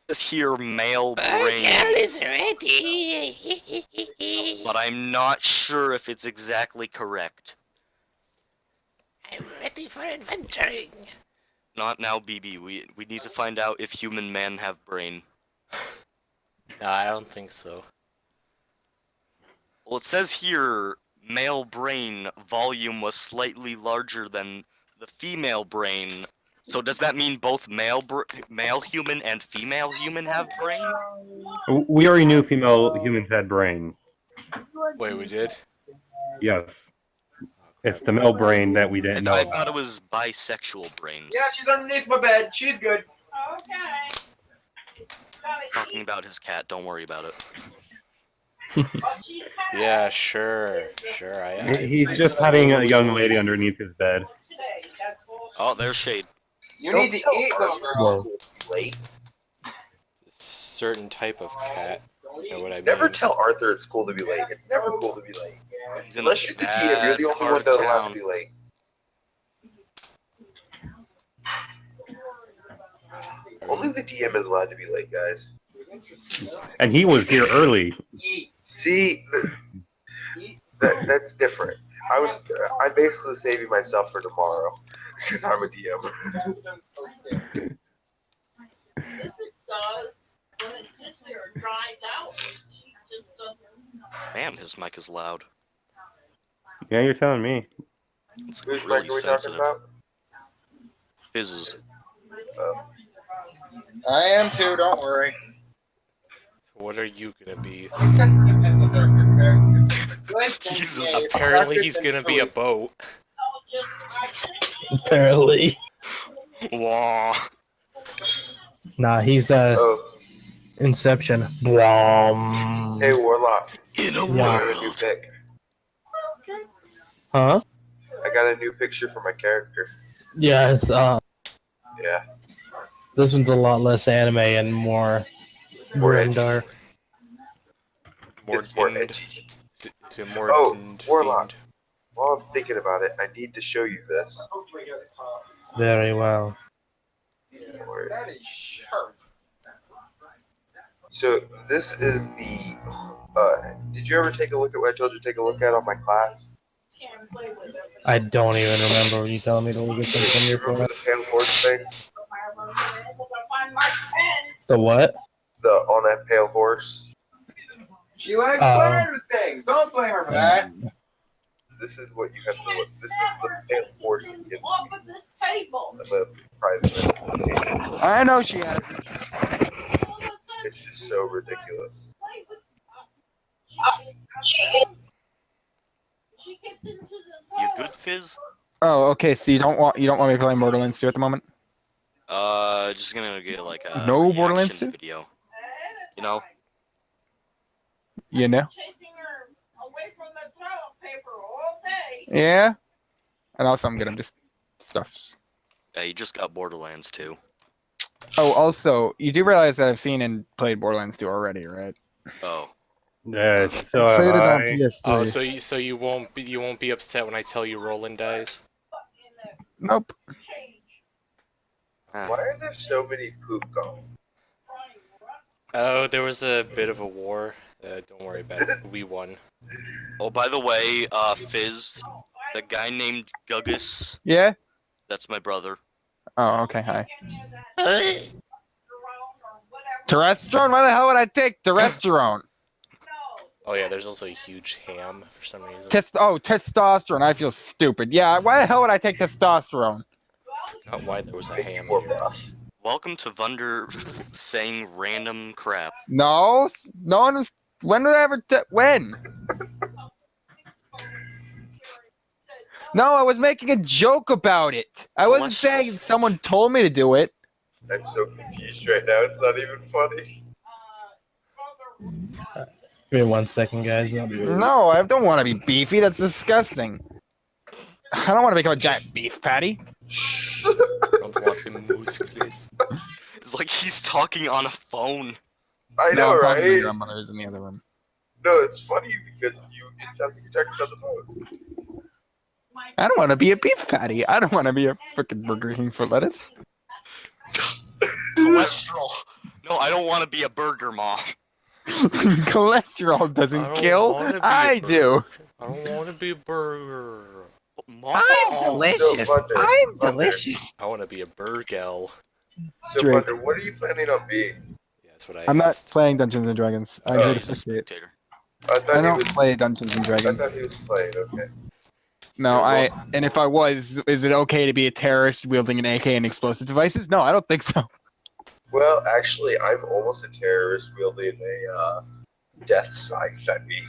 says here male brain, is ready. but I'm not sure if it's exactly correct. I'm ready for adventuring. Not now, BB. We need to find out if human men have brain. No, I don't think so. Well, it says here male brain volume was slightly larger than the female brain. So does that mean both male human and female human have brain? We already knew female humans had brain. Wait, we did? Yes. It's the male brain that we didn't know I about. thought it was bisexual brains. Yeah, she's underneath my bed. She's good. Talking about his cat, don't worry about it. Yeah, sure, He's just having a young lady underneath his bed. Oh, there's Shade. You need to eat, little girl. Certain type of cat. You know what I mean? Never tell Arthur it's cool to be late. It's never cool to be late. He's in Unless you're the DM, you're the only one that's allowed to be late. Only the DM is allowed to be late, guys. And he was here early. See, that's different. I'm basically saving myself for tomorrow because I'm a DM. Man, his mic is loud. Yeah, you're telling me. It's Whose really mic are we talking sensitive. about? Fizzes. I am too, don't worry. So what are you gonna be? Jesus. Apparently he's gonna be a boat. Apparently. Wah. Nah, he's Oh, Inception. Blom. hey Warlock, In a I Yeah. got a new pic. Huh? I got a new picture for my character. Yes, Yeah, this one's a lot less anime and more More edgy. dark. it's more themed. edgy. Is it more Oh, themed? Warlock. While I'm thinking about it, I need to show you this. Very well. That is sharp. So this is the. Did you ever take a look at what I told you to take a look at on my class? I don't even remember you telling me to look at something on your Remember phone. the pale horse thing? The what? On that pale horse. She likes playing with things. Don't blame her for that. This is what you have to look. This is the pale horse in the private table. I know she has. It's just so ridiculous. You good, Fizz? Oh, okay. So you don't want me to play Borderlands 2 at the moment? Just gonna get like a No reaction Borderlands 2? video. You know? You know? Yeah. And also, I'm getting just stuff. Yeah, you just got Borderlands 2. Oh, also, you do realize that I've seen and played Borderlands 2 already, right? Oh. Yeah, so Played it on I. PS3. Oh, so you won't be upset when I tell you Roland dies? Nope. Ah. Why are there so many poop golems? Oh, there was a bit of a war. Don't worry about it. We won. Oh, by the way, Fizz, the guy named Guggus, Yeah? that's my brother. Oh, okay, hi. Testosterone? Why the hell would I take testosterone? Oh yeah, there's also a huge ham for some reason. Testosterone. I feel stupid. Yeah, why the hell would I take testosterone? Not why there was a Make you ham more here. buff. Welcome to Vunder saying random crap. No, no one was. When did I ever? When? No, I was making a joke about it. I wasn't saying someone told me to do it. I'm so confused right now. It's not even funny. Give me 1 second, guys. I'll be right No, I don't want to be beefy. That's disgusting. I don't want to become a giant beef patty. Don't want the moose, please. It's like he's talking on a phone. I know, I'm talking to my right? grandmother's in the other room. No, it's funny because it sounds like you're talking on the phone. I don't want to be a beef patty. I don't want to be a freaking Burger King for lettuce. Cholesterol. No, I don't want to be a burger mom. Cholesterol I doesn't don't kill. wanna be a I do. burger. I don't want to be a burger. Mom. I'm delicious. Thunder, I'm Thunder. delicious. I want to be a burgel. So, Drake. Thunder, what are you planning on being? Yeah, that's what I I'm not asked. playing Dungeons and Dragons. I'm Oh, here to He's a spectate. spectator. I I thought he don't was. play Dungeons and I Dragons. thought he was playing. Okay. No, Yeah, and if I was, is it okay to be a terrorist wielding an AK and explosive devices? No, I don't think so. Well, actually, I'm almost a terrorist wielding a death scythe. I mean,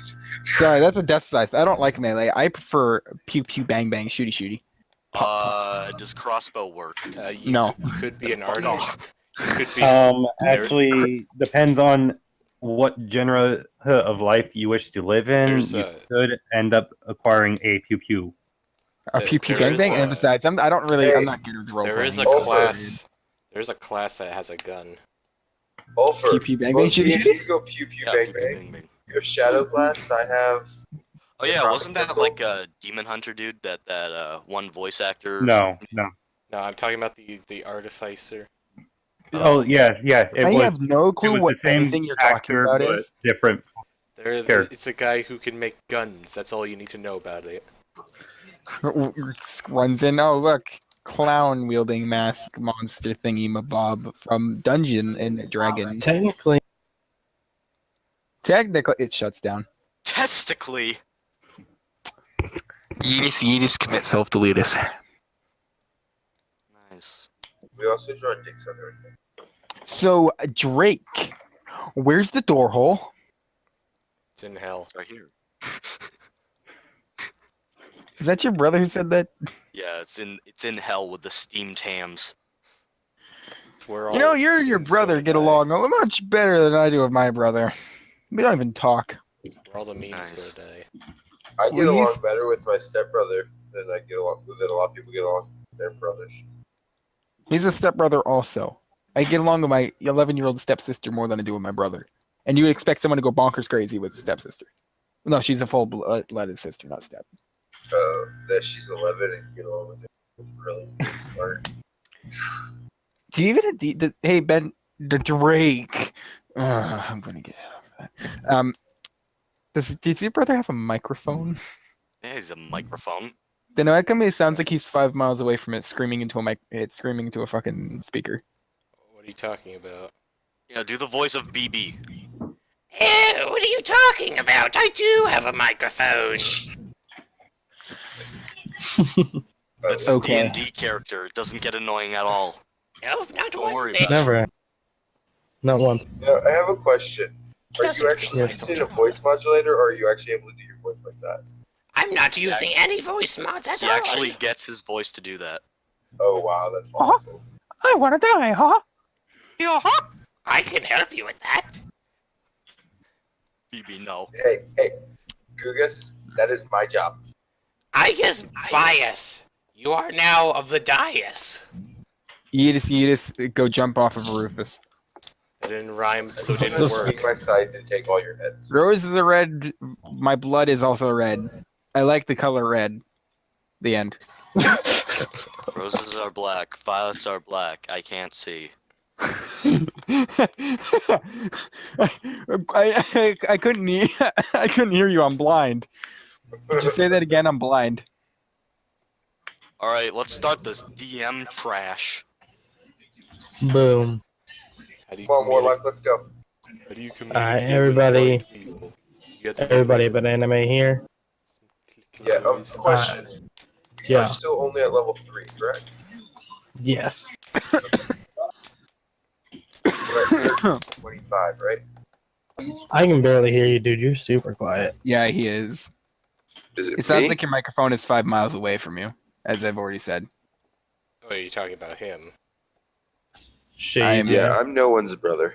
Sorry, that's a death scythe. I don't like melee. I prefer pew pew bang bang shooty shooty. Does crossbow work? You No. You could be an Fuck artist. off. You could be. Actually, depends on what genre of life you wish to live in. There's You a- could end up acquiring a pew pew. Or pew pew There bang is bang. a- And besides, I don't really. Hey, I'm not good at role There is a playing. Oh, class. There's a class that has a gun. Ulfer. Pew pew bang Well, bang shooty if shooty. you go pew pew Yeah, bang pew, bang. bang, bang. Your shadow blast. I have. Oh yeah, Rocket wasn't that pistol? like a demon hunter dude? That one voice actor. No. No, I'm talking about the artificer. Oh yeah. It I was. have no It clue was what the same anything you're talking actor, about but is. different. Sure. It's a guy who can make guns. That's all you need to know about it. Runs in. Oh look, clown wielding mask monster thingy mabob from Dungeon and Dragon. Technically, Technically, it shuts down. Testically. Yeetus, commit self-deletus. Nice. We also draw dicks on everything. So Drake, where's the door hole? It's in hell. It's right here. Is that your brother who said that? Yeah, it's in hell with the steamed hams. It's where all You know, you and your things brother go to get die. along a much better than I do with my brother. We don't even talk. Where all the memes Nice. go to die. I get Well, along he's- better with my stepbrother than I get along than a lot of people get along with their brothers. He's a stepbrother also. I get along with my 11-year-old stepsister more than I do with my brother. And you would expect someone to go bonkers crazy with stepsister. No, she's a full-blooded sister, not step. That she's 11 and get along with it. Really smart. Do you even hey Ben, the Drake? I'm gonna get out of that. Does your brother have a microphone? Yeah, he's a microphone. Then how come it sounds like he's 5 miles away from it, screaming into a mic? It's screaming into a fucking speaker. What are you talking about? Yeah, do the voice of BB. Ew, what are you talking about? I do have a microphone. That's his Okay. D&D character. It doesn't get annoying at all. No, not Don't one worry bit. about it. never. Not once. Now, I have a question. Are Doesn't you actually feel using a voice modulator, or are you actually able to do your voice like that? I'm not using any voice mods at He all. actually gets his voice to do that. Oh wow, that's Uh-huh. awesome. I want to die, huh? I can help you with that. BB, no. Hey, Gugus, that is my job. I guess bias. You are now of the dais. Yeetus, go jump off of a Rufus. It didn't rhyme, so it I'm gonna didn't swing work. my scythe and take all your heads. Roses are red. My blood is also red. I like the color red. The end. Roses are black. Violets are black. I can't see. I couldn't hear. I couldn't hear you. I'm blind. Did you say that again? I'm blind. Alright, let's start this DM trash. Boom. How do you Come on, communicate- Warlock, let's go. How do you Alright, communicate with everybody. blind people? You have to Everybody but anime here. Yeah, question. Yeah. You're still only at level 3, correct? Yes. You're at 25, right? I can barely hear you, dude. You're super quiet. Yeah, he is. Is it It sounds me? like your microphone is 5 miles away from you, as I've already said. Oh, you're talking about him. Shit. I am- Yeah, I'm no one's brother.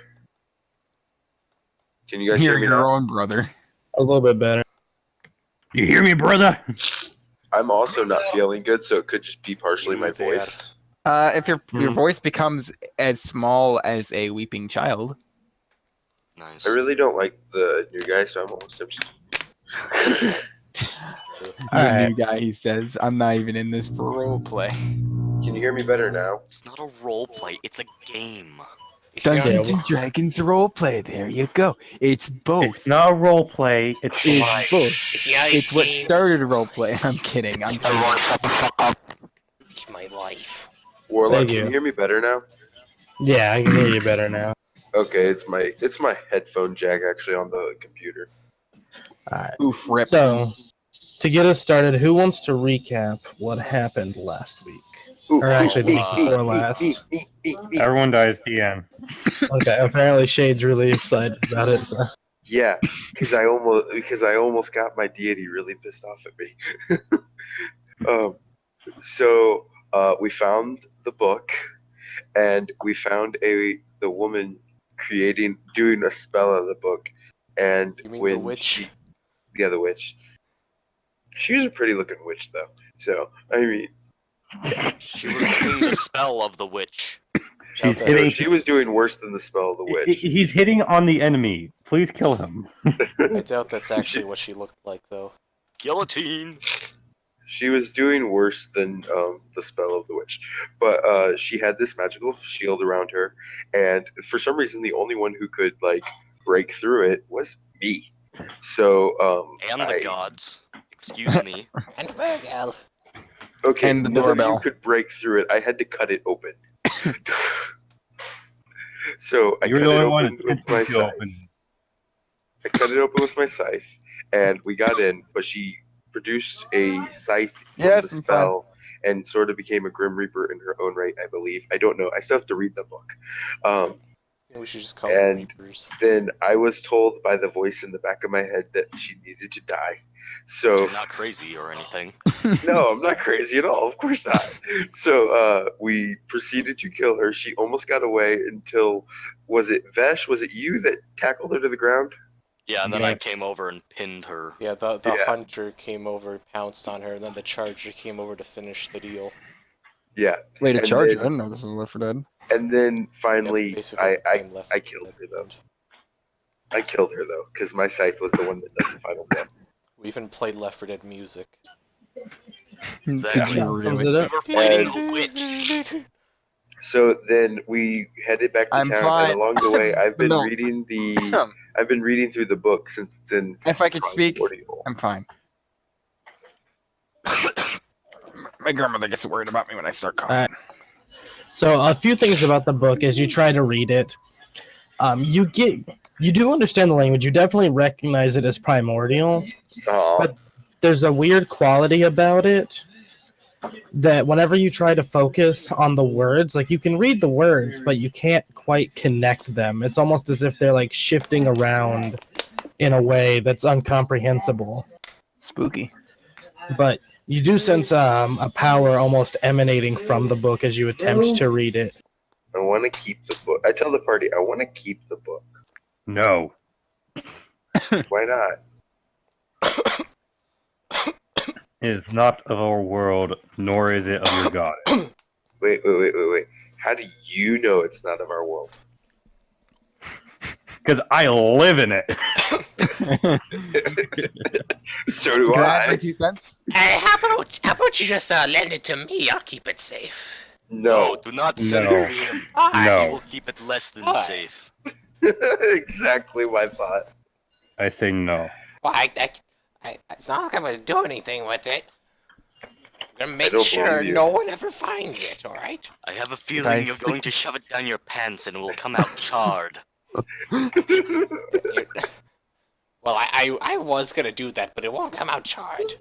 Can you guys hear You're me your now? own brother. A little bit better. You hear me, brother? I'm also not feeling good, so it could just be partially my You there. voice. If your Hmm. voice becomes as small as a weeping child, Nice. I really don't like the new guy, so I'm almost the Alright. new guy, he says, I'm not even in this for role play. Can you hear me better now? It's not a role play, it's a game. Dungeons and Dragons roleplay. There you go. It's both. It's not role play. It's It's life. both. Yeah, It's what James. started roleplay. I'm kidding. I'm kidding. Everyone shut the fuck up. It's my life. Warlock, Thank can you. you hear me better now? Yeah, I can hear you better now. Okay, it's my headphone jack actually on the computer. Alright. Oof, rip. So, to get us started, who wants to recap what happened last week? Or actually the week before last. Everyone dies. The end. Okay, apparently Shade's really excited about it. So. Yeah, because I almost got my deity really pissed off at me. So we found the book, and we found the woman doing a spell of the book, and You mean when the witch? the witch. She was a pretty looking witch though. So I mean, She was doing the spell of the witch. She's Okay. hitting. she was doing worse than the spell of the witch. He's hitting on the enemy. Please kill him. I doubt that's actually what she looked like, though. Guillotine. She was doing worse than the spell of the witch, but she had this magical shield around her, and for some reason, the only one who could like break through it was me. So And the gods. Excuse me. And Virgil. okay, And the none of doorbell. you could break through it. I had to cut it open. So I You're cut the it only one open that with my you scythe. open. I cut it open with my scythe, and we got in, but she produced a scythe from Yes, the I'm spell and sort of became a Grim Reaper in her own right, I believe. I don't know. I still have to read the book. I think we should just call them And Reapers. then I was told by the voice in the back of my head that she needed to die. So You're not crazy or anything. no, I'm not crazy at all. Of course not. So we proceeded to kill her. She almost got away until, was it Vesh? Was it you that tackled her to the ground? Yeah, and then I Yes. came over and pinned her. Yeah, the Yeah. hunter came over, pounced on her, and then the charger came over to finish the deal. Yeah. Wait, a And charger? then- I didn't know this was Left 4 Dead. And then Yep, finally, basically I became Left I 4 killed Dead. her though. I killed her though, because my scythe was the one that does the final blow. We even played Left 4 Dead music. Exactly. Did you Sums really? it We up. were fighting a witch. So then we headed back to I'm town, fine. and along the way, I've been milk. reading I've been reading through the book since it's in If I could speak, primordial. I'm fine. My grandmother gets worried about me when I start coughing. So a few things about the book as you try to read it. You do understand the language. You definitely recognize it as primordial. But there's a weird quality about it that whenever you try to focus on the words, like you can read the words, but you can't quite connect them. It's almost as if they're like shifting around in a way that's incomprehensible. Spooky. But you do sense a power almost emanating from the book as you attempt to read it. I want to keep the book. I tell the party I want to keep the book. No. Why not? It is not of our world, nor is it of your god. Wait. How do you know it's not of our world? Because I live in it. So do Can I have my I. 2 cents? Hey, how about you just lend it to me? I'll keep it safe. No, No. do not send No. it to him. No. He will keep it less than Why? safe. Exactly my thought. I say no. Well, it's not like I'm gonna do anything with it. I'm gonna make don't sure believe you. no one ever finds it. All right? I have a feeling you're going to shove it down your pants and it will come out charred. Well, I was gonna do that, but it won't come out charred.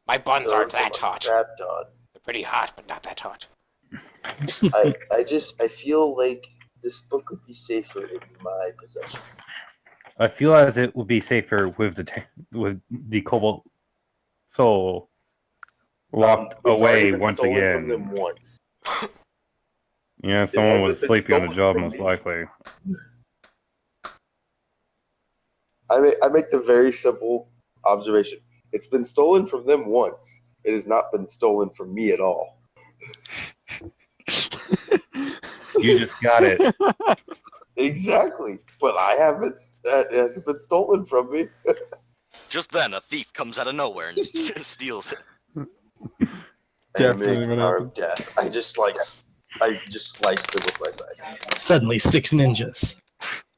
My buns aren't that hot. Trapped on. They're pretty hot, but not that hot. I feel like this book would be safer in my possession. I feel as it would be safer with the cobalt soul locked It's already away been once stolen again. From them once. Yeah, someone only was been sleeping on the stolen job, from most me. likely. I make the very simple observation. It's been stolen from them once. It has not been stolen from me at all. You just got it. Exactly. But I haven't. It hasn't been stolen from me. Just then, a thief comes out of nowhere and steals it. I am Definitely in what the power happened. of death. I just like I just sliced them with my scythe. Suddenly, 6 ninjas.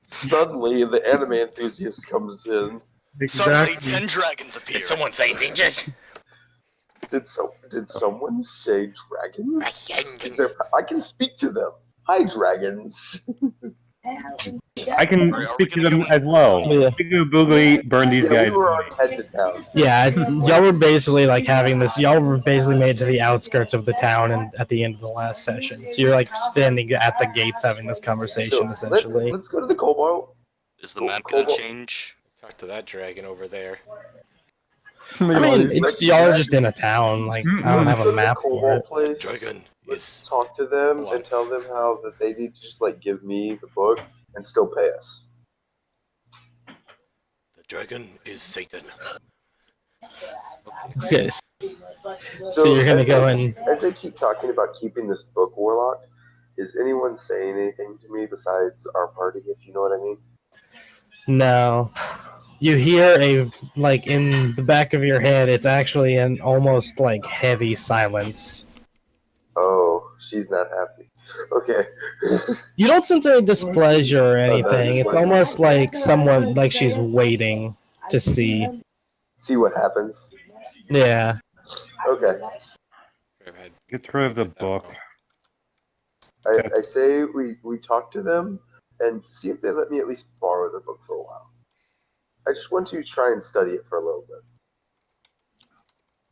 Suddenly, the anime enthusiast comes in. Suddenly, Exactly. 10 dragons appear. Did someone say ninjas? Did someone say dragons? I can speak to them. Hi, dragons. I can Are we speak to gonna them go- as well. Yeah. Bigoo Boogly, burn these Yeah, guys. we were on head to town. Yeah, y'all were basically like having this. Y'all were basically made to the outskirts of the town, and at the end of the last session, so you're like standing at the gates having this conversation, essentially. Let's go to the Cobalt. Is the map gonna Cobalt. change? Talk to that dragon over there. I mean, it's y'all are just in a town. Like I don't have Let's go a to map the for Cobalt it. place. Dragon Let's is talk to them Hold on. and tell them how that they need to just like give me the book and still pay us. the dragon is Satan. Okay. So you're gonna as go I- and As they keep talking about keeping this book warlock, is anyone saying anything to me besides our party? If you know what I mean. no. You hear a like in the back of your head. It's actually an almost like heavy silence. Oh, she's not happy. Okay. You don't sense any displeasure or anything. It's displeasure. almost like someone like she's waiting to see. See what happens. Yeah. Okay. Get rid of the book. I say we talk to them and see if they let me at least borrow the book for a while. I just want to try and study it for a little bit.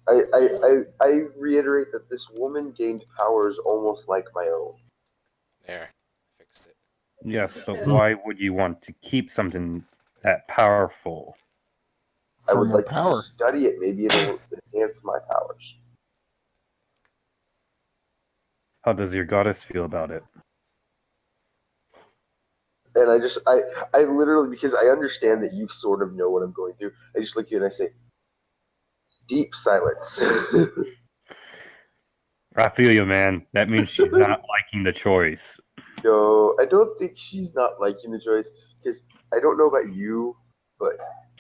I reiterate that this woman gained powers almost like my own. There. Fixed it. Yes, but why would you want to keep something that powerful? I For would more like power. to study it. Maybe it'll enhance my powers. How does your goddess feel about it? And I literally, because I understand that you sort of know what I'm going through, I just look at you and I say, deep silence. I feel you, man. That means she's not liking the choice. No, I don't think she's not liking the choice, because I don't know about you, but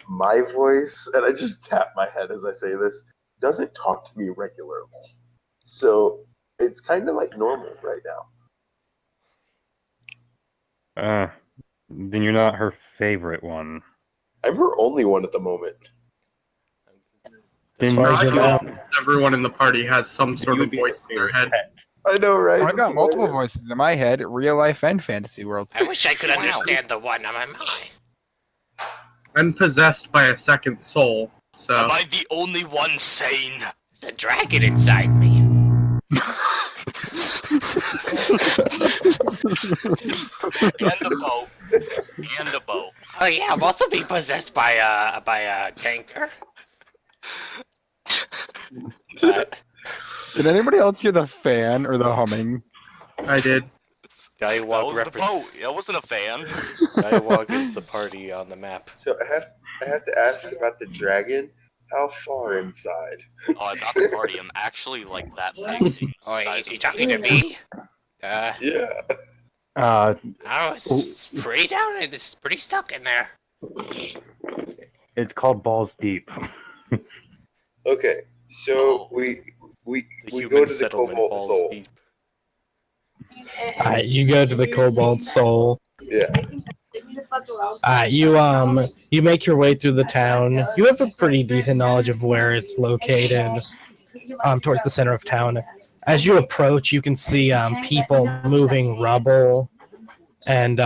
my voice, and I just tap my head as I say this, doesn't talk to me regularly. So it's kind of like normal right now. Then you're not her favorite one. I'm her only one at the moment. As Then far I as you know know. everyone in the party has some sort of you'd be voice her in their favorite head. pet. I know, right? I got That's multiple hilarious. voices in my head, real life and fantasy world. I wish I could Wow. understand the one on my mind. I'm possessed by a second soul, so Am I the only one sane? There's a dragon inside me. And a bow. And a bow. Oh yeah, I'm also being possessed by a tanker. Did anybody else hear the fan or the humming? I did. That Skywalk was the bow. I wasn't a fan. Skywalk is the party on the map. So I have to ask about the dragon. How far inside? Oh, not the party. I'm actually like that big. Oh, Size you of talking to the- me? Yeah. Uh, Oh, it's pretty down. It's pretty stuck in there. It's called Balls Deep. Okay. So we The go human to the settlement Cobalt balls Soul. deep. you go to the Cobalt Soul. Yeah. You make your way through the town. You have a pretty decent knowledge of where it's located, towards the center of town. As you approach, you can see people moving rubble and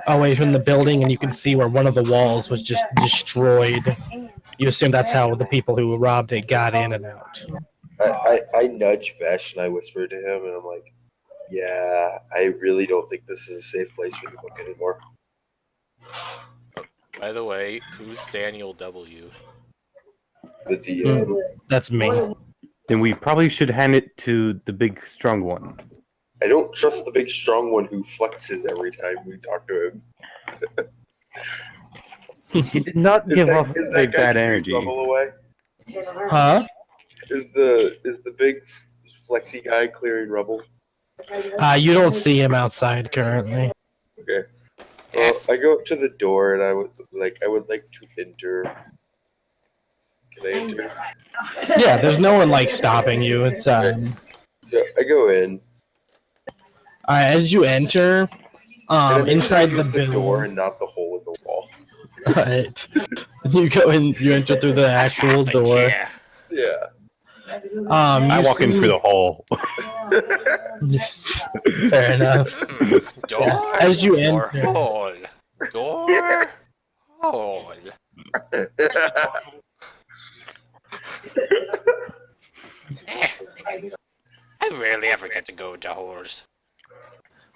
away from the building, and you can see where one of the walls was just destroyed. You assume that's how the people who robbed it got in and out. I nudge Vesh and I whisper to him and I'm like, yeah, I really don't think this is a safe place for the book anymore. By the way, who's Daniel W? The DM. That's me. Then we probably should hand it to the big strong one. I don't trust the big strong one who flexes every time we talk to him. He did not give off is a that guy bad keeping energy. trouble away? Huh? Is the big flexy guy clearing rubble? You don't see him outside currently. Okay. Well, I go up to the door and I would like to enter. Can I enter? Yeah, there's no one like stopping you. It's So I go in As you enter, And it makes inside sure the use building, door and not the hole in the wall. right? You go in, you enter through the What actual happened door. here? Yeah. I You walk in see- through the hole. Fair enough. Door Yeah, as you or enter- hole? Door? Hole. Eh, I rarely ever get to go into holes.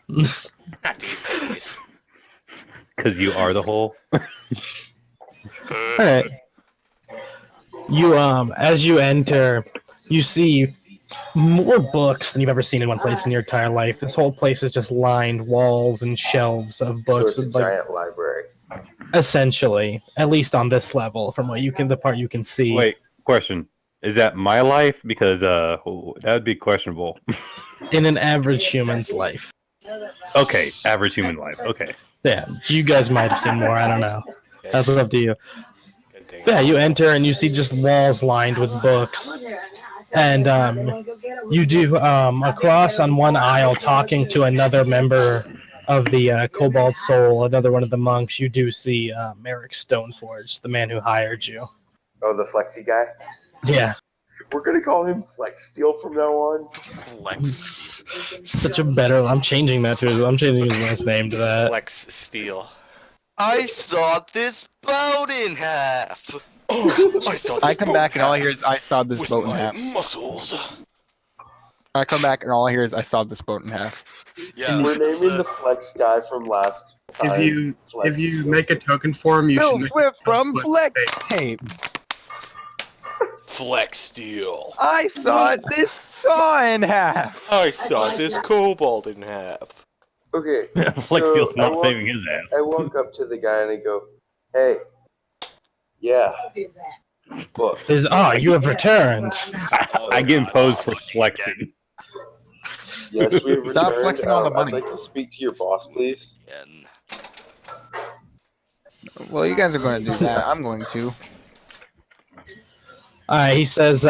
Not these days. Because you are the hole. Alright. You as you enter, you see more books than you've ever seen in one place in your entire life. This whole place is just lined walls and shelves of So books, it's a giant library. essentially, at least on this level, from what you can the part you can see. Wait, question. Is that my life? Because that would be questionable. In an average human's life. Okay, average human life. Okay. Yeah, you guys might have seen more. I don't know. That's up to you. Good thing. Yeah, you enter and you see just walls lined with books, and you do across on one aisle, talking to another member of the Cobalt Soul, another one of the monks. You do see Merrick Stoneforge, the man who hired you. Oh, the flexi guy? Yeah, We're gonna call him Flex Steel from now on. Flex. such a better. I'm changing that to. I'm changing his last name to that. Flex steel. I sawed this boat in half. Oh, I saw this I come boat back and all I hear half is I sawed this with boat in my half. muscles. I come back and all I hear is I sawed this boat in half. Yeah, We're naming the Flex guy from last time. If you make a token for him, you Bill should make Swift from Flex Flex Tape. Flex steel. I sawed this saw in half. I saw this cobalt in half. Okay, Flex Steel's So, I not walk- saving his ass. I walk up to the guy and I go, "Hey, yeah, book." You have returned. I get imposed for flexing. Yes, we have Stop returned. flexing all the money. I'd like to speak to your boss, please. again. Well, you guys are going to do that. I'm going to. He says,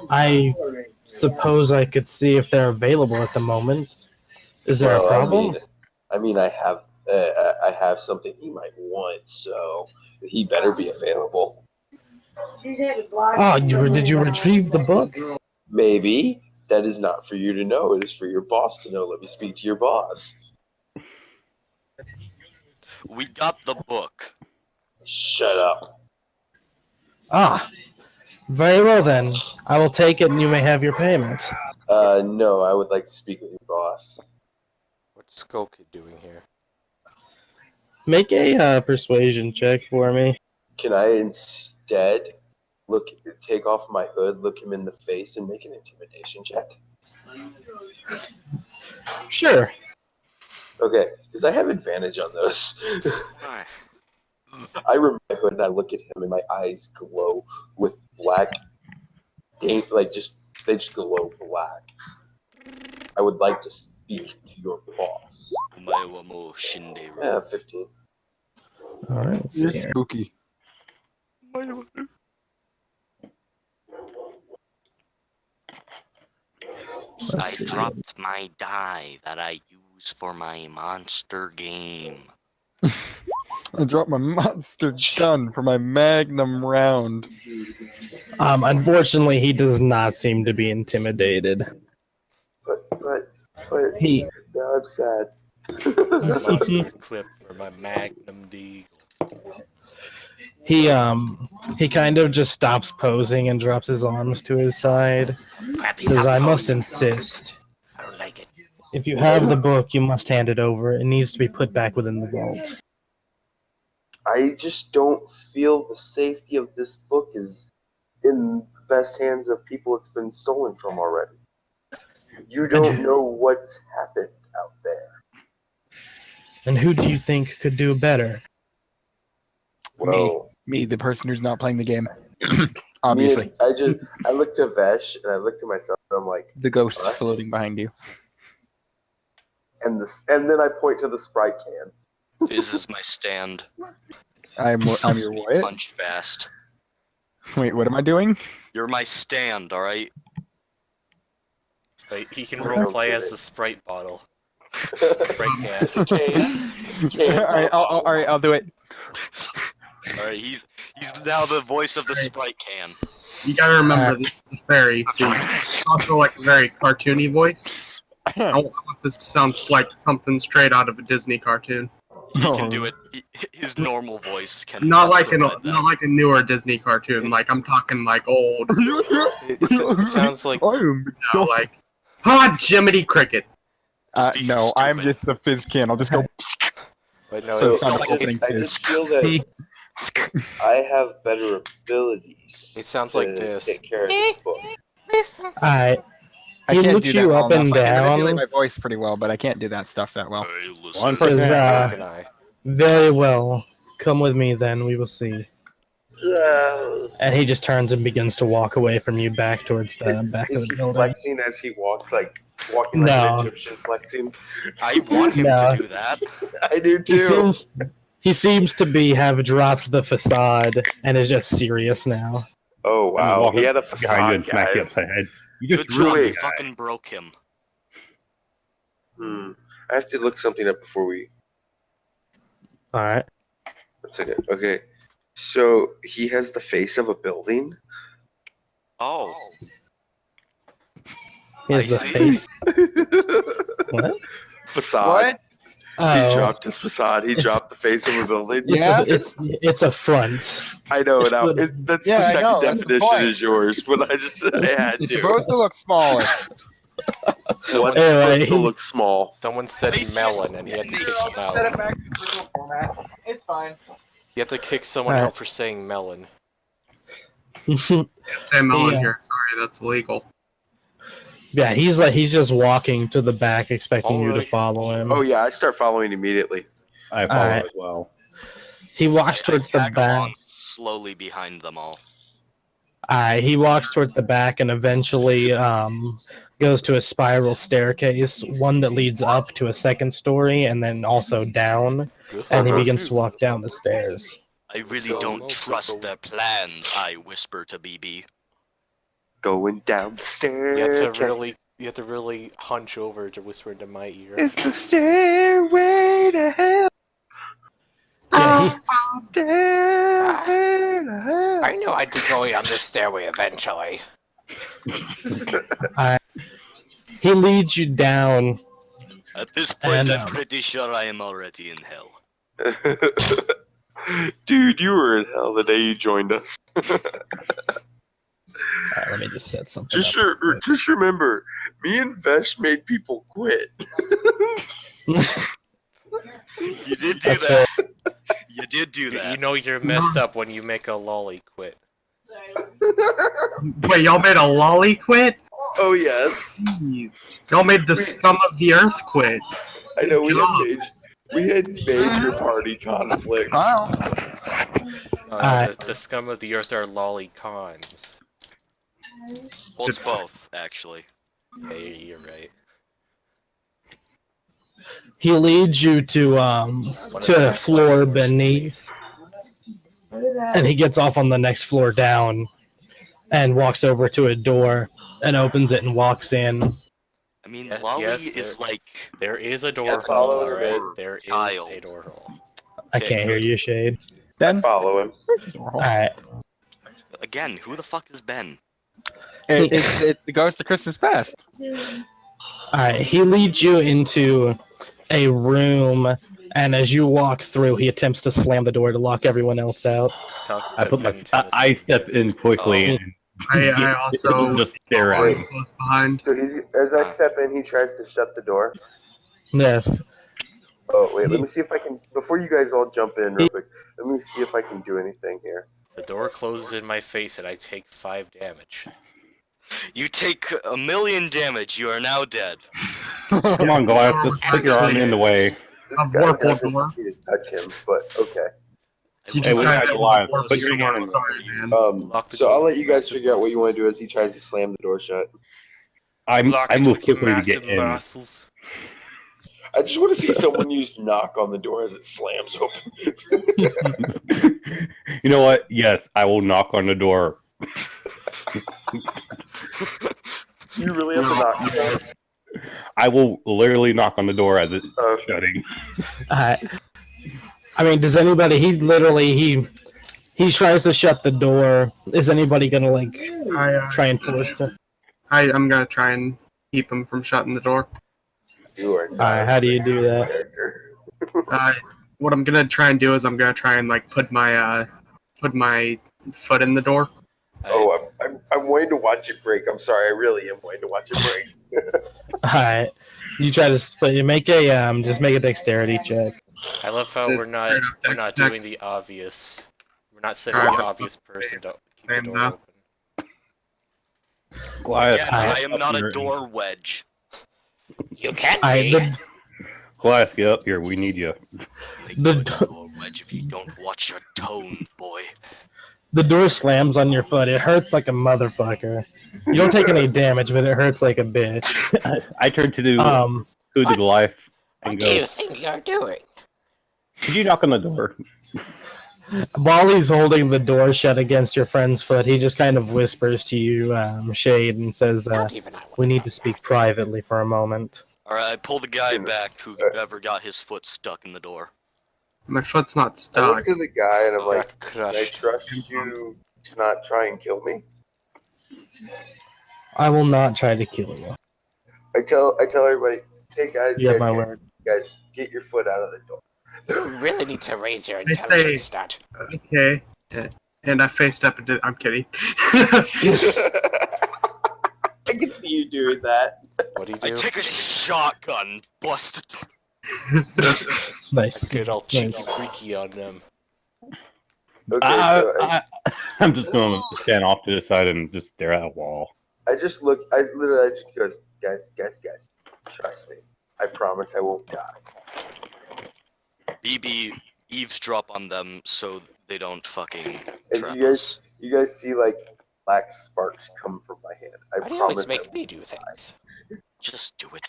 I suppose I could see if they're available at the moment. Is there a Well, problem? I mean, I have something he might want, so he better be available. Oh, did you retrieve the book? Maybe that is not for you to know. It is for your boss to know. Let me speak to your boss. We got the book. Shut up. Very well then. I will take it and you may have your payment. No, I would like to speak with your boss. What's Skull Kid doing here? Make a persuasion check for me. Can I instead take off my hood, look him in the face, and make an intimidation check? Sure. Okay, because I have advantage on those. Alright. I remove my hood and I look at him, and my eyes glow with black. They just glow black. I would like to speak to your boss. お前はもう死んでいる。 Yeah, 15. Alright, let's You're see here. spooky. I dropped my die that I use for my monster game. I dropped my monster gun for my magnum round. Unfortunately, he does not seem to be intimidated. But He now I'm sad. Monster clip for my Magnum Deagle. he kind of just stops posing and drops his arms to his side. Crappy, Says, stop I must posing. insist. I don't like it. If you have the book, you must hand it over. It needs to be put back within the vault. I just don't feel the safety of this book is in the best hands of people it's been stolen from already. You don't know what's happened out there. And who do you think could do better? Well, Me, the person who's not playing the game. me, Obviously. I looked at Vesh and I looked at myself and I'm like, The ghost Us? floating behind you. and then I point to the Sprite can. This is my stand. I'm your what? Punch fast. Wait, what am I doing? You're my stand, alright? Like, he can I role don't play get as it. the Sprite bottle. Sprite can. All right, I'll do it. Alright, he's now the voice of the Sprite can. You gotta remember, this is a fairy, so it's also like a very cartoony voice. I want this to sound like something straight out of a Disney cartoon. He can do it. His normal voice can Not just like provide that. not like a newer Disney cartoon. Like I'm talking like old, It sounds like I am. like Jiminy Cricket. Just be No, I'm stupid. just a fizz can. I'll just go. but no, So it, sounds sounds like like, opening I just feel that He, I have better abilities. It sounds to like this. Take care of this book. alright. I He can't looks do that you well up and enough. I down. manipulate my voice pretty well, but I can't do that stuff that well. Hey, listen. 1%. Says, Neither can I. very well. Come with me then, we will see. And he just turns and begins to walk away from you back towards the back of Is the he building. flexing as he walks, like walking like No. an Egyptian flexing? I want him No. to do that. I do too. He seems to have dropped the facade and is just serious now. Oh wow, Walk he had a behind you facade, and smack you guys. upside the head. You just Good job, ruined you the guy. fucking broke him. I have to look something up before we. Alright. One second. Okay, so he has the face of a building. Oh. Here's I the see. face. What? Facade. He Oh. dropped his facade. He It's- dropped the face of a building. Yeah? It's a front. I know now. That's Yeah, the I second know, that's the definition point. is yours, but I had It's to. supposed to look smaller. What's Anyway, supposed to look small? Someone said melon, and he had to kick him out. back to its original format. It's fine. You have to kick someone Alright. out for saying melon. Say melon Yeah. here. Sorry, that's illegal. Yeah, he's just walking to the back, expecting you to Alright. follow him. Oh yeah, I start following immediately. I follow Alright. as well. He walks towards the Tag back. along slowly behind them all. He walks towards the back and eventually goes to a spiral staircase, one that leads up to a second story and then also down, and he begins to walk down the stairs. I really So don't multiple. trust their plans, I whisper to BB. Going down the stairs. You have to really hunch over to whisper into my ear. It's the stairway to hell. Yeah, Stairway to hell. I knew I'd be going on this stairway eventually. he leads you down. At this point, And, I'm pretty sure I am already in hell. Dude, you were in hell the day you joined us. Let me just set something Just, up. just remember, me and Vesh made people quit. You did do That's that. You did do You that. know you're messed up when you make a lolly quit. Wait, y'all made a lolly quit? Oh yes, Y'all made the scum of the earth quit. I know we had major party conflicts. The scum of the earth are lolly cons. Well, it's both, actually. Yeah, you're right. He leads you to a floor beneath, and he gets off on the next floor down, and walks over to a door and opens it and walks in. I mean, Yes, Lolly yes, is like... There is a door Yeah, hole, follow the alright? door. There is Child. a door hole. I Okay, can't hear good. you, Shade. I follow him. Alright. Again, who the fuck is Ben? It's the Ghost of Christmas Past. Alright, he leads you into a room, and as you walk through, he attempts to slam the door to lock everyone else out. He's talking I to put my Ben Tennessee. I step in quickly Oh. and I also just stare at him. close behind. So as I step in, he tries to shut the door. Yes. Oh wait, let me see if I can. Before you guys all jump in real quick, let me see if I can do anything here. The door closes in my face and I take 5 damage. You take 1,000,000 damage. You are now dead. Come on, Goliath, just put your arm in the way. This A guy warp doesn't door. want me to touch him, but okay. He I just will got not Goliath. close Put your the hand door in the for way. you. Lock the So door I'll let with you guys massive figure out what you want muscles. to do as he tries to slam the door shut. I Lock it move with your quickly to get massive in. muscles. I just want to see someone use knock on the door as it slams open. You know what? Yes, I will knock on the door. You really have to knock on the door? I will literally knock on the door as it's Okay. shutting. I mean, does anybody? He tries to shut the door. Is anybody gonna like try and force it? I'm gonna try and keep him from shutting the door. You are not. How do you do that? Character. What I'm gonna try and do is I'm gonna try and like put my foot in the door. Oh, I'm waiting to watch it break. I'm sorry, I really am waiting to watch it break. Alright. You try to make a just make a dexterity check. I love how we're not doing the obvious. We're not setting the obvious person to keep the door open. Goliath, Again, I am not a door wedge. You can Alright, be. Goliath, get up here. We need you. The door wedge if you don't watch your tone, boy. the door slams on your foot. It hurts like a motherfucker. You don't take any damage, but it hurts like a bitch. I turn to the Goliath and What do you go, think you're doing? could you knock on the door? While he's holding the door shut against your friend's foot, he just kind of whispers to you, Shade, and says, Not even I would. we need to speak privately for a moment. Alright, I pull the guy back whoever got his foot stuck in the door. My foot's not I look stuck. to the guy and I'm like, Got can I crushed. trust you to not try and kill me? I will not try to kill you. I tell everybody, hey guys, You have my guys, word. guys, get your foot out of the door. You really need to raise your say- intelligence stat. Okay. And I faced up and did. I'm kidding. I can see you doing that. What do you I do? take a shotgun, bust the door. Nice. Get all cheeky Nice. freaky on them. Okay, so I'm just going to stand off to the side and just stare at a wall. I just look. I just goes, guys, trust me. I promise I won't die. BB eavesdrop on them so they don't fucking And trap you us. guys see like black sparks come from my hand. I Why do you always promise. make me do things? Just do it.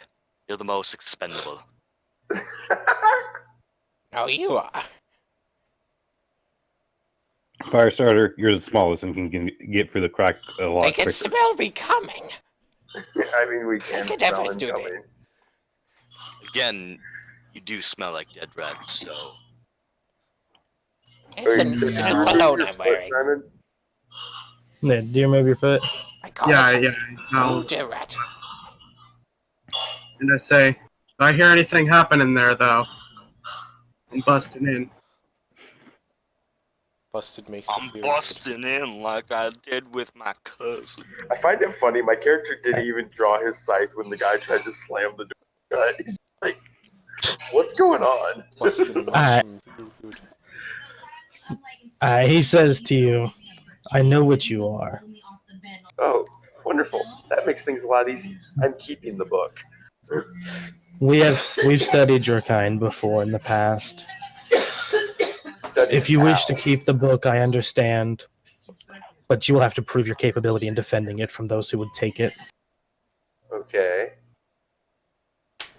You're the most expendable. No, you are. Firestarter, you're the smallest and can get through the crack a lot I can quicker. smell me coming. I mean, we can could smell never him do that. coming. Again, you do smell like dead rats, so It's Wait, a so it's did a you new remove cologne your I'm foot, wearing. Simon? Ned, do you remove your foot? I call Yeah, it yeah. No. Voodoo rat. And I say, if I hear anything happening there, though, I'm busting in. Busted makes you I'm feel busting in like I did with my cousin. I find it funny. My character didn't even draw his scythe when the guy tried to slam the door shut. He's like, "What's going on?" good. Busted makes Alright. him feel good. He says to you, I know what you are. Oh, wonderful. That makes things a lot easier. I'm keeping the book. We've studied your kind before in the past. Study If you wish to how. keep the book, I understand. But you will have to prove your capability in defending it from those who would take it. Okay.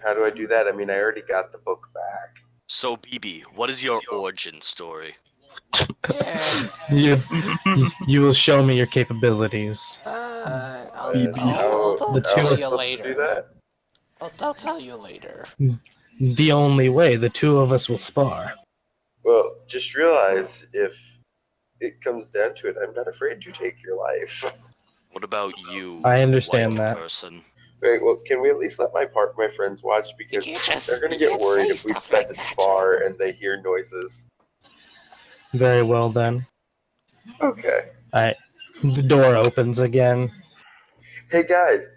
How do I do that? I mean, I already got the book back. So, BB, what is your origin story? Yeah. You will show me your capabilities. I'll The two tell are you supposed to do later. that? I'll tell you later. The only way, the two of us will spar. Well, just realize if it comes down to it, I'm not afraid to take your life. What about you? I understand white that. Person? Wait, well, can we at least let my friends watch because You can't they're gonna you get can't worried say if we stuff decide like to that. spar and they hear noises. Very well then. Okay. The door opens again. Hey guys,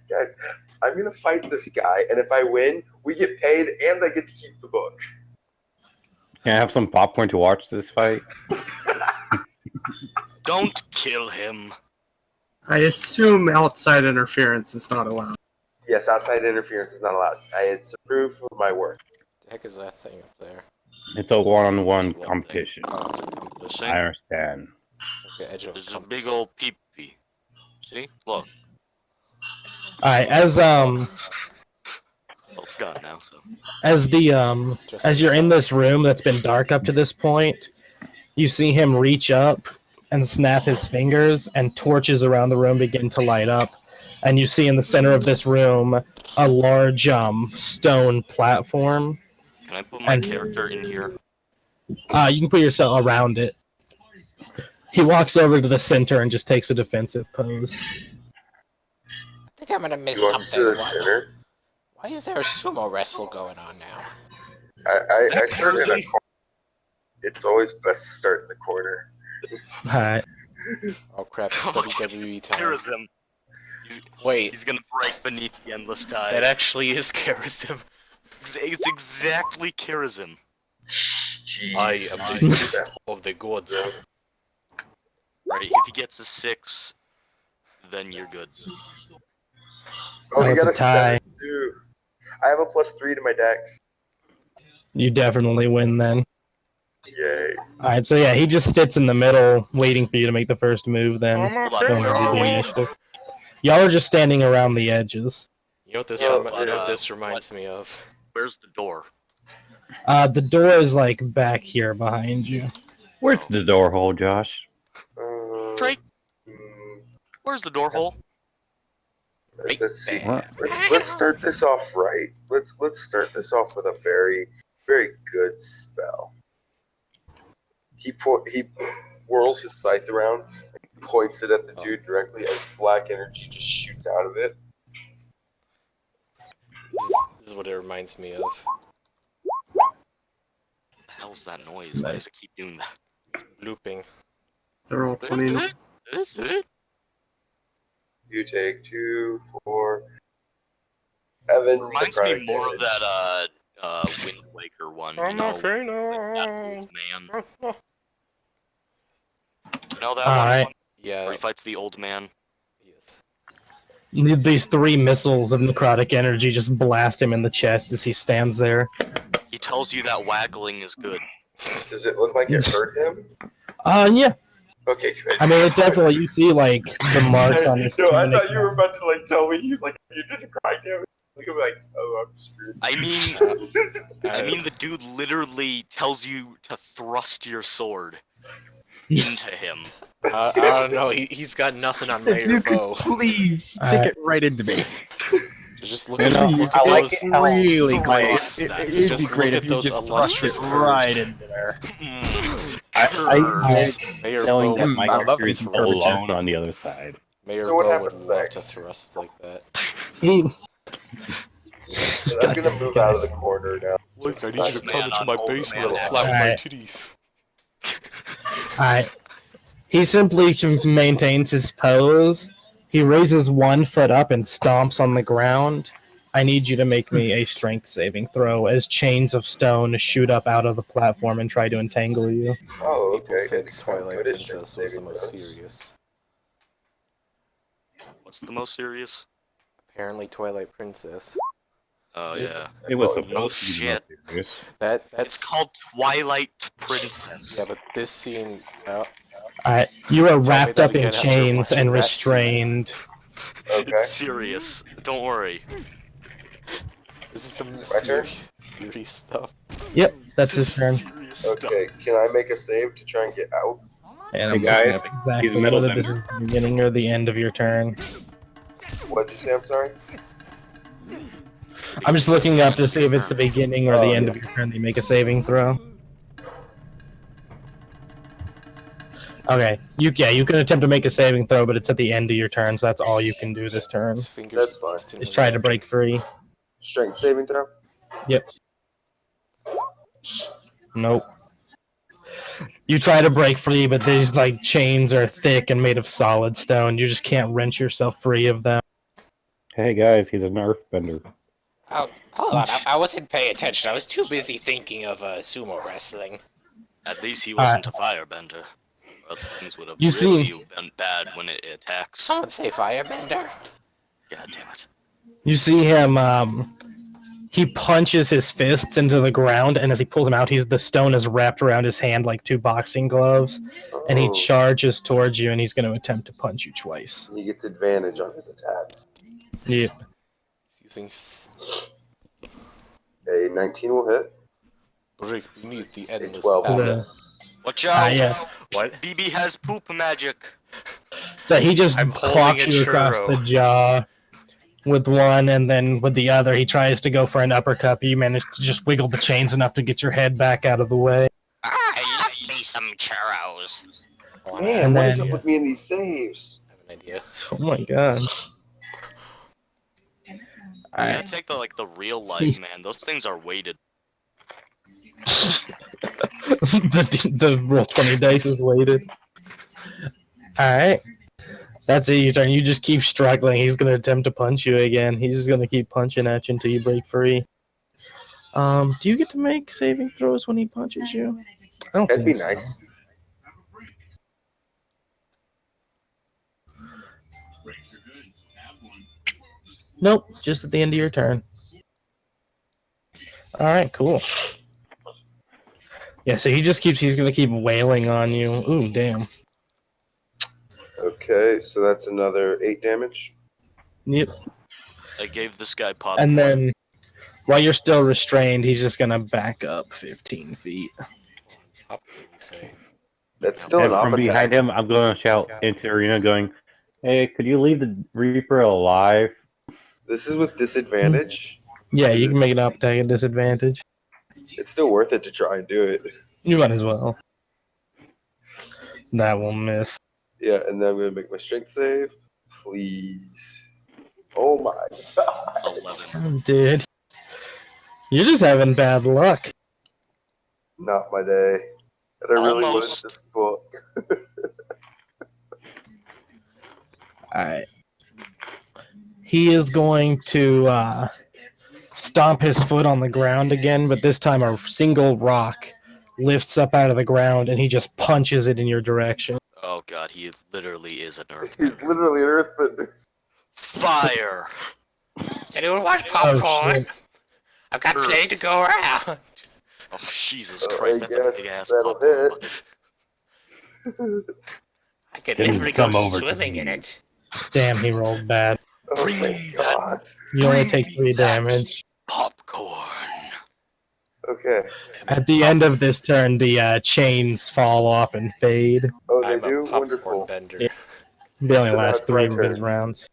I'm gonna fight this guy, and if I win, we get paid and I get to keep the book. Can I have some popcorn to watch this fight? Don't kill him. I assume outside interference is not allowed. Yes, outside interference is not allowed. It's a proof of my worth. The heck is that thing up there? It's a one-on-one competition. Oh, it's a compass. I understand. It's like the edge of There's a compass. big old peepee. See? Look. Alright, as Well, it's gone now, so. as you're in this room that's been dark up to this point, you see him reach up and snap his fingers, and torches around the room begin to light up and you see in the center of this room a large stone platform. Can I put my And- character in here? You can put yourself around it. He walks over to the center and just takes a defensive pose. I think I'm gonna miss You want to something. the center? Why is there a sumo wrestle going on now? I started in a corner. It's always best to start in the corner. Alright. Oh crap, it's WWE time. Charism. Wait, He's gonna break beneath the endless tide. that actually is charism. It's exactly charism. Jeez. I am the fist of the gods. Right, if he gets a 6, then you're good. Oh, you it's got a tie. 7-2. I have a +3 to my dex. You definitely win then. Yay. Alright, so yeah, he just sits in the middle waiting for you to make the first move then. Hold on, Don't where do are the we? initiative. Y'all are just standing around the edges. You know what this? Oh, You know what yeah. this reminds me of? Where's the door? The door is like back here behind you. Where's the door hole, Josh? Drake, mm, where's the door hole? Let's see. What? Let's start this off right. Let's start this off with a very, very good spell. He whirls his scythe around and points it at the dude directly as black energy just shoots out of it. This is what it reminds me of. What the hell's that noise? Why does it keep doing that? Looping. They're all 20. You take 2, 4. Evan, Reminds me necrotic more of damage. that Wind Waker one. You know, like that old man. You know that Alright. one Yeah. where he fights the old man. Yes. These 3 missiles of necrotic energy just blast him in the chest as he stands there. He tells you that waggling is good. Does it look like it hurt him? Yeah. Okay, good. I mean, it definitely, you see, like, the marks on his No, I tunic. thought you were about to like tell me he's like you didn't cry damage. I'm like, oh, I'm screwed. I mean, the dude literally tells you to thrust your sword into him. I don't know. He's got nothing on If Mayor you could Bow. please stick Alright. it right into me. Just look You at, know, look I at like those. it how Really Thrust great. that. It'd Just be great look if at you those just thrust illustrious it curves. right in there. I Mayor knowing Bow that would my love character to is thrust. alone on the other side. Mayor So what Bow would happens love next? to thrust like that. He, I'm gonna move out of the corner now. Look, I need Old you to man come into on my old basement man and action. slap my Alright. titties. Alright. He simply maintains his pose. He raises 1 foot up and stomps on the ground. I need you to make me a strength saving throw as chains of stone shoot up out of the platform and try to entangle you. Oh, People okay. said I'm Twilight good at strength Princess was the saving most throws. serious. What's the most serious? Apparently, Twilight Princess. Oh yeah. It was Oh, supposed no to be shit. serious. That's It's called Twilight Princess. yeah, but this scene. Alright. You are me wrapped that up in again after chains watching and that restrained. Okay. It's serious. Don't worry. This is some My turn? serious stuff. Yep, that's his turn. Serious stuff. Okay. Can I make a save to try and get out? And Hey, I'm guys, looking up he's a exactly metal whether this bender. is the beginning or the end of your turn. What'd you say? I'm sorry. I'm just looking up to see if it's the beginning or the Oh, end yeah. of your turn. You make a saving throw. Okay, you can attempt to make a saving throw, but it's at the end of your turn, so that's all you can do this turn. His fingers That's fine. instantly Just try to break free. Strength saving throw. Yep. Nope. You try to break free, but these like chains are thick and made of solid stone. You just can't wrench yourself free of them. Hey guys, he's a nerf bender. Oh, hold on. I wasn't paying attention. I was too busy thinking of sumo wrestling. At least he wasn't a firebender. Or else things would have You really see- been bad when it attacks. Someone say firebender. God damn it. You see him. He punches his fists into the ground, and as he pulls them out, the stone is wrapped around his hand like 2 boxing gloves, and he Oh, charges towards you, and he's going to attempt to punch you twice. he gets advantage on his attacks. Yeah. using A 19 will hit. break beneath the A endless 12 will Yeah. battle. miss. Watch out! Yeah. What? BB has poop magic. So he just I'm holding clocks a you across churro. the jaw. with one, and then with the other, he tries to go for an uppercut. But you manage to just wiggle the chains enough to get your head back out of the way. I love me some churros. Man, And what then- is up with me in these saves? I have an idea. Oh my god! You Alright. gotta take the real life, man. Those things are weighted. the real 20 dice is weighted. Alright. That's it, your turn. You just keep struggling. He's gonna attempt to punch you again. He's just gonna keep punching at you until you break free. Do you get to make saving throws when he punches you? I don't That'd be think so. nice. Nope, just at the end of your turn. Alright, cool. Yeah, so he's gonna keep wailing on you. Ooh, damn. Okay, so that's another 8 damage. Yep. I gave this guy popcorn. And then, while you're still restrained, he's just gonna back up 15 feet. Up, you say. That's still And an from op behind attack. him, I'm going to shout into arena, going, "Hey, could you leave the Reaper alive?" This is with disadvantage. Yeah, you can make an up attack at disadvantage. It's still worth it to try and do it. You might as well. That will miss. Yeah, and then I'm gonna make my strength save. Please. Oh my god. 11. Dude. You're just having bad luck. Not my day. And I really wanted Almost. this book. Alright. He is going to stomp his foot on the ground again, but this time a single rock lifts up out of the ground and he just punches it in your direction. Oh god, he literally is an He's earthbender. literally an earthbender. Fire! Does anyone want Oh, popcorn? shit. I've got plenty to go around. Oh Jesus Oh, Christ, I that's a guess big ass that'll popcorn. I could Send literally some go over to swimming me. in it. Damn, he rolled bad. Oh my god. You only take 3 That- damage. Popcorn. Okay. At the end of this turn, the chains fall off and fade. Oh, they I'm a do? popcorn Wonderful. bender. Yeah. They only So last that's my 3 of his turn. rounds.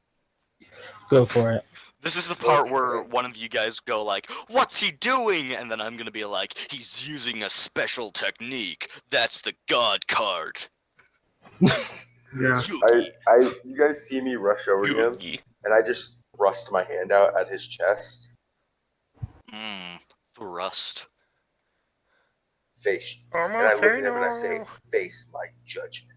Go for it. This is the part where one of you guys go like, "What's he doing?" And then I'm gonna be like, "He's using a special technique. That's the God card." Yeah. You guys see me rush over him, Yugi. and I just thrust my hand out at his chest. Thrust. Face. And I look at him and I say, face my judgment.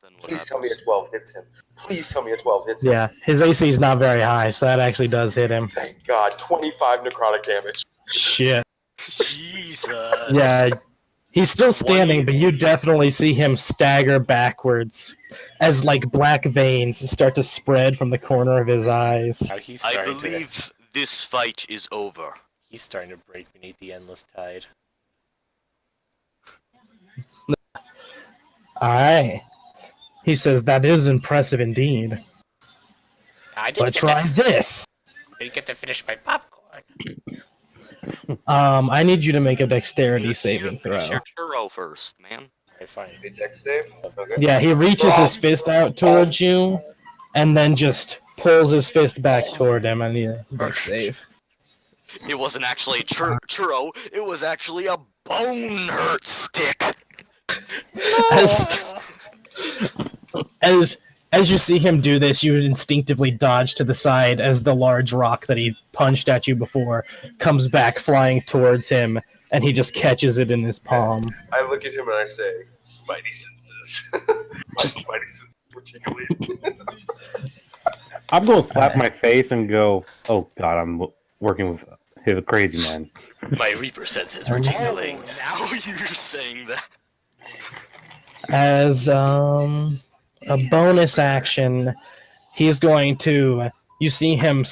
Then what Please tell me a happens? 12 hits him. Please tell me a 12 hits him. Yeah, his AC is not very high, so that actually does hit him. Thank God. 25 necrotic damage. Shit. Jesus. Yeah, he's still standing, but you definitely see him stagger backwards as like black veins start to spread from the corner of his eyes. Now he's I starting believe this fight is over. he's starting to break beneath the endless tide. Alright. He says, that is impressive indeed. I But try this. didn't get to finish my popcorn. I need you to make a dexterity saving Finish throw. your churro first, man. Alright, fine. A dex save? Okay. Yeah, he reaches his fist out towards you, and then just pulls his fist back toward him, and you dex save. It wasn't actually a churro, it was actually a bone hurt stick. As you see him do this, you instinctively dodge to the side as the large rock that he punched at you before comes back flying towards him, and he just catches it in his palm. I look at him and I say, Spidey senses. My Spidey senses were tingling. I'm going to slap my face and go, "Oh God, I'm working with a crazy man." My Reaper senses were tingling. Now you're saying that. As a bonus action, he's going to. You see him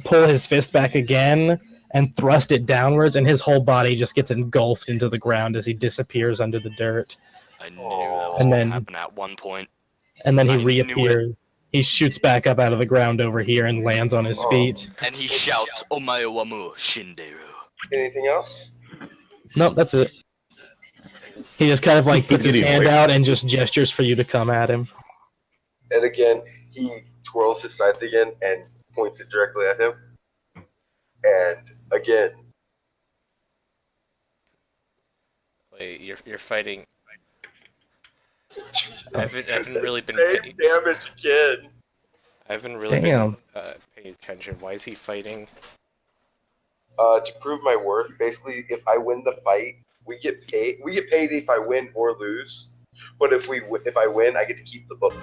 pull his fist back again and thrust it downwards, and his whole body just gets engulfed into the ground as he disappears under the dirt. I knew that was And gonna then- happen at one point. And then he I knew it. reappears. He shoots back up out of the ground over here and lands on his feet. And he shouts, "Omae wa mu shinderu." Anything else? Nope, that's it. He just kind of like puts his Getting hand away. out and just gestures for you to come at him. And again, he twirls his scythe again and points it directly at him. And again, Wait, you're fighting. I haven't really been same paying. damage again. I haven't really Damn. been paying attention. Why is he fighting? To prove my worth, basically, if I win the fight, we get paid. We get paid if I win or lose. But if I win, I get to keep the book.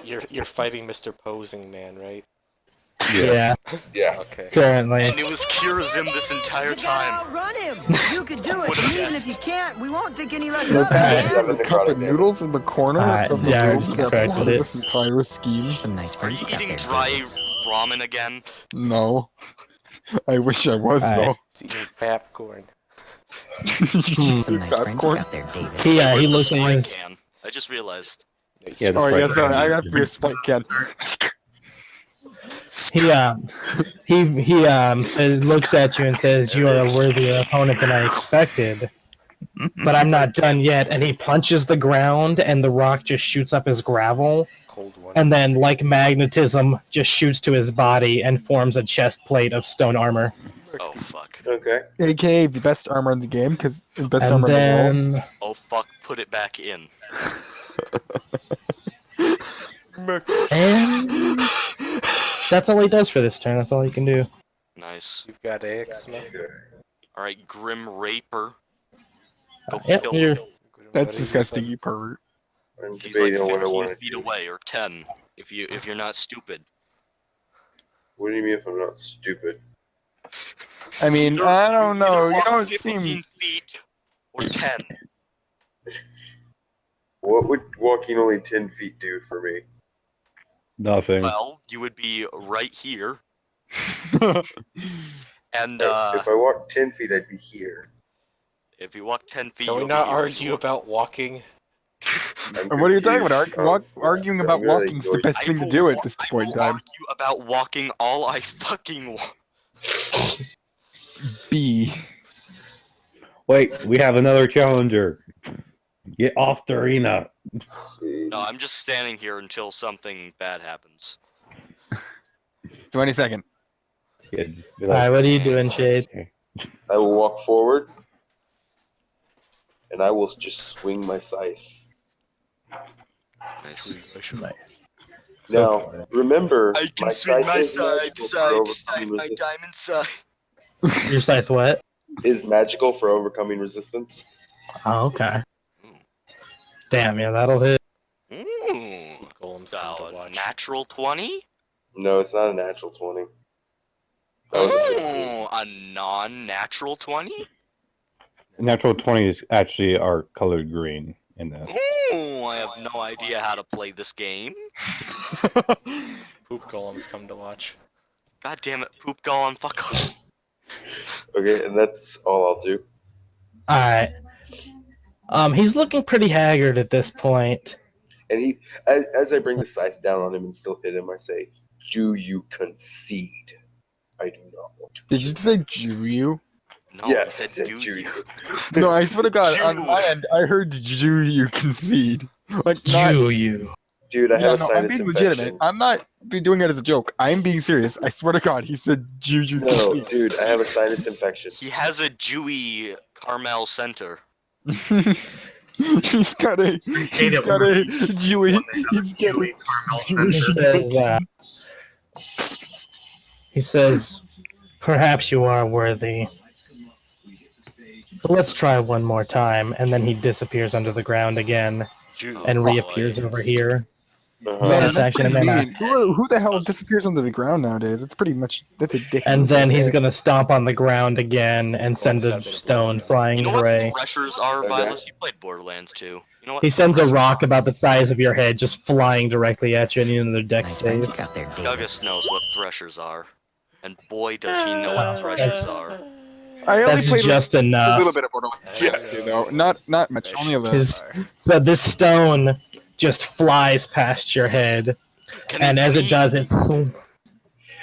You're fighting Mr. Posing Man, right? Yeah, Yeah. Okay. currently. And it was Kirazim this entire time. Run him! You can do it. Would've And even guessed. if you can't, we won't think any less Let's of have it. Seven a cup of necrotic damage. noodles in the corner. Alright, of the yeah, I room just that corrected part of it. this entire scheme. Some nice Are friends you got eating there, dry Davis. ramen again? No. I wish I was, Alright. He's eating popcorn. though. Some nice friends Popcorn? got there, Davis. He Where's he the looks at Sprite his. can? I just realized. Yeah, the Oh, Sprite yeah, sorry. can. I have to be a spike can. He says, looks at you and says, "You are a worthier opponent than I expected." But I'm not done yet. And he punches the ground, and the rock just shoots up his gravel, Cold one. and then, like magnetism, just shoots to his body and forms a chest plate of stone armor. Oh fuck. Okay. AKA the best armor in the game, because the best And armor in the world. then, Oh fuck. Put it back in. and that's all he does for this turn. That's all he can do. Nice. You've got eczema. All right, Grim Raper. Go Yep, kill you're. him. That's disgusting, you pervert. I'm He's like debating on what I 15 want to feet do. away, or 10, if you're not stupid. What do you mean if I'm not stupid? I mean, I don't know. You Walk don't 15 seem. feet or 10. What would walking only 10 feet do for me? Nothing. Well, you would be right here, and If I walk 10 feet, I'd be here. if you walk 10 feet, Can we you'll not be- argue about walking? I'm What are you talking about? confused. Arguing So about I'm really walking is the going- best I thing to will do at wa- this I point in will time. argue about walking all I fucking want. B. Wait, we have another challenger. Get off the arena. No, I'm just standing here until something bad happens. So any second. Yeah, be Alright, what are you doing, Shade? I will walk forward, and I will just swing my scythe. Nice. Now, remember, I can my swing my is side, magical for side, overcoming my resist- diamond side. Your scythe what? is magical for overcoming resistance. Oh, okay. Damn, yeah, that'll hit. Ooh. Golems come So, to watch. natural 20? No, it's not a natural 20. That was a 15. Oh, a non-natural 20? Natural 20s actually are colored green in this. Oh, I have no idea how to play this game. Poop golems come to watch. God damn it, poop golem, fuck off. Okay, and that's all I'll do. Alright. He's looking pretty haggard at this point. And he, as I bring the scythe down on him and still hit him, I say, "Do you concede?" I do not want to. Did you say Jew you? No, Yes, I I said said do Jew you. No, I swear to God, on Jew. my end, I heard Jew you concede. Like, not, Jew you. Dude, I yeah, have a no, I'm sinus being infection. legitimate. I'm not doing it as a joke. I'm being serious. I swear to God, he said Jew you No, concede. dude, I have a sinus infection. He has a Jewy Carmel Center. He's got a hate it when Jewy. He's got Chewy a caramel He center. says, perhaps you are worthy. But let's try one more time, and then he disappears under the ground again Jew. and Oh, reappears boy. over here. Uh-huh. Man, Man, Bonus that's action, pretty and then, mean. Who the hell disappears under the ground nowadays? It's pretty much that's a dick. And then he's gonna stomp on the ground again and send it's got a a bit of stone blood. flying You know what away. threshers are, Okay. Vilas? You played Borderlands too. You know what? He sends a rock about the size of your head just flying directly at you, and another deck Nice friends save. you got there, Davis. Douglas knows what threshers are. And boy, does he know what threshers are. I only That's played just a enough. little bit of Borderlands. Yes. though. Not much. Only a little. His- So this stone just flies past your head, Can and as it he- does, it's. Can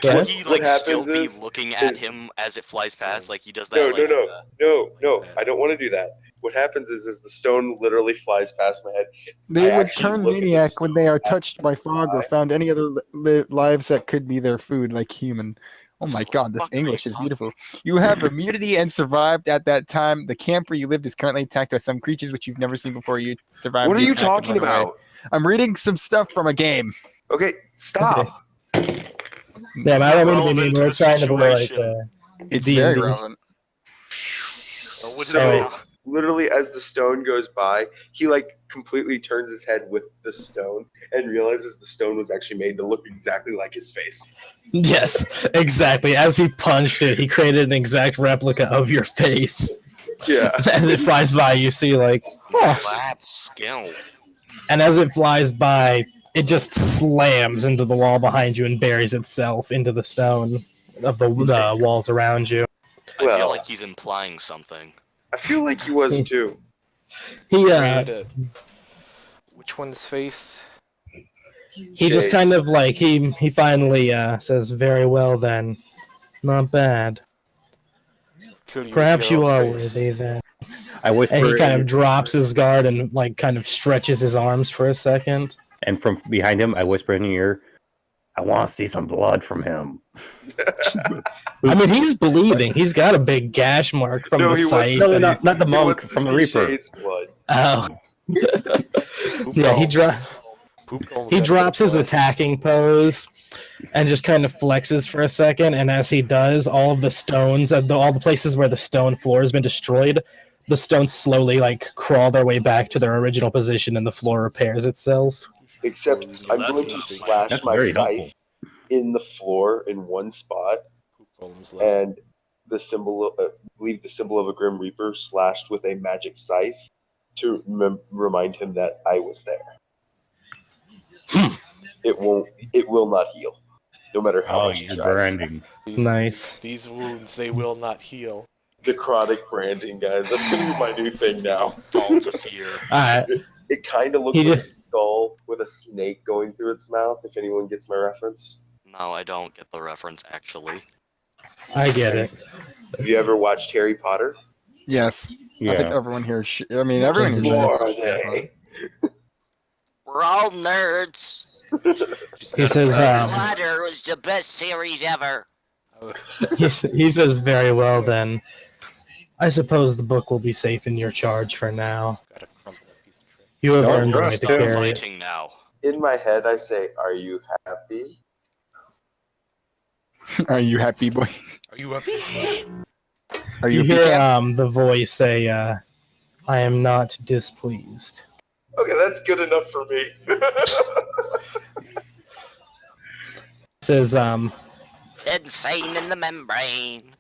Yeah. he What like still happens be is- looking at is- him as it flies past? Like he does that. No, like, no, no, no. I don't want to do that. what happens is the stone literally flies past my head. They I would actually turn look at the maniac when they are stone touched by fog or found any other lives that could be their food, like human. Oh my What god, the this fuck are you English is talking beautiful. You have immunity and survived at that time. The camp where you lived is currently attacked by some creatures which you've never seen before. You survived. What are the you attack and talking run away. about? I'm reading some stuff from a game. Okay, stop. Damn, I don't mean to be Relevant mean. to We're the trying to play like situation. It's D&D. very relevant. Oh, what is So it? literally, as the stone goes by, he like completely turns his head with the stone and realizes the stone was actually made to look exactly like his face. Yes, exactly. As he punched it, he created an exact replica of your face. Yeah. As it flies by, you see like, Now huh. that's skill. And as it flies by, it just slams into the wall behind you and buries itself into the stone of the walls around you. I feel Well, like he's implying something. I feel like he was too. He Created which one's face? he just Shades. kind of like he finally says, "Very well then, not bad. Could use Perhaps your you own are face. worthy then." I whisper, And he kind of drops his guard and like kind of stretches his arms for a second. and from behind him, I whisper in your ear, "I want to see some blood from him." I mean, he's bleeding. He's got a big gash mark from No, the he site. No, not the He monk wants to from the see Reaper. Shades' blood. Oh, Poop yeah. He golems. Poop golems He got a drops bit of his blood. attacking pose and just kind of flexes for a second. And as he does, all of the stones, all the places where the stone floor has been destroyed, the stones slowly like crawl their way back to their original position, and the floor repairs itself. Except I'm That's going to nothing. slash That's my very scythe helpful. in the floor in one spot, Poop golems left. and the symbol, leave the symbol of a Grim Reaper slashed with a magic scythe to remind him that I was there. It will not heal, no matter how Oh, much he you're tries. branding. These, Nice. These wounds, they will not heal. Necrotic branding, guys. That's gonna be my new thing now. Fall to fear. Alright. It kind of looks He like a just- skull with a snake going through its mouth. If anyone gets my reference, No, I don't get the reference, actually. I get it. have you ever watched Harry Potter? Yes. I think Yeah. everyone here. I mean, everyone here. More are they? We're all nerds. He says, Potter was the best series ever. he says, "Very well then. I suppose the book will be safe in your charge for now. Got a crumpled piece of tray. You have Don't earned the right trust to Stop carry it." fighting now. In my head, I say, "Are you happy?" Are you happy, boy? Are you happy? Are You you hear pecan? the voice say, "I am not displeased." Okay, that's good enough for me. Says, Insane in the membrane.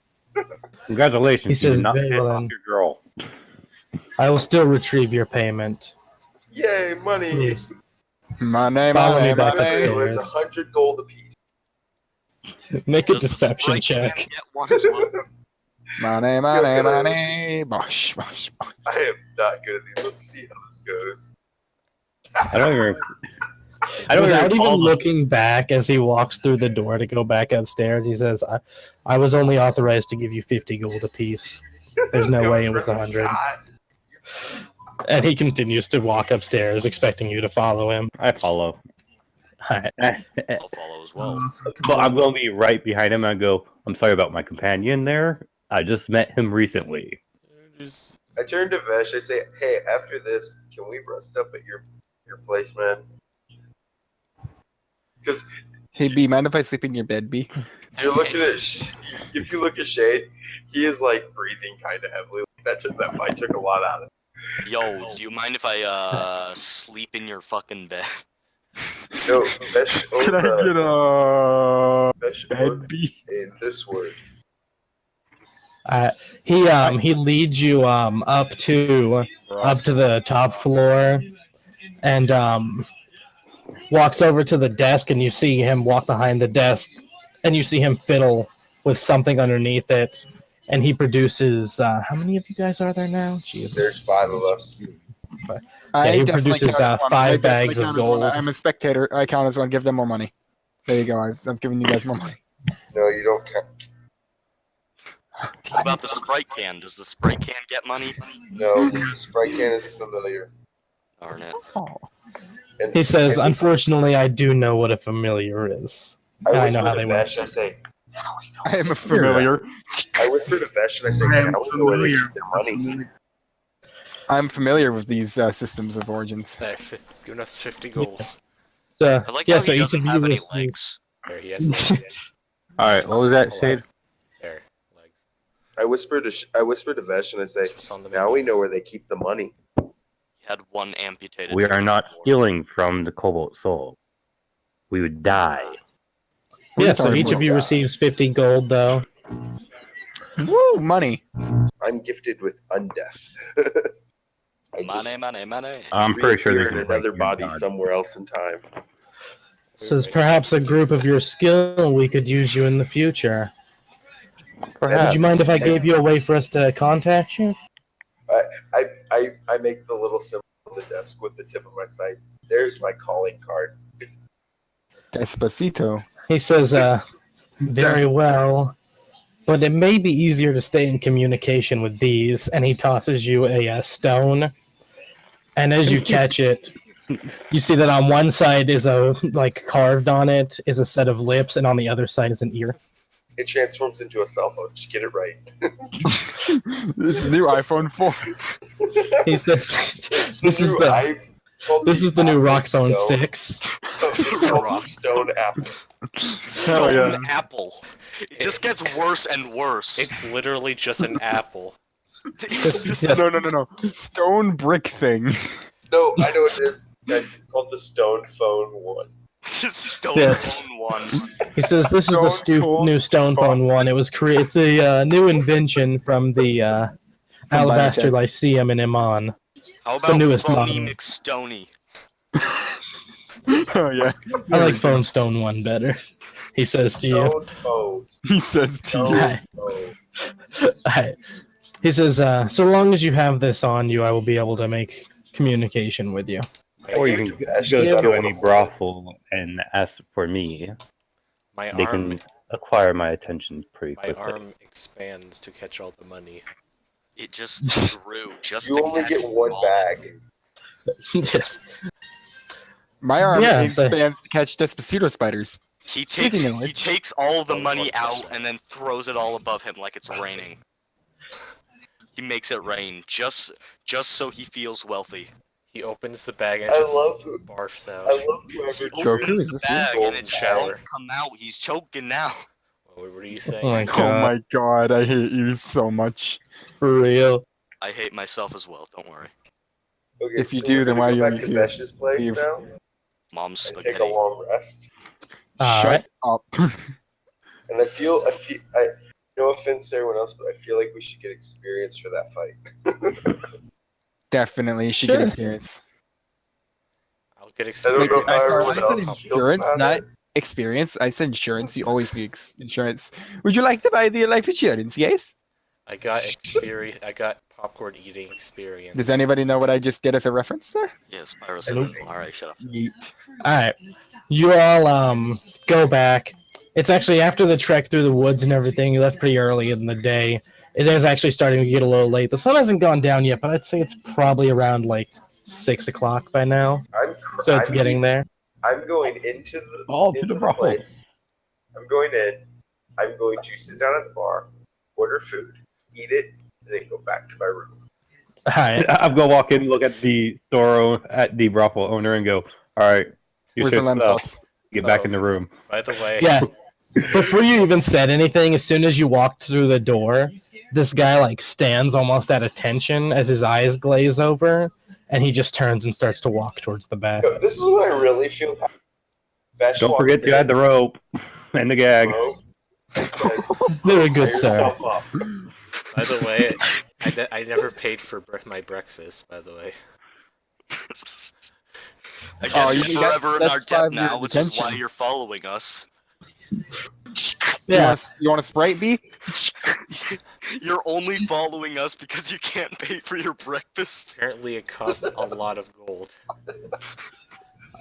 Congratulations, He you says, did not "Very piss well off then. your girl." I will still retrieve your payment. Yay, money! Please Money, follow money, me back money. It was upstairs. 100 gold apiece. Make a Does the deception sprite check." get one as well? Money, Let's money, go, guys. money. Bosh, bosh, bosh. I am not good at these. Let's see how this goes. I don't even. I don't Without recall even the- looking back as he walks through the door to go back upstairs, he says, I was only authorized to give you 50 gold apiece. There's no way it was 100. And he continues to walk upstairs, expecting you to follow him. I follow. I'll follow as well. But I'm going to be right behind him. And I go, "I'm sorry about my companion there. I just met him recently." Just I turn to Vesh. I say, "Hey, after this, can we rest up at your place, man?" Because Hey, B, mind if I sleep in your bed, B? you're looking at. If you look at Shade, he is like breathing kind of heavily. That fight took a lot out of him. Yo, do you mind if I sleep in your fucking bed? No, Vesh Can I get a Vesh bed, B? in this word. He leads you up to the top floor and walks over to the desk, and you see him walk behind the desk, and you see him fiddle with something underneath it, and he produces how many of you guys are there now? Jesus. There's 5 of us. I he definitely produces, count as one. 5 I definitely bags of count as one. gold. I'm a spectator. I count as one. Give them more money. There you go. I'm giving you guys more money. No, you don't count. What about the Sprite can? Does the Sprite can get money? No, Sprite can is familiar. Darn it. And He says, and unfortunately, I do know what a familiar is. And I know whisper how to they work. Vesh, I say, I am a familiar. I whisper to Vesh and I say, I am now we know where they familiar. keep their money. I'm familiar with these systems of origins. It's giving us 50 gold. So, I like yeah, how so he each doesn't of you have any receive. legs. There, he has legs. Alright, what was that, Shade? There, legs. I whisper to Vesh and I say, That's what's on the now menu. we know where they keep the money. He had one amputated. We are toe not before. stealing from the Cobalt Soul. We would die. Yeah, so each of you receives 50 gold, though. Woo, money. I'm gifted with undeath. I Money, just money, money. I'm pretty sure reappear they in can another break your body god. somewhere else in time. Says perhaps a group of your skill we could use you in the future. Would Perhaps. you mind if I gave you a way for us to contact you? I make the little symbol on the desk with the tip of my side. There's my calling card. Despacito. He says, very well, but it may be easier to stay in communication with these. And he tosses you a stone. And as you catch it, you see that on one side is carved on it is a set of lips, and on the other side is an ear. It transforms into a cell phone. Just get it right. This new iPhone 4. He says, this is the new Rock Phone 6. Stone apple. Stone apple. It just gets worse and worse. It's literally just an apple. It's just Yes. No. Stone brick thing. No, I know what it is. Guys, it's called the Stone Phone 1. Stone Yes. Phone 1. He says this is the Stone Cold new Stone Phone 1. It was it's a new invention from the Alabaster Biotech. Lyceum in Iman. How It's the about newest Phony model. McStoney? Oh yeah. I like Phone Stone 1 better. He says to you. Stone Phone. He says to you. Hi. Phone. Hi. He says, so long as you have this on you, I will be able to make communication with you. Or you can go to any brothel and ask for me. My They arm, can acquire my attention pretty my quickly. arm expands to catch all the money. It just grew. Just You to only catch get one all. bag. Yes. My arm Yeah, so- expands to catch Despacito spiders. He Speaking of which- takes all the That was money one out question. and then throws it all above him like it's raining. He makes it rain just so he feels wealthy. He opens the bag and I just love barfs out. I love whoever He Goku, opens is the this you? bag and it just Shower. won't come out. He's choking now. What are you saying? Oh my Oh god. my god, I hate you so much. For real. I hate myself as well. Don't worry. Okay, If you so do, we're then gonna why go are back you to here? Vesh's place Leave. now Mom's and take a spaghetti. long rest. Alright. Up. And I feel no offense to everyone else, but I feel like we should get experience for that fight. Definitely, you should Sure. get experience. I'll get I don't know experience. how I everyone said else feels insurance, about not it. experience. I said insurance. You always need insurance. Would you like to buy the life insurance? Yes. I got experience. I got popcorn eating experience. Does anybody know what I just did as a reference there? Yes, Nope. Alright, shut up. Yeet. Alright. You all go back. It's actually after the trek through the woods and everything. You left pretty early in the day. It is actually starting to get a little late. The sun hasn't gone down yet, but I'd say it's probably around like 6 o'clock by now. So it's getting there. I'm going into the Oh, to into the brothel. place. I'm going in. I'm going to sit down at the bar, order food, eat it, and then go back to my room. Alright. I'm gonna walk in, look at the store at the brothel owner, and go, "All right, your Where's the shift's lamb up. sauce? Get back Oh. in the room." By the way, Yeah. Before you even said anything, as soon as you walked through the door, this guy like stands almost at attention as his eyes glaze over, and he just turns and starts to walk towards the back. Yo, this is what I really feel. Vesh Don't walks forget to in, add the rope and the gag. bro, and says, Very "Tie good, sir. yourself up." by the way, I never paid for my breakfast. By the way, I guess Oh, you're you got- forever in our that's debt 5 now, years which is why detention. you're following us. Yeah. You want a Sprite B? You're only following us because you can't pay for your breakfast. apparently it cost a lot of gold.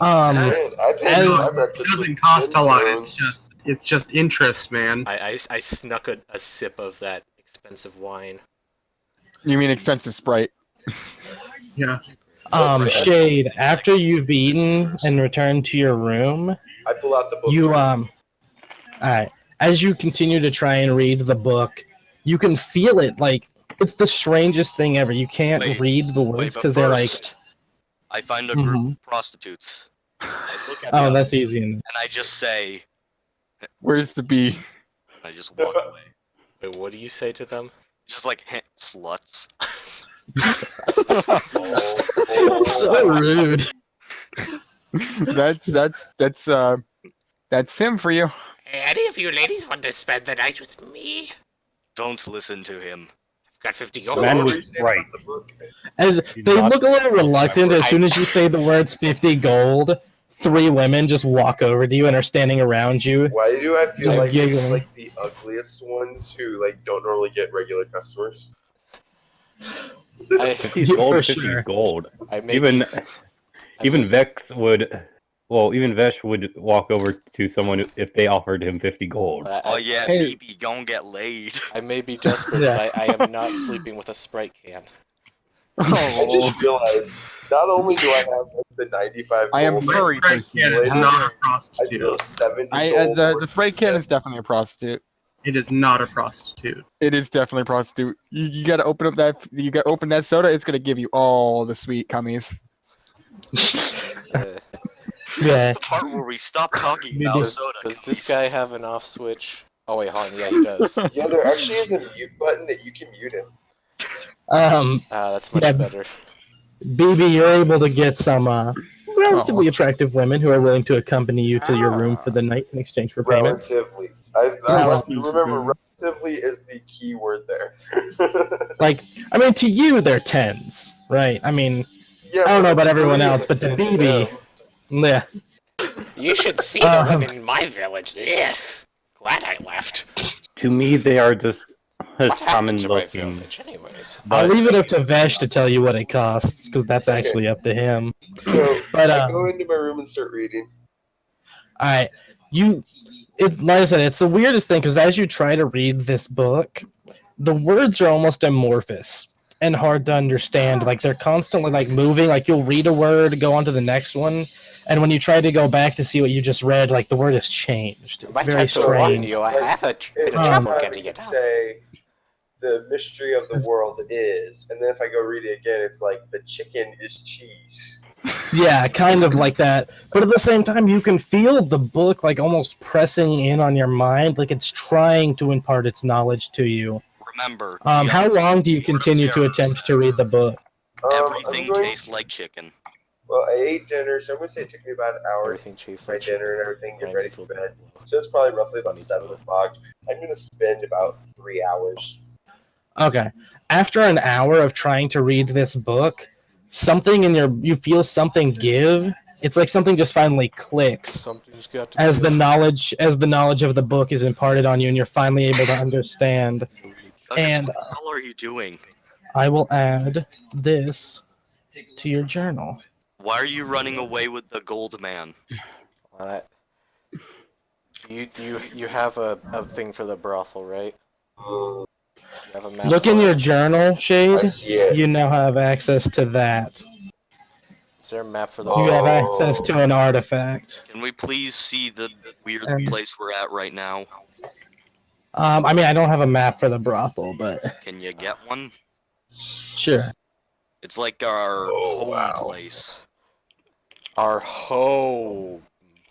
Um. Man, I paid As- for my It breakfast doesn't with cost a lot. gemstones. It's just interest, man. I snuck a sip of that Expensive wine. You mean expensive Sprite? Yeah. Shade, after you've eaten and returned to your room, I pull out the book. alright. As you continue to try and read the book, you can feel it like it's the strangest thing ever. You can't read the words but because they're like. first, I find a group of prostitutes. I look at Oh, them, that's easy. and I just say, Where's the bee? I just walk away. Wait, what do you say to them? Just like, heh, sluts. So rude. That's him for you. Hey, any of you ladies want to spend the night with me? Don't listen to him. I've got 50 So gold. Man what were was you saying right. about the book? As they look a little reluctant as soon as you say the words 50 gold. 3 women just walk over to you and are standing around you. Why do I feel Just like giggling. it's like the ugliest ones who like don't normally get regular customers? 50's Yeah, gold, for 50's sure. gold. I may Even be- even Vex would, well, even Vesh would walk over to someone if they offered him 50 gold. Oh yeah, Hey. BB gon' get laid. I may be desperate, Yeah. but I am not sleeping with a Sprite can. I just realized not only do I have like, the 95 I am gold, My very Sprite can is not a I prostitute. still 70 gold. the Sprite can is definitely a prostitute. It is not a prostitute. It is definitely a prostitute. You gotta open up that. You gotta open that soda. It's gonna give you all the sweet cummies. Uh, Yeah. That's the part where we stop talking about does, soda. does this guy have an off switch? Oh wait, hold on. Yeah, he does. Yeah, there actually is a mute button that you can mute him. That's much Yeah. better. BB, you're able to get some relatively attractive women who are willing to accompany you to your room for the night in exchange for payment. Relatively. Remember, relatively is the key word there. Like, I mean, to you, they're 10s, right? I mean, Yeah, I don't know but about everyone really else, is but to 10 BB, them. yeah. You should see the women in my village. Ugh. Glad I left. To me, they are just as What common happened to my looking. village, anyways? I'll But leave it up to Vesh to tell you what it costs, because that's actually up to him. So But, I go into my room and start reading. Alright, it's like I said, it's the weirdest thing, because as you try to read this book, the words are almost amorphous and hard to understand. Like, they're constantly, like, moving. Like, you'll read a word, go on to the next one, and when you try to go back to see what you just read, like, the word has changed. It's Might very have to warn strange. you, I have a bit of It's trouble like getting it out. Say, the mystery of the world is, and then if I go read it again, it's like the chicken is cheese. Yeah, kind of like that. But at the same time, you can feel the book, like, almost pressing in on your mind, like it's trying to impart its knowledge to you. Remember, How long do you continue to attempt to read the book? everything tastes like chicken. Well, I ate dinner, so I'm gonna say it took me about an hour Everything to tastes my like dinner and chicken. everything, get ready for bed. So it's probably roughly about 7 o'clock. I'm gonna spend about 3 hours. Okay. After an hour of trying to read this book, something in you feel something give. It's like something just finally clicks Something's got to as give. the knowledge of the book is imparted on you, and you're finally able to understand. And What the hell are you doing? I will add this to your journal. Why are you running away with the gold man? You have a thing for the brothel, right? You have a map Look for in it? your journal, I Shade. see it. You now have access to that. Is there a map for the You have Oh. access to an artifact. Can we please see the weird Um, place we're at right now? I mean, I don't have a map for the brothel, but Can you get one? sure. It's like our Oh, home wow. place. our home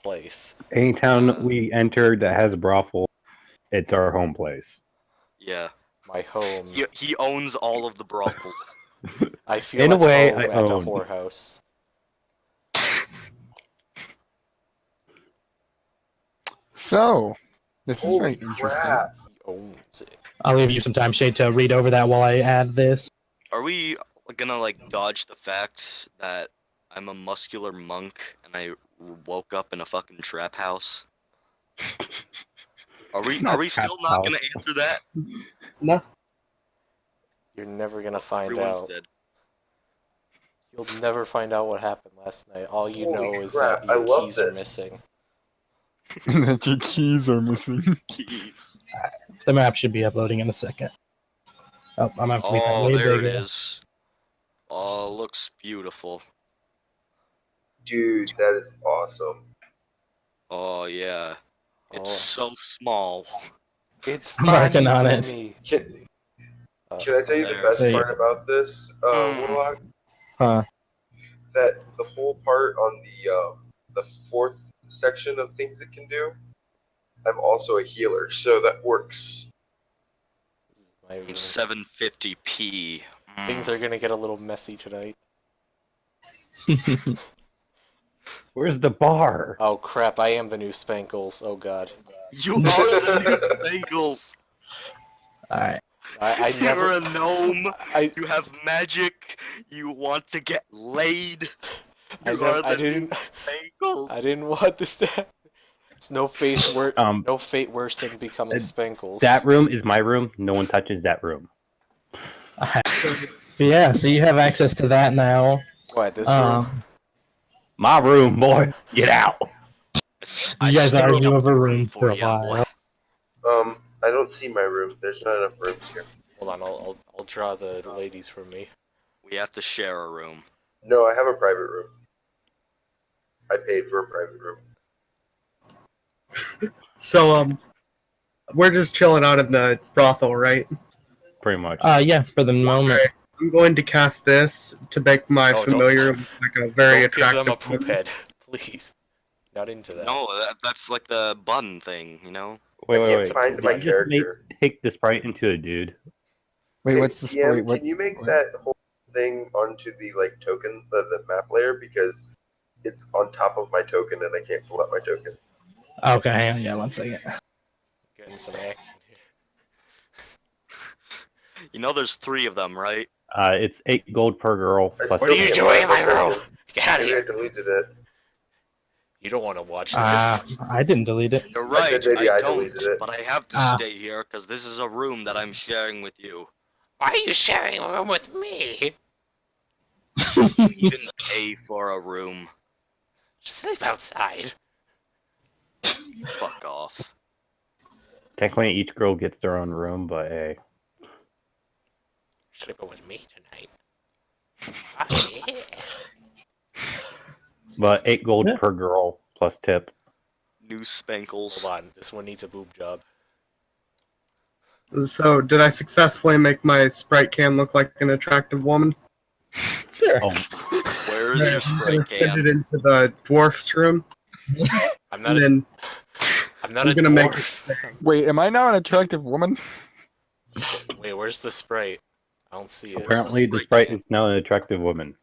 place? any town we enter that has a brothel, it's our home place. Yeah. My home. He owns all of the brothels. I feel In a at way, home I at a own. whorehouse. So, this is very Holy interesting. crap. He owns it. I'll give you some time, Shade, to read over that while I add this. Are we gonna like dodge the fact that I'm a muscular monk and I woke up in a fucking trap house? Are we not still trap not gonna house. answer that? No. You're never gonna find Everyone's out. dead. You'll never find out what happened last night. All you Holy know is crap, that I your love keys are this. missing. That your keys are missing. Keys. The map should be uploading in a second. Oh, I'm gonna have to make that Oh, way there it bigger. is. Oh, looks beautiful. Dude, that is awesome. Oh yeah, it's Oh, so small. it's I'm funny working on to it. me. Can I tell you the There. best There you part about this, Hmm. Warlock? Huh. That the whole part on the fourth section of things it can do, I'm also a healer, so that works. My room. 750p. Things are gonna get a little messy tonight. Where's the bar? Oh crap! I am the new Spankles. Oh god. You are the new Bengals. Alright. I You're never. a gnome. I You have magic. You want to get laid. I, You nev- are I the didn't. new Bengals. I didn't want this to happen. It's no fate worse. Um, No fate worse than becoming Spankles. That room is my room. No one touches that room. Yeah, so you have access to that now. What, this room? My room, boy. Get out. You guys stirred argue up over the room for a ya, boy. while. I don't see my room. There's not enough rooms here. Hold on, I'll draw the ladies for me. We have to share a room. No, I have a private room. I paid for a private room. So, we're just chilling out in the brothel, right? Pretty much. Yeah, for the moment. Okay. I'm going to cast this to make my Oh, familiar look like a very Don't give attractive them a poop woman. head, please. Not into that. No, that's like the bun thing, you know? Wait, I wait, can't wait. find Did my you just character. take the sprite into a dude? Wait, Hey, what's the DM, story? What? can you make what? that whole thing onto the token, the map layer, because it's on top of my token and I can't pull out my token. Okay, hang on, yeah, 1 second. Getting some action here. You know there's 3 of them, right? It's 8 gold per girl. I Plus What are still you can't doing in find my my room? token. Get out of Maybe I here. deleted it. You don't want to watch this. I didn't delete it. You're I said right, maybe I don't, deleted it. but I have to Ah. stay here because this is a room that I'm sharing with you. Why are you sharing a room with me? You even pay for a room. Just sleep outside. Fuck off. Technically, each girl gets their own room, but hey. Sleeping with me tonight. Oh, yeah. But 8 gold Yeah. per girl plus tip. New spankles. Hold on, this one needs a boob job. So, did I successfully make my sprite can look like an attractive woman? Sure. Oh, Where is Then your I'm spray gonna send can? it into the dwarf's room, I'm not and a, then I'm not I'm a gonna make dwarf. Wait, am I now an attractive woman? Wait, where's the sprite? I don't see it. apparently the sprite is now an attractive woman.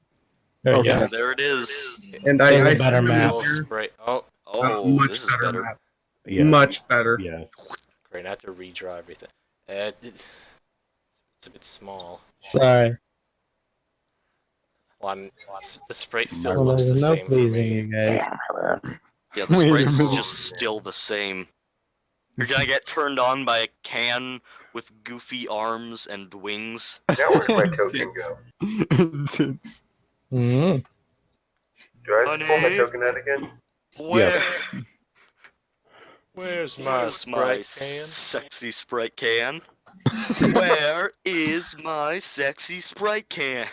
There you Okay. go. There it is. and There's a I better sent them map. Full here. sprite. Oh, Oh, much this is better better. map. Yes. Much better. Yes. great. I have to redraw everything. It's a bit small. Sorry. One, the sprite still Well, looks the there's no same for pleasing me. you guys. Yeah, the Wait a sprite's minute. just still the same. You're gonna get turned on by a can with goofy arms and wings. Now where'd my token go? Mm. Do I have to pull my Honey? token out again? Yes. Where's my Where's my sprite can? sexy sprite can? Where is my sexy sprite can?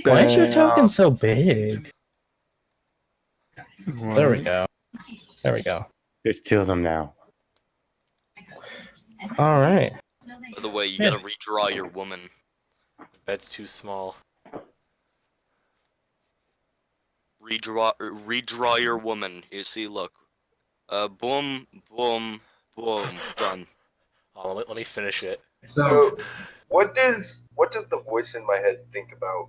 Why is your Damn. token so big? There we go. There we go. There's 2 of them now. All right. By the way, you gotta redraw your woman. The bed's too small. Redraw your woman. You see, look. Boom, boom, boom. Done. Oh, let me finish it. So, what does the voice in my head think about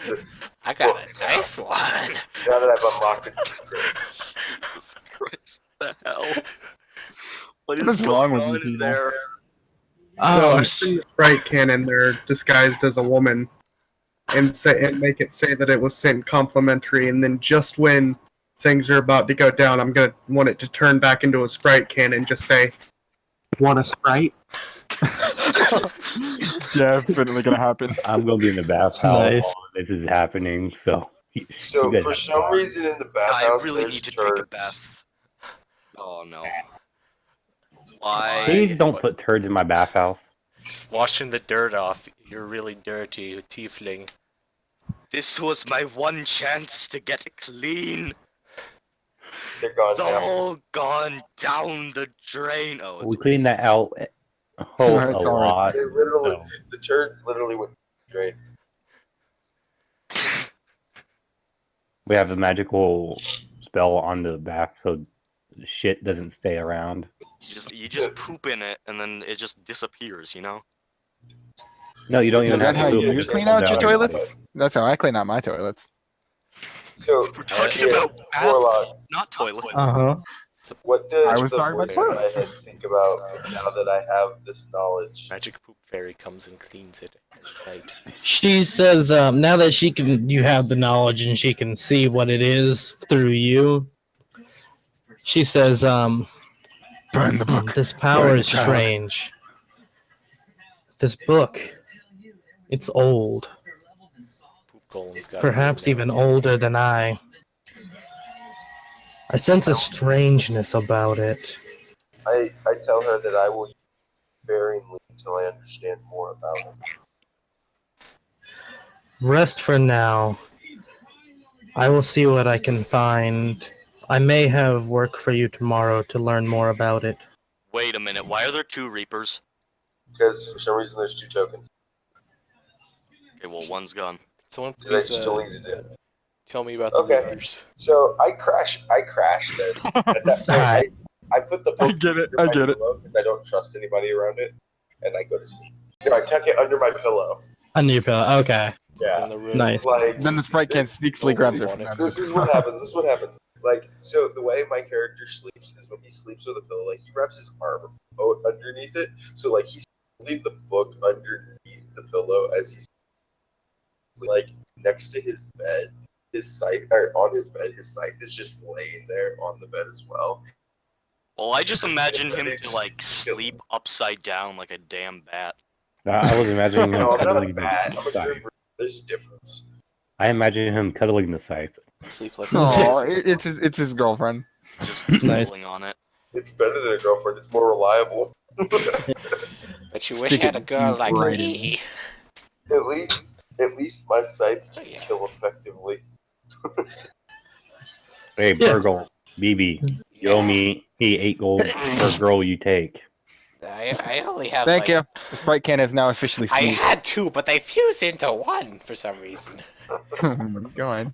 this? I got a nice one. Now that I've unlocked it, Jesus Christ, what the hell? What What is is wrong going with on you in people? there? So I Oh, sent the sprite can in there disguised as a woman, and make it say that it was sent complimentary, and then just when things are about to go down, I'm gonna want it to turn back into a sprite can and just say, "Want a sprite?" Definitely gonna happen. I'm gonna be in the bathhouse Nice. while this is happening, so. So you guys for have some fun. reason in the I bathhouse, really there's need to take a turds. bath. Oh no. Why? Please don't put turds in my bathhouse. It's washing the dirt off. You're really dirty, tiefling. This was my one chance to get clean. They're gone It's now. all gone down the drain. Oh, We it's cleaned that out a whole It's a all right. lot. They literally, So, the turds literally went straight. we have a magical spell on the bath so shit doesn't stay around. you just poop in it and then it just disappears, you know? No, you don't even Is that have how to poop. you it just clean comes out your of your toilets? body. That's how I clean out my toilets. So We're talking yeah, about bath, Warlock, not toilet. Uh huh. what does I was the talking about voice in my toilets. head think about now that I have this knowledge? Magic poop fairy comes and cleans it at night. She says, now that you have the knowledge and she can see what it is through you. She says, Burn the book. this power Burn the is child. strange. This book, it's old. Poop golem's got Perhaps even older than I. I sense a strangeness about it. I tell her that I will use sparingly until I understand more about it. Rest for now. I will see what I can find. I may have work for you tomorrow to learn more about it. Wait a minute, why are there 2 Reapers? Because for some reason there's 2 tokens. Okay, well, one's gone. Someone Because I please just deleted it. tell me about the Okay. Reapers. So I crashed it. At that point, Alright. I put the book I get it. I get it. because I don't trust anybody around it, and I go to sleep. No, I tuck it under my pillow. Under your pillow. Okay. Yeah. In the room. Nice. Like Then the sprite can sneakily grabs it from that. this is what happens. This is what happens. Like, so the way my character sleeps is when he sleeps with a pillow, like he wraps his arm underneath it, so like he's holding the book underneath the pillow as he's like next to his bed. His scythe, or on his bed, his scythe is just laying there on the bed as well. Well, I just imagine him to, like, sleep upside down like a damn bat. I was imagining him No, I'm not a cuddling bat. the I'm a scythe. grim. There's a difference. I imagine him cuddling the scythe. Sleep like Oh, it's his girlfriend. Just Nice. nibbling on it. It's better than a girlfriend. It's more reliable. But you wish you had a girl like Right. me. At least my scythe can kill effectively. Hey, Yeah. Burgle, BB, you owe me 8 gold per girl you take. I only have Thank like, you. The sprite can is now officially I sneaked. had 2, but they fused into 1 for some reason. Go on.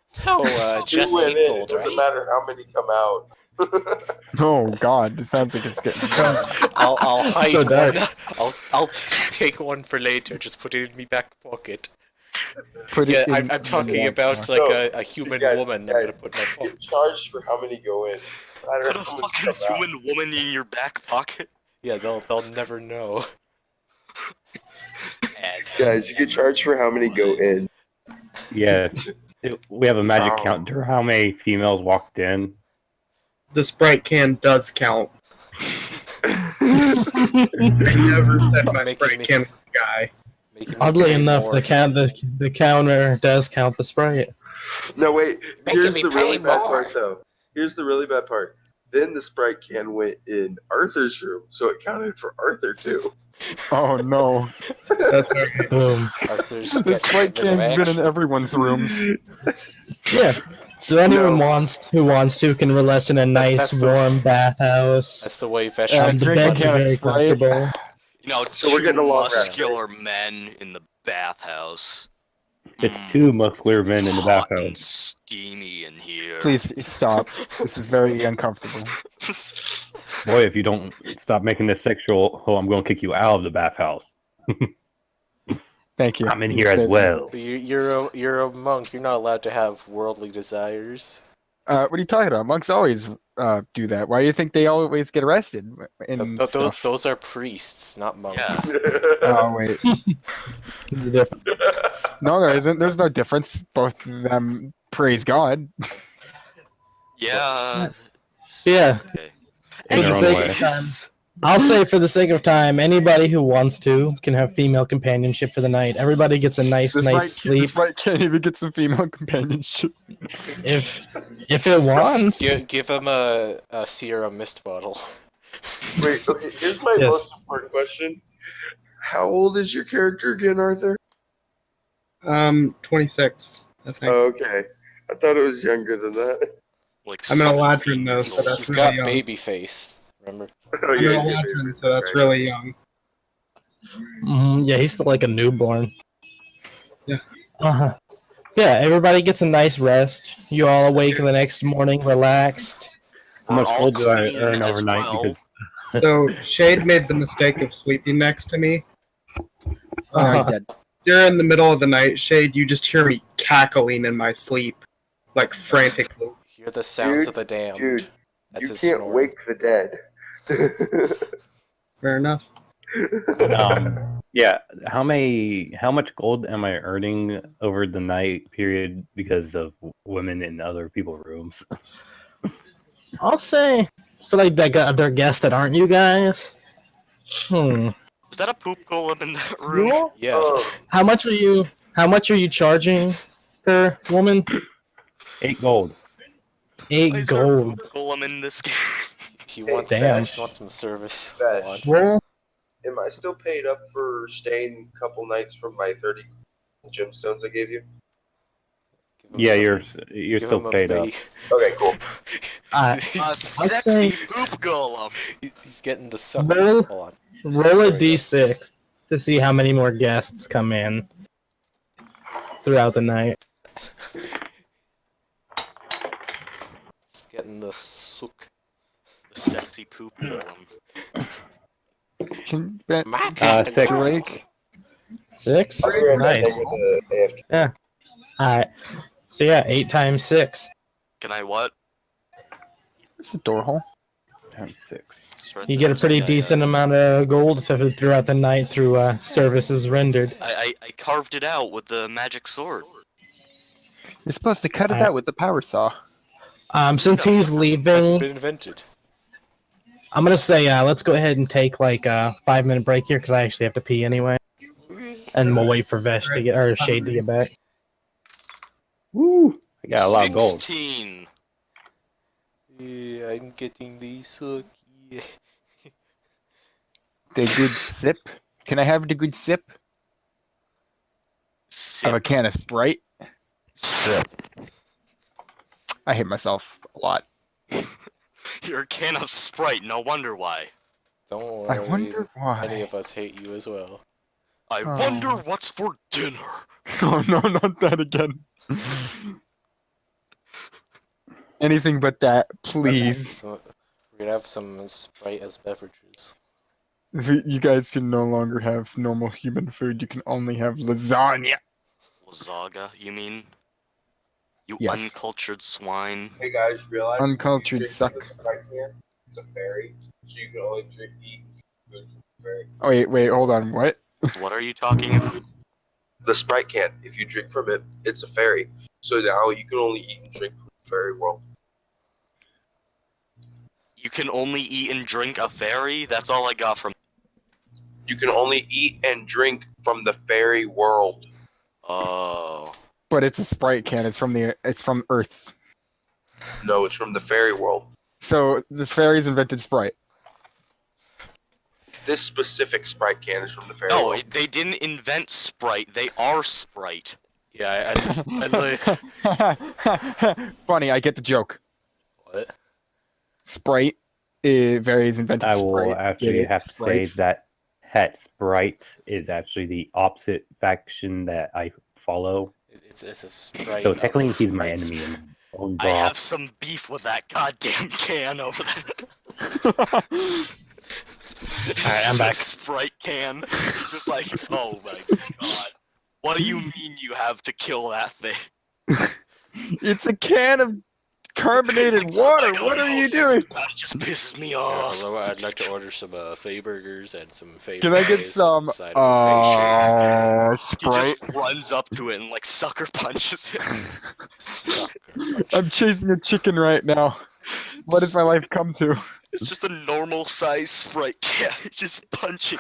So, just Two 8 went in. gold, It doesn't right? matter how many come out. Oh God, it sounds like it's getting done. I'll hide So dark. one. I'll take one for later. Just put it in my back pocket. Put Yeah, it in I'm talking one about more. like No, a human guys, woman. I'm guys, gonna put in my You pocket. get charged for how many go in. I Put don't a know how many fucking come out. human woman in your back pocket. Yeah, they'll never know. Guys, you get charged for how many go in. Yeah, we have a magic Oh. counter. How many females walked in? The Sprite can does count. I never said my Making Sprite me- can was a guy. Making me Oddly pay enough, more. the counter does count the sprite. No, wait. Making Here's me the really pay bad more. part, though. Here's the really bad part. Then the Sprite can went in Arthur's room, so it counted for Arthur, too. Oh no, That's okay. Boom. Arthur's the getting sprite a bit of can's been in action. everyone's rooms. Yeah. So anyone No. who wants to can relax in a nice that's the- warm bathhouse. That's the way Yeah, Vesh the drink a beds can are of very Sprite. comfortable. You know, So we're 2 getting a long rest, right? muscular men in the bathhouse. It's 2 muscular men It's in the hot and bathhouse. steamy in here. Please stop. This is very uncomfortable. Boy, if you don't stop making this sexual, I'm going to kick you out of the bathhouse. Thank you. I'm in here as well. But you're a monk. You're not allowed to have worldly desires. What are you talking about? Monks always do that. Why do you think they always get arrested? And Those are priests, not monks. Yeah. Oh wait, The diff- no, there isn't. There's no difference. Both of them praise God. Yeah. Yeah. Okay. In their own Anyways, way. I'll say for the sake of time, anybody who wants to can have female companionship for the night. Everybody gets a nice night's sleep Sprite can't even get some female companionship. if it wants. Give him a Sierra Mist bottle. Wait, okay, here's my Yes. most important question. How old is your character again, Arthur? 26, I think. Oh, okay. I thought it was younger than that. Like I'm an 17 Eladrin though, years so old. that's He's really got young. baby face. Remember? Oh, I'm yeah, an he's your Eladrin, favorite. so that's Right. really young. Yeah, he's still like a newborn. Yeah. Uh-huh. Yeah, everybody gets a nice rest. You all awake the next morning, relaxed. How much We're all gold do I clean earn as overnight? well. Because So Shade made the mistake of sleeping next to me. Oh, no, he's dead. During the middle of the night, Shade, you just hear me cackling in my sleep, like frantically. Hear the sounds Dude, of the damned. Dude, That's you his can't snoring. wake the dead. Fair enough. yeah, how much gold am I earning over the night period because of women in other people's rooms? I'll say for like the other guests that aren't you guys. Is that a poop golem in that room? Cool. Yeah. Oh, How much are you charging per woman? 8 gold. Why 8 is there a gold. poop golem in this game? He wants, Damn. he wants some service. Fetch. Hold on. Roll. am I still paid up for staying a couple nights from my 30 gemstones I gave you? Give him Yeah, some- you're give still him a paid up. big- Okay, cool. Uh, A I'll sexy say- poop golem. He's getting the sucker. Roll, Hold on. roll a There we go. d6 to see how many more guests come in throughout the night. He's getting the suck. The sexy poop golem. Can Ben, My cat. 6. Drake? 6? I'll be right back. Nice. I'm with the AFK. Alright. So yeah, 8 times 6. Can I what? It's a door hole. Times 6. It's right You there. get a pretty Yeah, decent yeah. amount of gold throughout the night through services rendered. I carved it out with the magic sword. You're supposed to cut it Alright. out with the power saw. Since he's Hasn't leaving, been invented. I'm gonna say let's go ahead and take like a 5-minute break here because I actually have to pee anyway, and we'll wait for Vesh to get or Shade to get back. Woo! I got a lot of gold. 16. Yeah, I'm getting the suck. Yeah. The good sip. Can I have the good sip of a can of Sprite? I hate myself a lot. You're a can of Sprite, no wonder why. Don't worry. I wonder why. Any of us hate you as well. I Oh. wonder what's for dinner. Oh no, not that again. Anything but that, please. So, we're gonna have some Sprite as beverages. You guys can no longer have normal human food. You can only have lasagna. Lazaga, you mean? You Yes. uncultured swine. Hey guys, realize Uncultured if you drink suck. from the Sprite can, it's a fairy, so you can only eat food from the fairy. Oh wait, hold on. What? What are you talking about? The Sprite can, if you drink from it, it's a fairy. So now you can only eat and drink from the fairy world. You can only eat and drink a fairy? That's all I got from. You can only eat and drink from the fairy world. Oh. But it's a Sprite can. It's from Earth. No, it's from the fairy world. So this fairies invented Sprite. This specific Sprite can is from the fairy No, world. they didn't invent Sprite. They are Sprite. Yeah, I Funny, I get the joke. What? Sprite, fairies invented I Sprite. will actually Get it? have to say that Het Sprite is actually the opposite faction that I follow. It's a Sprite. So not a technically, he's my Sprite. enemy. In own I have broth. some beef with that goddamn can over there. Alright, I'm back. Sprite can. Just like, oh my god. What do you mean you have to kill that thing? It's a can of carbonated water. I don't What are know, you doing? That just pisses me Yeah, off. hello, I'd like to order some Faye burgers and some Faye Can I get fries some with a side of He Sprite? just runs up to it and like sucker punches it. Sucker punch. I'm chasing a chicken right now. What does my life come to? It's just a normal size Sprite can. It's just punching.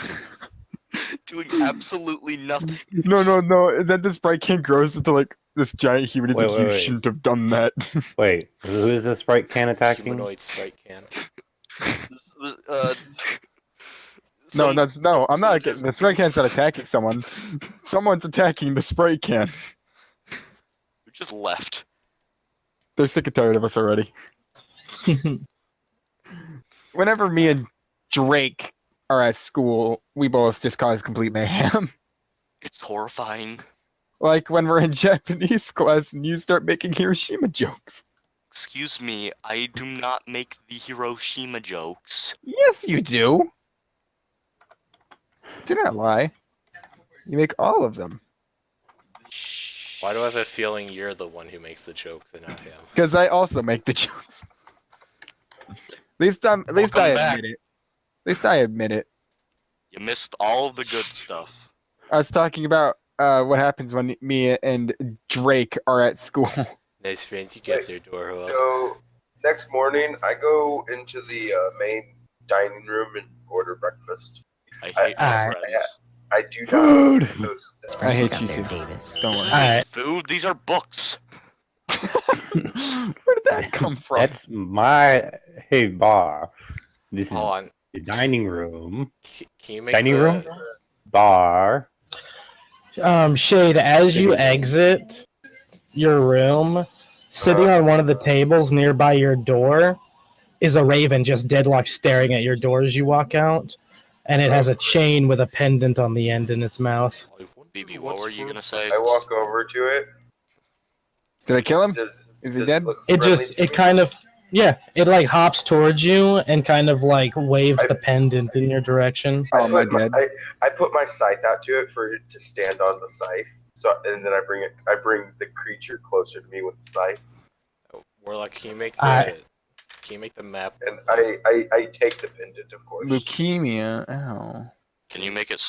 Doing absolutely nothing. No. Then the Sprite can grows into like this giant human. It's Wait, like, wait, you wait. shouldn't have done that. Wait, who is the Sprite can attacking? Humanoid Sprite can. Uh, Some- No, I'm not getting the spray can's not attacking someone. Someone's attacking the spray can. who just left. They're sick and tired of us already. Whenever me and Drake are at school, we both just cause complete mayhem. It's horrifying. Like when we're in Japanese class and you start making Hiroshima jokes. Excuse me, I do not make the Hiroshima jokes. Yes, you do. Do not lie. You make all of them. Why do I have a feeling you're the one who makes the jokes and not him? Because I also make the jokes. At least I Welcome back. admit it. At least I admit it. You missed all of the good stuff. I was talking about what happens when me and Drake are at school. Nice friends, you get their door hole. So next morning, I go into the main dining room and order breakfast. I hate my Alright. friends. I do not. Food. Those I hate you too. Davis. Don't This worry. is Alright. food. These are books. Where did that come from? That's my bar. This is Hold on. the dining room. Can you make Dining the... room? Bar. Shade, as you exit your room, sitting on one of the tables nearby your door is a raven just deadlocked staring at your door as you walk out. And it has a chain with a pendant on the end in its mouth. BB, what were you gonna say? I walk over to it. Did I kill him? Does Is he does dead? look It friendly just, to it me? kind of, yeah, it like hops towards you and kind of like waves I- the pendant in your direction. Oh, am I dead? I put my scythe out to it for it to stand on the scythe. So and then I bring the creature closer to me with the scythe, Warlock, can you make the... Can you make the map? and I take the pendant, of course. Leukemia. Ow. Can you make it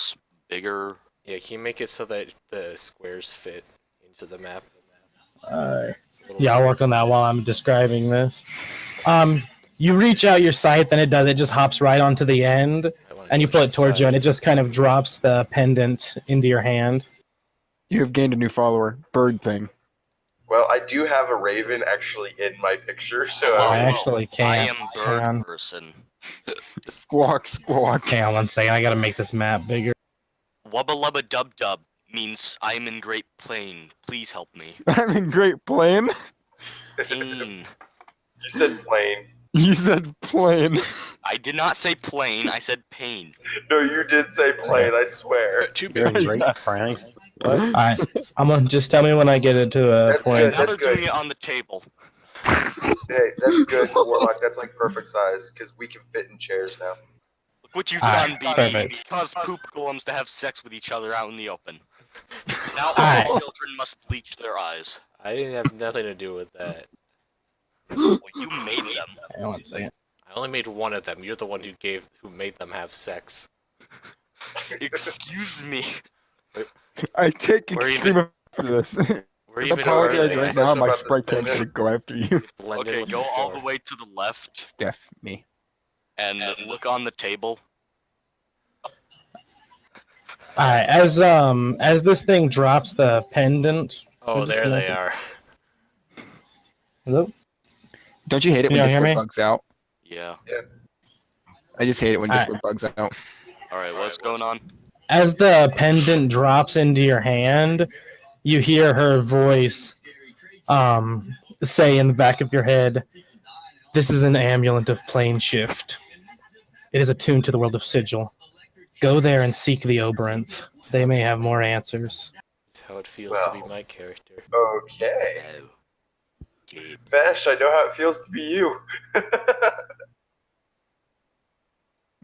bigger? Yeah, can you make it so that the squares fit into the map? Yeah, I'll work on that while I'm describing this. You reach out your scythe and it just hops right onto the end, and you pull it towards you, and it just kind of drops the pendant into your hand. You have gained a new follower. Bird thing. Well, I do have a raven actually in my picture, so I I mean, actually I can't. am Hang on. bird person. Squawk, squawk. Hang on one second, I gotta make this map bigger. Wubba lubba dub dub means I'm in great pain. Please help me. I'm in Great Plain. Pain. you said plain. You said plain. I did not say plain. I said pain. No, you did say plain. I swear. Too You're big. a great friend. Alright, I'm gonna just tell me when I get it to a That's point. good. Now they're That's good. doing it on the table. Hey, that's good, Warlock. That's like perfect size because we can fit in chairs now. Look what you've Alright, done, BB. perfect. You caused poop golems to have sex with each other out in the open. Now all Alright. children must bleach their eyes. I didn't have nothing to do with that. Well, you made them. Hang on one second. I only made one of them. You're the one who made them have sex. Excuse me. I take We're extreme offense to this. We're I even apologize already right now. My About sprite this can't go after you. blended Okay, with go all the floor. way to the left Steph, me. and look on the table. Alright, as this thing drops the pendant. Oh, there they are. Hello? Don't you hate it when Can you hear Discord me? bugs out? Yeah. I just hate it when Alright. Discord bugs out. Alright, what's going on? As the pendant drops into your hand, you hear her voice say in the back of your head, "This is an amulet of plane shift. It is attuned to the world of sigil. Go there and seek the Oberonth. They may have more answers." That's how it feels to be my character. Okay. No. Gabe. Vash, I know how it feels to be you.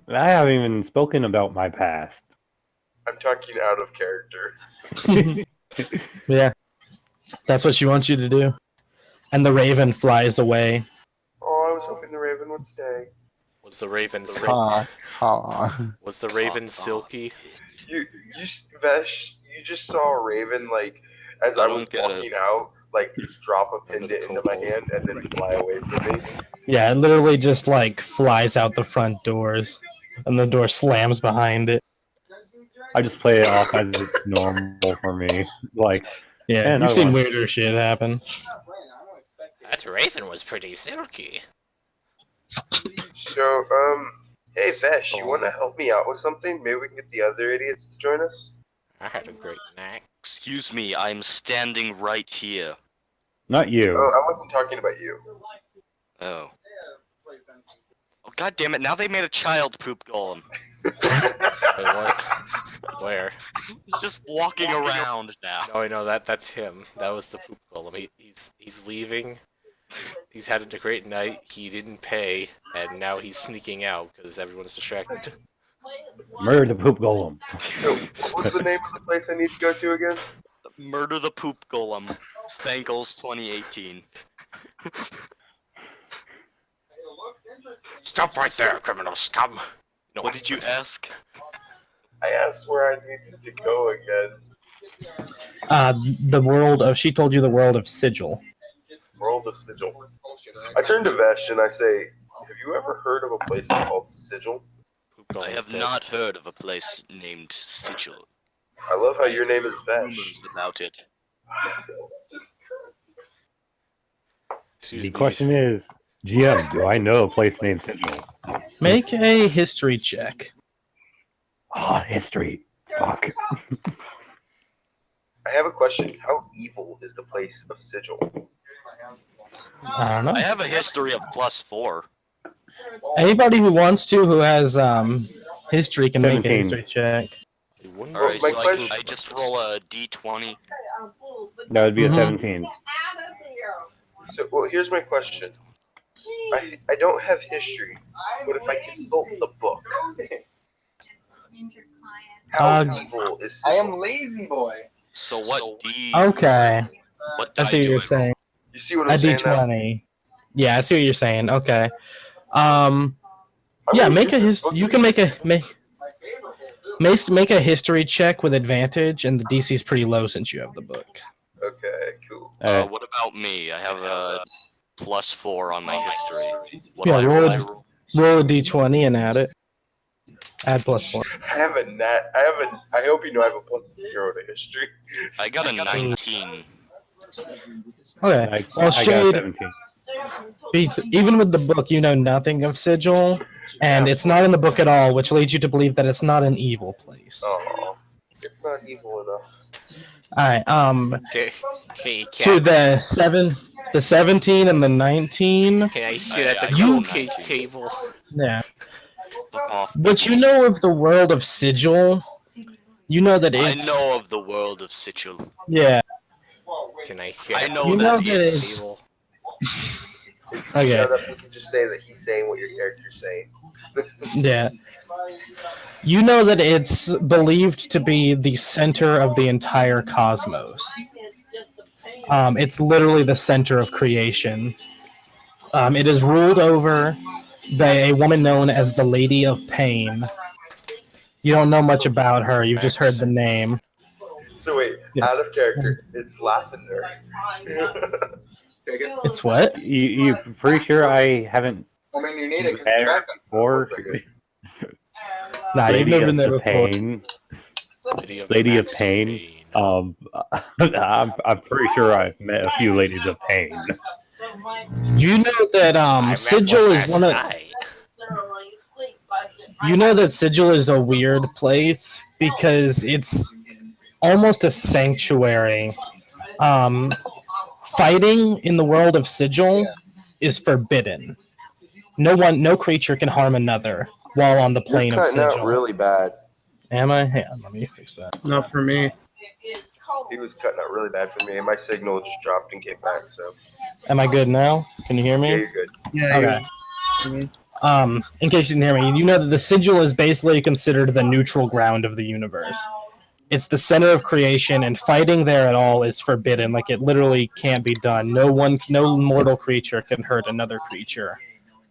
I haven't even spoken about my past. I'm talking out of character. Yeah, that's what she wants you to do. And the raven flies away. Oh, I was hoping the raven would stay. Was the raven Ha ha. Was the raven silky? Vash, you just saw a raven like as I I don't was get it. walking out, like drop a pendant into my hand and then fly away from me. Yeah, it literally just like flies out the front doors, and the door slams behind it. I just play it off as it's normal for me. Like, Yeah, And you've another seen one. weirder shit happen. That raven was pretty silky. So, Hey, Vesh, you want to help me out with something? Maybe we can get the other idiots to join us? I had a great night. Excuse me, I'm standing right here. Not you. Oh, I wasn't talking about you. Oh. Oh, god damn it, now they made a child poop golem. Wait, what? Where? He's just walking around now. No, I know that's him. That was the poop golem. He's leaving. He's had a great night. He didn't pay, and now he's sneaking out because everyone's distracted. Murder the poop golem. So, what was the name of the place I need to go to again? Murder the poop golem. Spankles 2018. Stop right there, criminal scum! No, What did you ask? I asked where I needed to go again. The world of. She told you the world of sigil. World of Sigil. I turn to Vesh and I say, have you ever heard of a place called Sigil? Poop I golem's have dead. not heard of a place named Sigil. I love how your name is Vesh. Rumors about it. Excuse The me. question is, GM, do I know a place named Sigil? Make a history check. Oh, history. Fuck. I have a question. How evil is the place of Sigil? I don't know. I have a history of +4. Anybody who wants to, who has history, can make a 17. history check. It wouldn't Alright, my so question- I just roll a d20. That would be a Mhm. 17. So, well, here's my question. I don't have history. What if I consult the book? How evil is Sigil? lazy boy. So what D? Okay, What I die see what do you're I saying. You see what A I'm saying now? D20. Yeah, I see what you're saying. Okay. I'm Yeah, gonna make a use this book You to can read. make a history check with advantage, and the DC is pretty low since you have the book. Okay, cool. What about me? I have a +4 on my history. What Yeah, do I roll roll? it. Roll a D20 and add it. Add +4. I have a nat. I hope you know I have a +0 to history. I got a 19. Okay. I Well, got a Shade, 17. even with the book, you know nothing of Sigil, and it's not in the book at all, which leads you to believe that it's not an evil place. Oh, it's not evil enough. All right. Hey, To cat, the 17 and the 19. can I sit at the You- cupcake table? Yeah. Fuck off. But you know of the world of Sigil. You know that I it's. know of the world of Sigil. Yeah. Can I sit I at know You the know that that it's. it's. table? If Okay. you shut up, you can just say that he's saying what your character's saying. Yeah. You know that it's believed to be the center of the entire cosmos. It's literally the center of creation. It is ruled over by a woman known as the Lady of Pain. You don't know much about her, you've just heard the name. So wait, Yes. out of character, it's Lathander. It's what? You pretty sure I haven't I mean, you need it because met it's her backup. before? Nah, you've Lady never of been there the before. Pain. Lady of Lady of Max Pain. I'm pretty sure I've met a few ladies of pain. You know that I met Sigil one is one last of. night. You know that Sigil is a weird place because it's almost a sanctuary. Fighting in the world of Sigil is forbidden. No creature can harm another while on the plane of Sigil. bad. Am I? Hang on, let me fix that. Not for me. He was cutting out really bad for me, and my signal just dropped and came back. So Am I good now? Can you hear yeah, me? you're good. Yeah, Okay. In case you didn't hear me, you know that the sigil is basically considered the neutral ground of the universe. It's the center of creation, and fighting there at all is forbidden. Like, it literally can't be done. No mortal creature can hurt another creature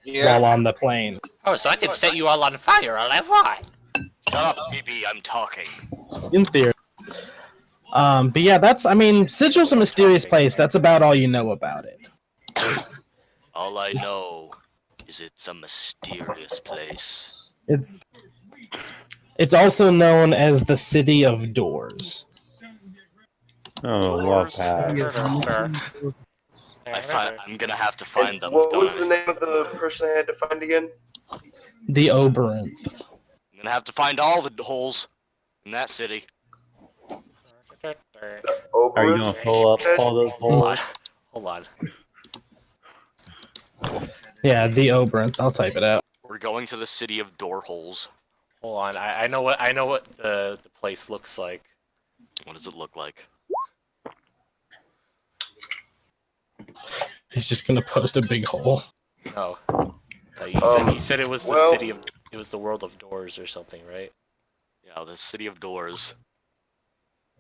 while on the plane. Oh, so I can set you all on fire all I want. Shut up, BB, I'm talking. In theory. But yeah, Sigil's a mysterious place. That's about all you know about it. All I know is it's a mysterious place. It's also known as the City of Doors. Oh, love Pat. I'm gonna have to find them, What don't was the I? name of the person I had to find again? The Oberonth. I'm gonna have to find all the holes in that city. Are you gonna pull up all those Hold on. holes? Hold on. Yeah, the Oberonth. I'll type it out. We're going to the city of door holes. Hold on. I know what the place looks like. What does it look like? He's just gonna post a big hole. No. He said it was the well- city of it was the world of doors or something, right? Yeah, the city of doors.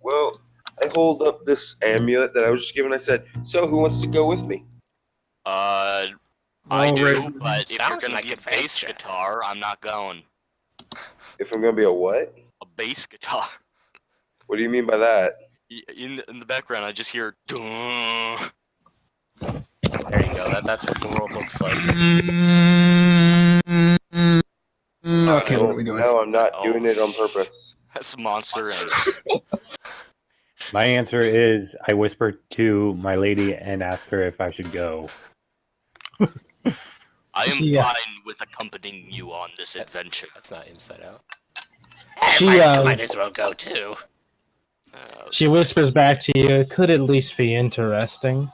Well, I hold up this amulet that I was just given. I said, "So, who wants to go with me?" I Oh, do, right. but if you're Sounds gonna like be a bass adventure. guitar, I'm not going. If I'm gonna be a what? A bass guitar. What do you mean by that? In the background, I just hear. Dun. There you go. That's what the world looks like. Okay, what are we doing? No, I'm not Oh, doing it on purpose. That's Monster Inc. My answer is I whispered to my lady and asked her if I should go. I am Yeah. fine with accompanying you on this adventure. That's not Inside Out. She Might as well go too. she whispers back to you. It could at least be interesting.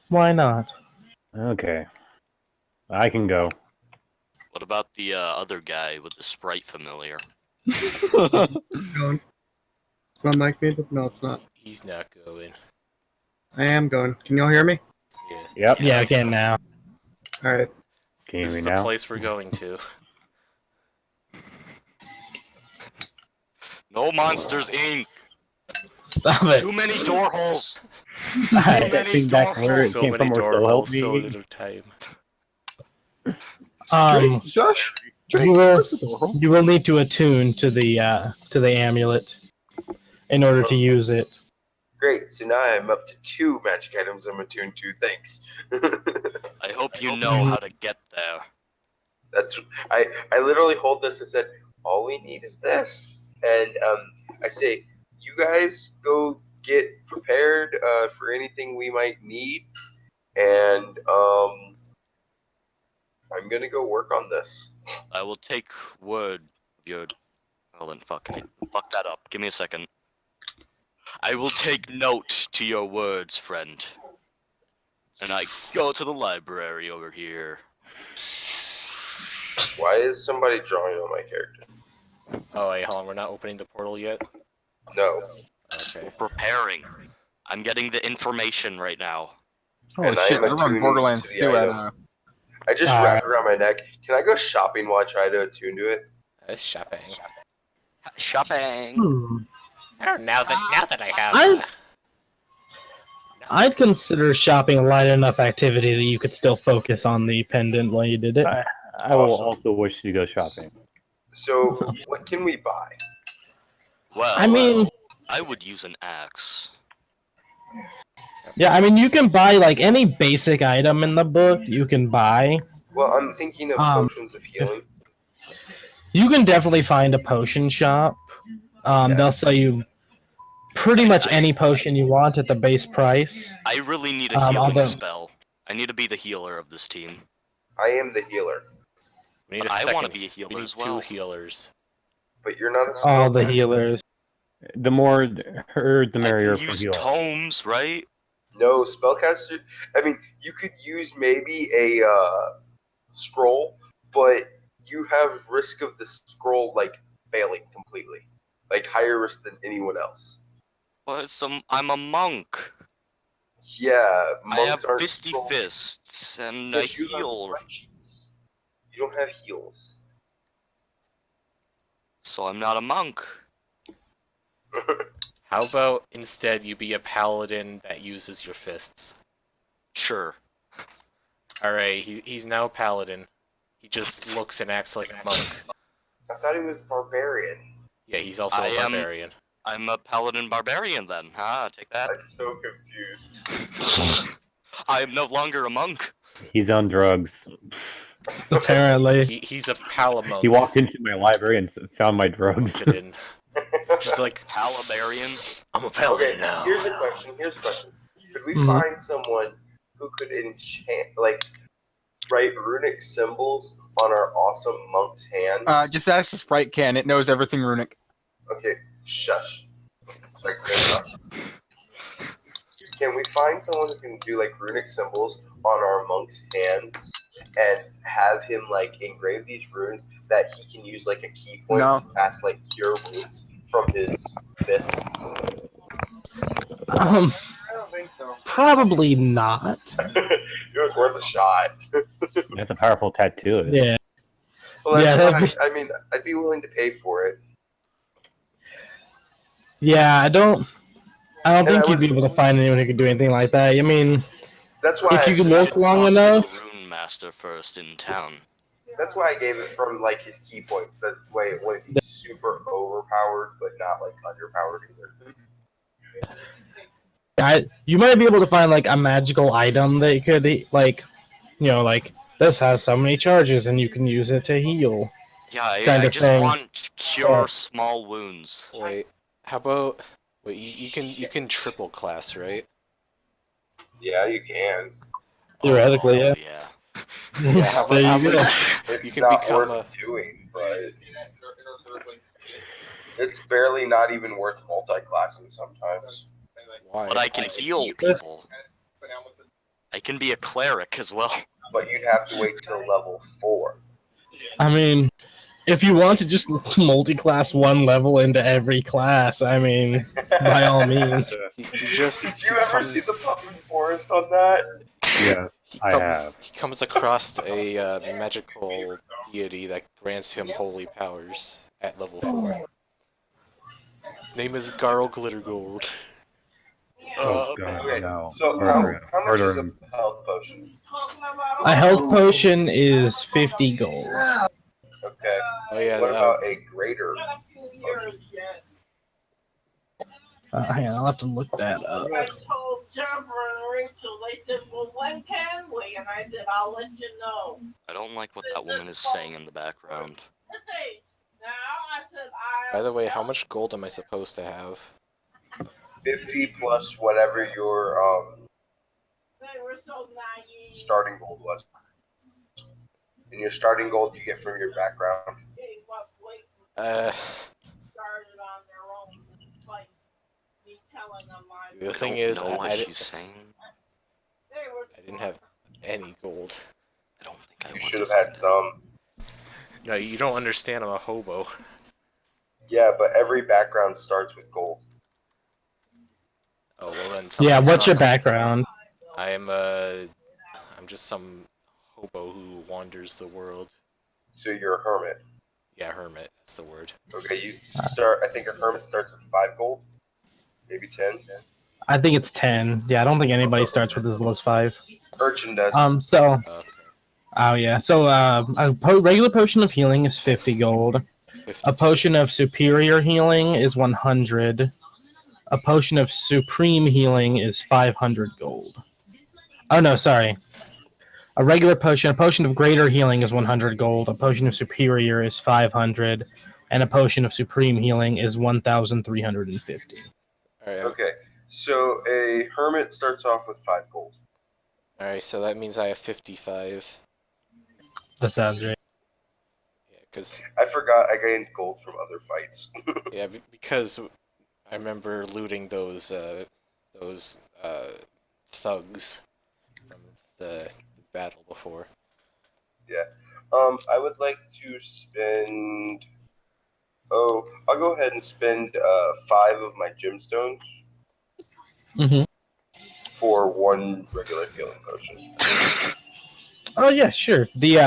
Why not? Okay. I can go. What about the other guy with the sprite familiar? Going. Is my mic muted? No, it's not. He's not going. I am going. Can y'all hear me? Yeah. Yep. Yeah, again now. All right. Can you This hear is me the now? place we're going to. No Monsters Inc. Stop it. Too many door holes. I many think back door where it So came many from, or door so help holes, me. so little time. Josh, You will need to attune to the amulet in order to use it. Great. So now I'm up to 2 magic items I'm attuned to. Thanks. I hope you know how to get there. That's I literally hold this and said, all we need is this, and I say, you guys go get prepared for anything we might need, and I'm gonna go work on this. I will take word of your. Well then, fuck that up. Give me a second. I will take note to your words, friend. And I go to the library over here. Why is somebody drawing on my character? Oh wait, hold on. We're not opening the portal yet. No. Okay. Preparing. I'm getting the information right now. Holy And I shit, am they're running attuning Borderlands to the 2 at item. I just wrapped it around my neck. Can I go shopping while I try to attune to it? That's shopping. Shopping. Oh, now that I have. I'd consider shopping a light enough activity that you could still focus on the pendant while you did it. I will also wish to go shopping. So, what can we buy? Well, I mean, I would use an axe. yeah, I mean, you can buy like any basic item in the book. You can buy. Well, I'm thinking of potions of healing. You can definitely find a potion shop. They'll sell you pretty much any potion you want at the base price. I really need a healing although- spell. I need to be the healer of this team. I am the healer, We need a But I second. wanna be a We healer need as well. 2 healers. but you're not a All the spellcaster. healers. The more heard, the I merrier can for use healing. tomes, right? No, spellcaster. I mean, you could use maybe a scroll, but you have risk of the scroll like failing completely, like higher risk than anyone else. But I'm a monk. Yeah, I have monks aren't fisty scroll- fists and Yes, I you have heal. crutches. You don't have heals. So I'm not a monk. How about instead you be a paladin that uses your fists? Sure. Alright, he's now a paladin. He just looks and acts like a monk. I thought he was barbarian. Yeah, he's also I a am- barbarian. I'm a paladin barbarian then. Take that. I'm so confused. I am no longer a monk. He's on drugs. Apparently. He's a palamon. He walked into my library and found my drugs. Paladin. Just like, Palabarian. I'm a paladin Okay, now. here's a question. Could we Mhm. find someone who could enchant, like, write runic symbols on our awesome monk's hands? Just ask the sprite can. It knows everything runic. Okay, shush. Sorry, can we find someone who can do like runic symbols on our monk's hands and have him like engrave these runes that he can use like a key point No. to cast like cure wounds from his fists? I don't think so. Probably not. It was worth a shot. That's a powerful tattoo. Yeah. Well, that's Yeah, why, that'd I mean, I'd be willing to pay for it. Yeah, I don't And think I you'd was- be able to find anyone who could do anything like that. I mean, That's why if I you can said- look long Talk to enough. the rune master first in town. That's why I gave it from like his key points. That way it wouldn't be super overpowered, but not like underpowered either. You might be able to find like a magical item that you could like, like this has so many charges and you can use it to heal. Yeah, I Kind of just thing. want cure small wounds. Wait, how about... Wait, you can triple class, right? Yeah, you can. Theoretically, yeah. Oh, yeah. Yeah, how There about, you go. It's You can not become worth doing, but it's barely not even worth multi-classing sometimes. Why? But I can heal people. I can be a cleric as well. But you'd have to wait till level 4. I mean, if you want to just multi-class one level into every class, I mean, by all means. He just Did you ever see the Puffin Forest on that? Yes, I have. He comes across a magical deity that grants him holy powers at level 4. His name is Garl Glittergold. Oh god, Okay, no. so how much is a health potion? A health potion is 50 gold. Okay. Oh yeah, What about a greater potion? Hang on, I'll have to look that up. I told Jennifer and Rachel, they said, well, when can we? And I said, I'll let you know. I don't like what that woman is saying in the background. Let's see. Now, I said, By the way, how much gold am I supposed to have? 50 plus whatever your They were so naive. starting gold was. And your starting gold you get from your background. Gave up waiting, started on their own, despite me telling them I The was. thing I is, don't know what I she's saying. They were I didn't have any gold. I don't think I You want should to have had some. No, you don't understand. I'm a hobo. Yeah, but every background starts with gold. Oh well, then. Yeah, something's what's your wrong. background? I'm just some hobo who wanders the world. So you're a hermit. Yeah, hermit. That's the word. Okay, you start. I think a hermit starts with 5 gold, maybe 10. I think it's 10. Yeah, I don't think anybody starts with as low as 5. Urchin does. So, Okay. oh yeah, so regular potion of healing is 50 gold. 50. A potion of superior healing is 100. A potion of supreme healing is 500 gold. Oh no, sorry. A potion of greater healing is 100 gold. A potion of superior is 500, and a potion of supreme healing is 1,350. All right. Okay, so a hermit starts off with 5 gold. All right. So that means I have 55. That sounds right. Yeah, because I forgot I gained gold from other fights. because I remember looting those thugs from the battle before. I would like to spend. Oh, I'll go ahead and spend 5 of my gemstones Mm-hmm. for 1 regular healing potion. Oh yeah, sure. The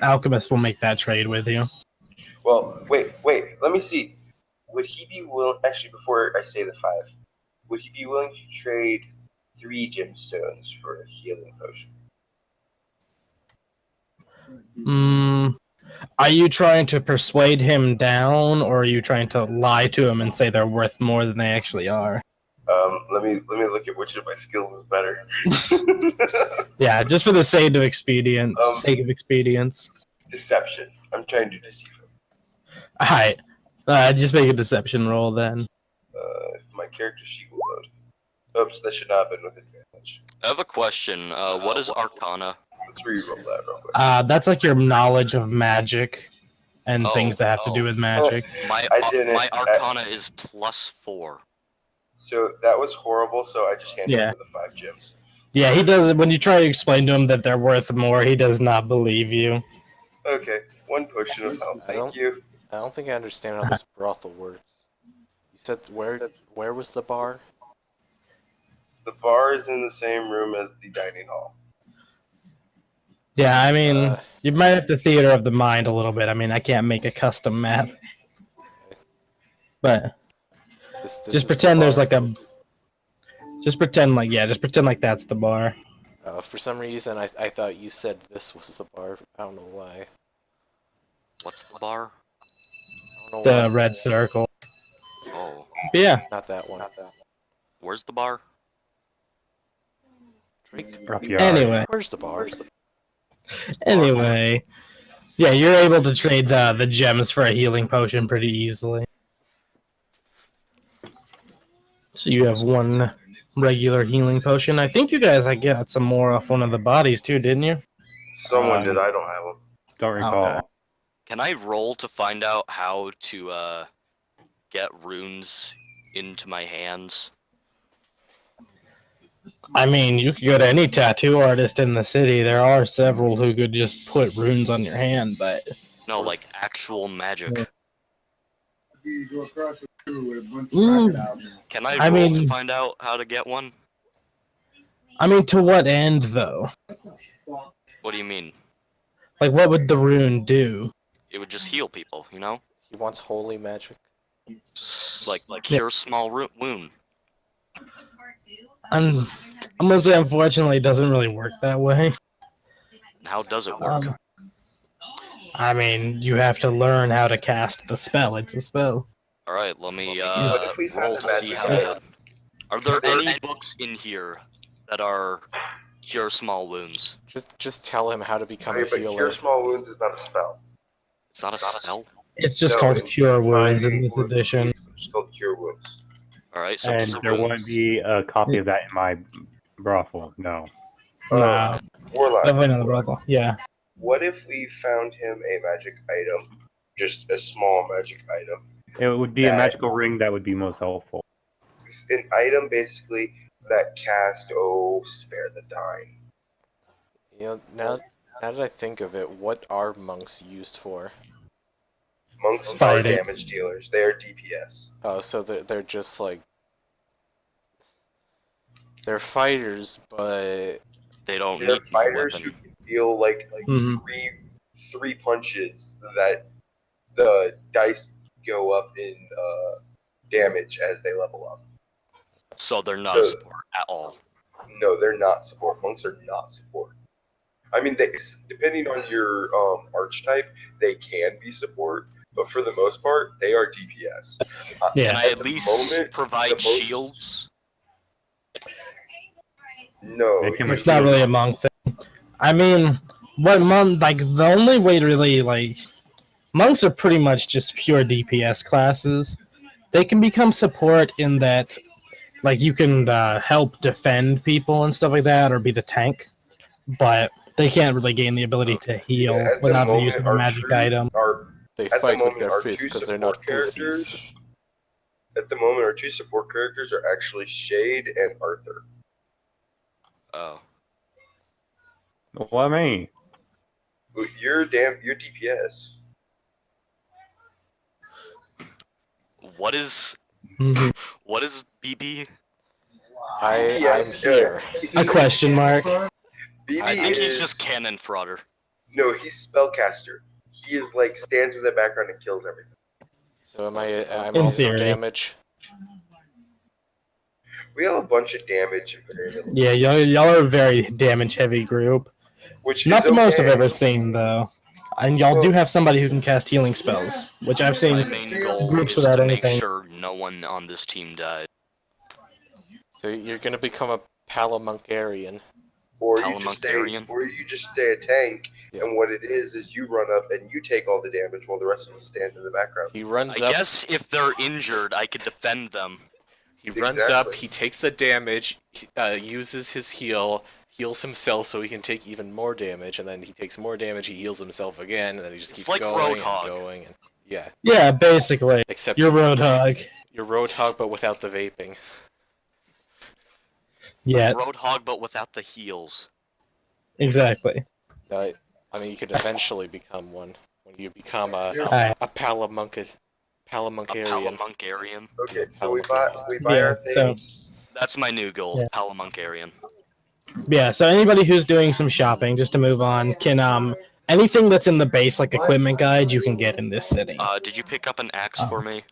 alchemist will make that trade with you. Well, wait. Let me see. Would he be willing? Actually, before I say the 5, would he be willing to trade 3 gemstones for a healing potion? Are you trying to persuade him down, or are you trying to lie to him and say they're worth more than they actually are? Let me look at which of my skills is better. Yeah, just for the sake of expedience. Deception. I'm trying to deceive him. Alright. Just make a deception roll then. If my character sheet will load. Oops, that should not have been with advantage. I have a question. What is Arcana? Let's re-roll that real quick. That's like your knowledge of magic and things that have to do with magic. My I didn't. my Arcana is +4. So that was horrible. So I just handed Yeah. over the 5 gems. Yeah, he does. When you try to explain to him that they're worth more, he does not believe you. Okay, 1 potion of health. Thank you. I don't think I understand how this brothel works. You said where was the bar? The bar is in the same room as the dining hall. Yeah, I mean, you might have to theater of the mind a little bit. I mean, I can't make a custom map, but This just is pretend the there's bar. like a. Just pretend like that's the bar. For some reason, I thought you said this was the bar. I don't know why. What's the bar? I don't know The why. red circle. Oh, But yeah. Not that one. where's the bar? Drake. Anyway. Where's the bar? Anyway. Yeah, you're able to trade the gems for a healing potion pretty easily. So you have 1 regular healing potion. I think you guys got some more off one of the bodies too, didn't you? Someone did. I don't have them. Don't recall. Okay. Can I roll to find out how to get runes into my hands? I mean, you could go to any tattoo artist in the city. There are several who could just put runes on your hand, but No, like actual magic. Can I I roll to mean- find out how to get one? I mean, to what end though? What do you mean? Like, what would the rune do? It would just heal people, you know? He wants holy magic. Like cure small wound. I'm gonna say, unfortunately, it doesn't really work that way. How does it work? I mean, you have to learn how to cast the spell. It's a spell. All right, let me What if we found roll a to see magic how item? to. Are there any books in here that are cure small wounds? Just tell him how to become Okay, a but healer. cure small wounds is not a spell. It's not a spell. It's just No, called it's Cure Wounds in finding this wounds. edition. It's just called cure wounds. All right, so And cure there wounds. wouldn't be a copy of that in my brothel. No. No, Warlock. definitely not the brothel. Yeah. What if we found him a magic item? Just a small magic item. It would be a magical ring that would be most helpful. An item basically that cast, spare the dying. You know, now that I think of it, what are monks used for? Monks Fighting. are damage dealers. They are DPS. Oh, so they're just like they're fighters, but They don't They're need no fighters who weapon. can feel like Mhm. three punches that the dice go up in damage as they level up. So they're not a So- support at all. No, they're not support. Monks are not support. I mean, depending on your archetype, they can be support, but for the most part, they are DPS. Yeah. Can I at least provide the most- shields? No, They can It's not really a monk thing. I mean, what monk? Like, the only way to really, like, monks are pretty much just pure DPS classes. They can become support in that, like, you can help defend people and stuff like that, or be the tank, but they can't really gain the ability to heal at the without the moment, use of a our magic true- item. they At the fight with moment, their our fists two because they're not support pussies. characters. At the moment, our 2 support characters are actually Shade and Arthur. Oh. What me? You're DPS. What is Mhm. what is BB? I'm Yes, here. A question mark. BB I think is, he's just cannon fodder. No, he's spellcaster. He is like stands in the background and kills everything. So I'm In also theory. damage. We have a bunch of damage and very little, Yeah, y'all are a very damage-heavy group. which Not is the most I've okay. ever seen, though. And y'all do have somebody who can cast healing spells, which I've My seen main goal groups is without to make anything. sure no one on this team dies. So you're gonna become a Palamunkarian. Or you just stay, Parliamentarian. a tank, Yeah. and what it is you run up and you take all the damage while the rest of us stand in the background. He runs I up. guess if they're injured, I could defend them. He runs up, Exactly. he takes the damage, uses his heal, heals himself so he can take even more damage, and then he takes more damage, he heals himself again, and then he just It's keeps like going and Roadhog. going. And, yeah, Yeah, basically. except You're Roadhog. you're Roadhog, but without the vaping. Yeah, Roadhog, but without the heals. exactly. I mean, you could eventually become one when you become a Alright. Palamunkarian. Palamunkarian. Okay, so Palamunkarian. we buy Yeah, our so- things. That's my new goal. Yeah. Palamunkarian. Yeah, so anybody who's doing some shopping, just to move on, can anything that's in the base like equipment guide you can get in this city. Did you pick up an axe for me?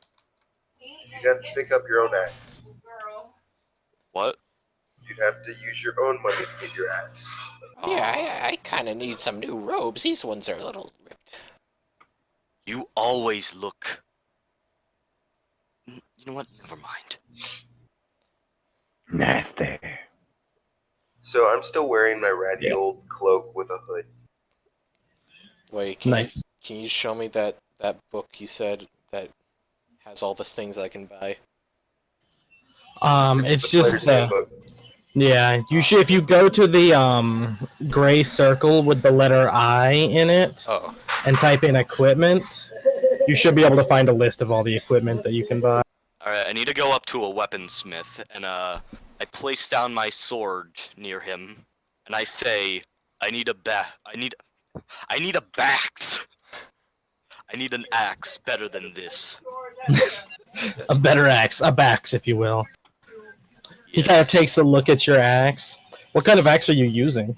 You'd have to pick up your own axe. What? You'd have to use your own money to get your axe. Yeah, I kind of need some new robes. These ones are a little ripped. You always look. You know what? Never mind. Nasty. So I'm still wearing my ratty Yeah. old cloak with a hood. Wait, Nice. can you show me that book you said that has all the things I can buy? It's The Player's just Handbook. yeah. You should if you go to the gray circle with the letter I in it Oh, and type in equipment, you should be able to find a list of all the equipment that you can buy. Alright, I need to go up to a weaponsmith, and I place down my sword near him, and I say, I need a bax. I need an axe better than this. A better axe, a bax, if you will. He Yeah. kind of takes a look at your axe. What kind of axe are you using?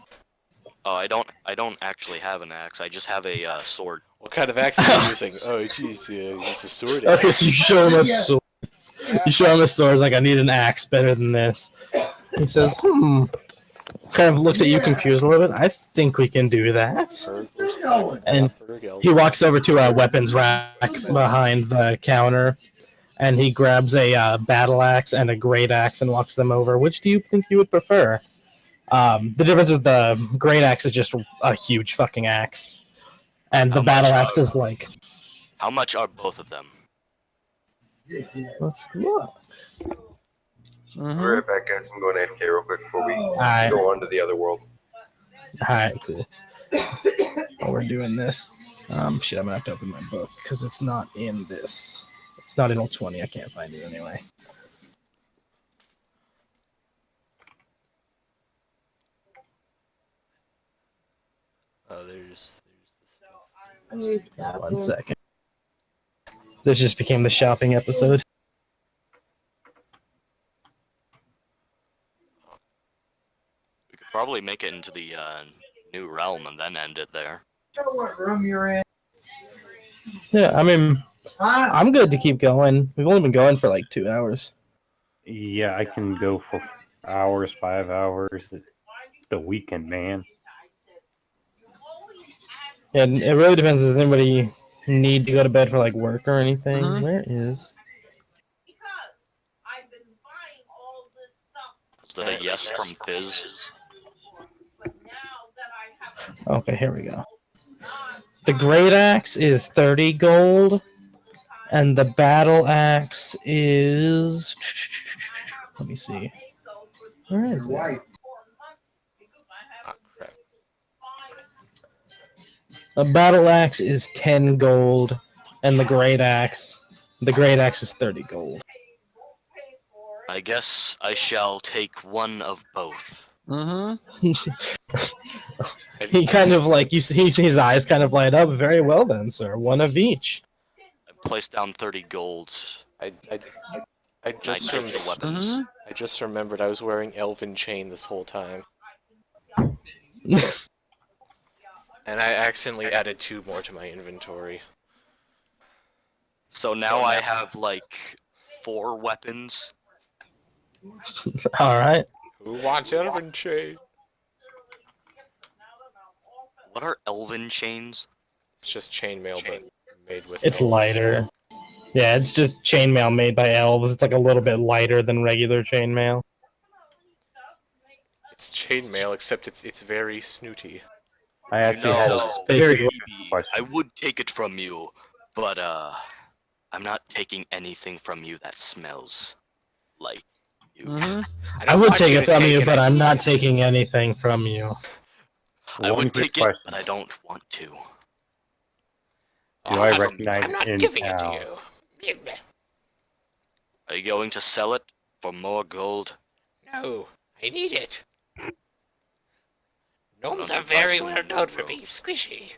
Oh, I don't actually have an axe. I just have a sword. what kind of axe are you using? Oh, jeez, it's a sword Okay, axe. so you show him a sword. You show him a sword. He's like, I need an axe better than this. He says, Kind of looks at you confused a little bit. I think we can do that. And he walks over to a weapons rack behind the counter, and he grabs a battle axe and a great axe and walks them over. Which do you think you would prefer? The difference is the great axe is just a huge fucking axe, and the How battle much, axe is like. How much are both of them? Let's look. Be right back, guys. I'm going AFK real quick before we Alright. go on to the other world. Alright, cool. While we're doing this, shit, I'm gonna have to open my book because it's not in this. It's not in L20. I can't find it anyway. Oh, there's the stuff. 1 second. This just became the shopping episode. We could probably make it into the new realm and then end it there. What room you're in? Yeah, I mean, I'm good to keep going. We've only been going for like 2 hours. Yeah, I can go for hours, 5 hours. The weekend, man. And it really depends. Does anybody need to go to bed for like work or anything? Mhm. Where is? Because I've been buying all this stuff, Is that a yes from Fizz? but now that I have Okay, here we go. The great axe is 30 gold, and the battle axe is. Let me see. Where is it? Ah, crap. The battle axe is 10 gold, and the great axe is 30 gold. I guess I shall take one of both. He kind of like you see his eyes kind of light up. Very well then, sir. One of each. I placed down 30 golds. I I just take the weapons. I just remembered I was wearing Elven Chain this whole time, and I accidentally added 2 more to my inventory. So now I have like 4 weapons. All right. Who wants Elven Chain? What are elven chains? It's just chainmail, but made with. It's elves. lighter. Yeah, it's just chainmail made by elves. It's like a little bit lighter than regular chainmail. It's chainmail, except it's very snooty. I actually had a No, Very serious I question. would take it from you, but I'm not taking anything from you that smells. like you. I would want take you it to from take you, it, but I I'm need not it. taking anything from you. I One would quick take it, question. but I don't want to. Do Oh, I I'm- recognize I'm not in giving it to town? you. Are you going to sell it for more gold? No, I need it. Gnomes Don't are you buy very some well known for robes? being squishy.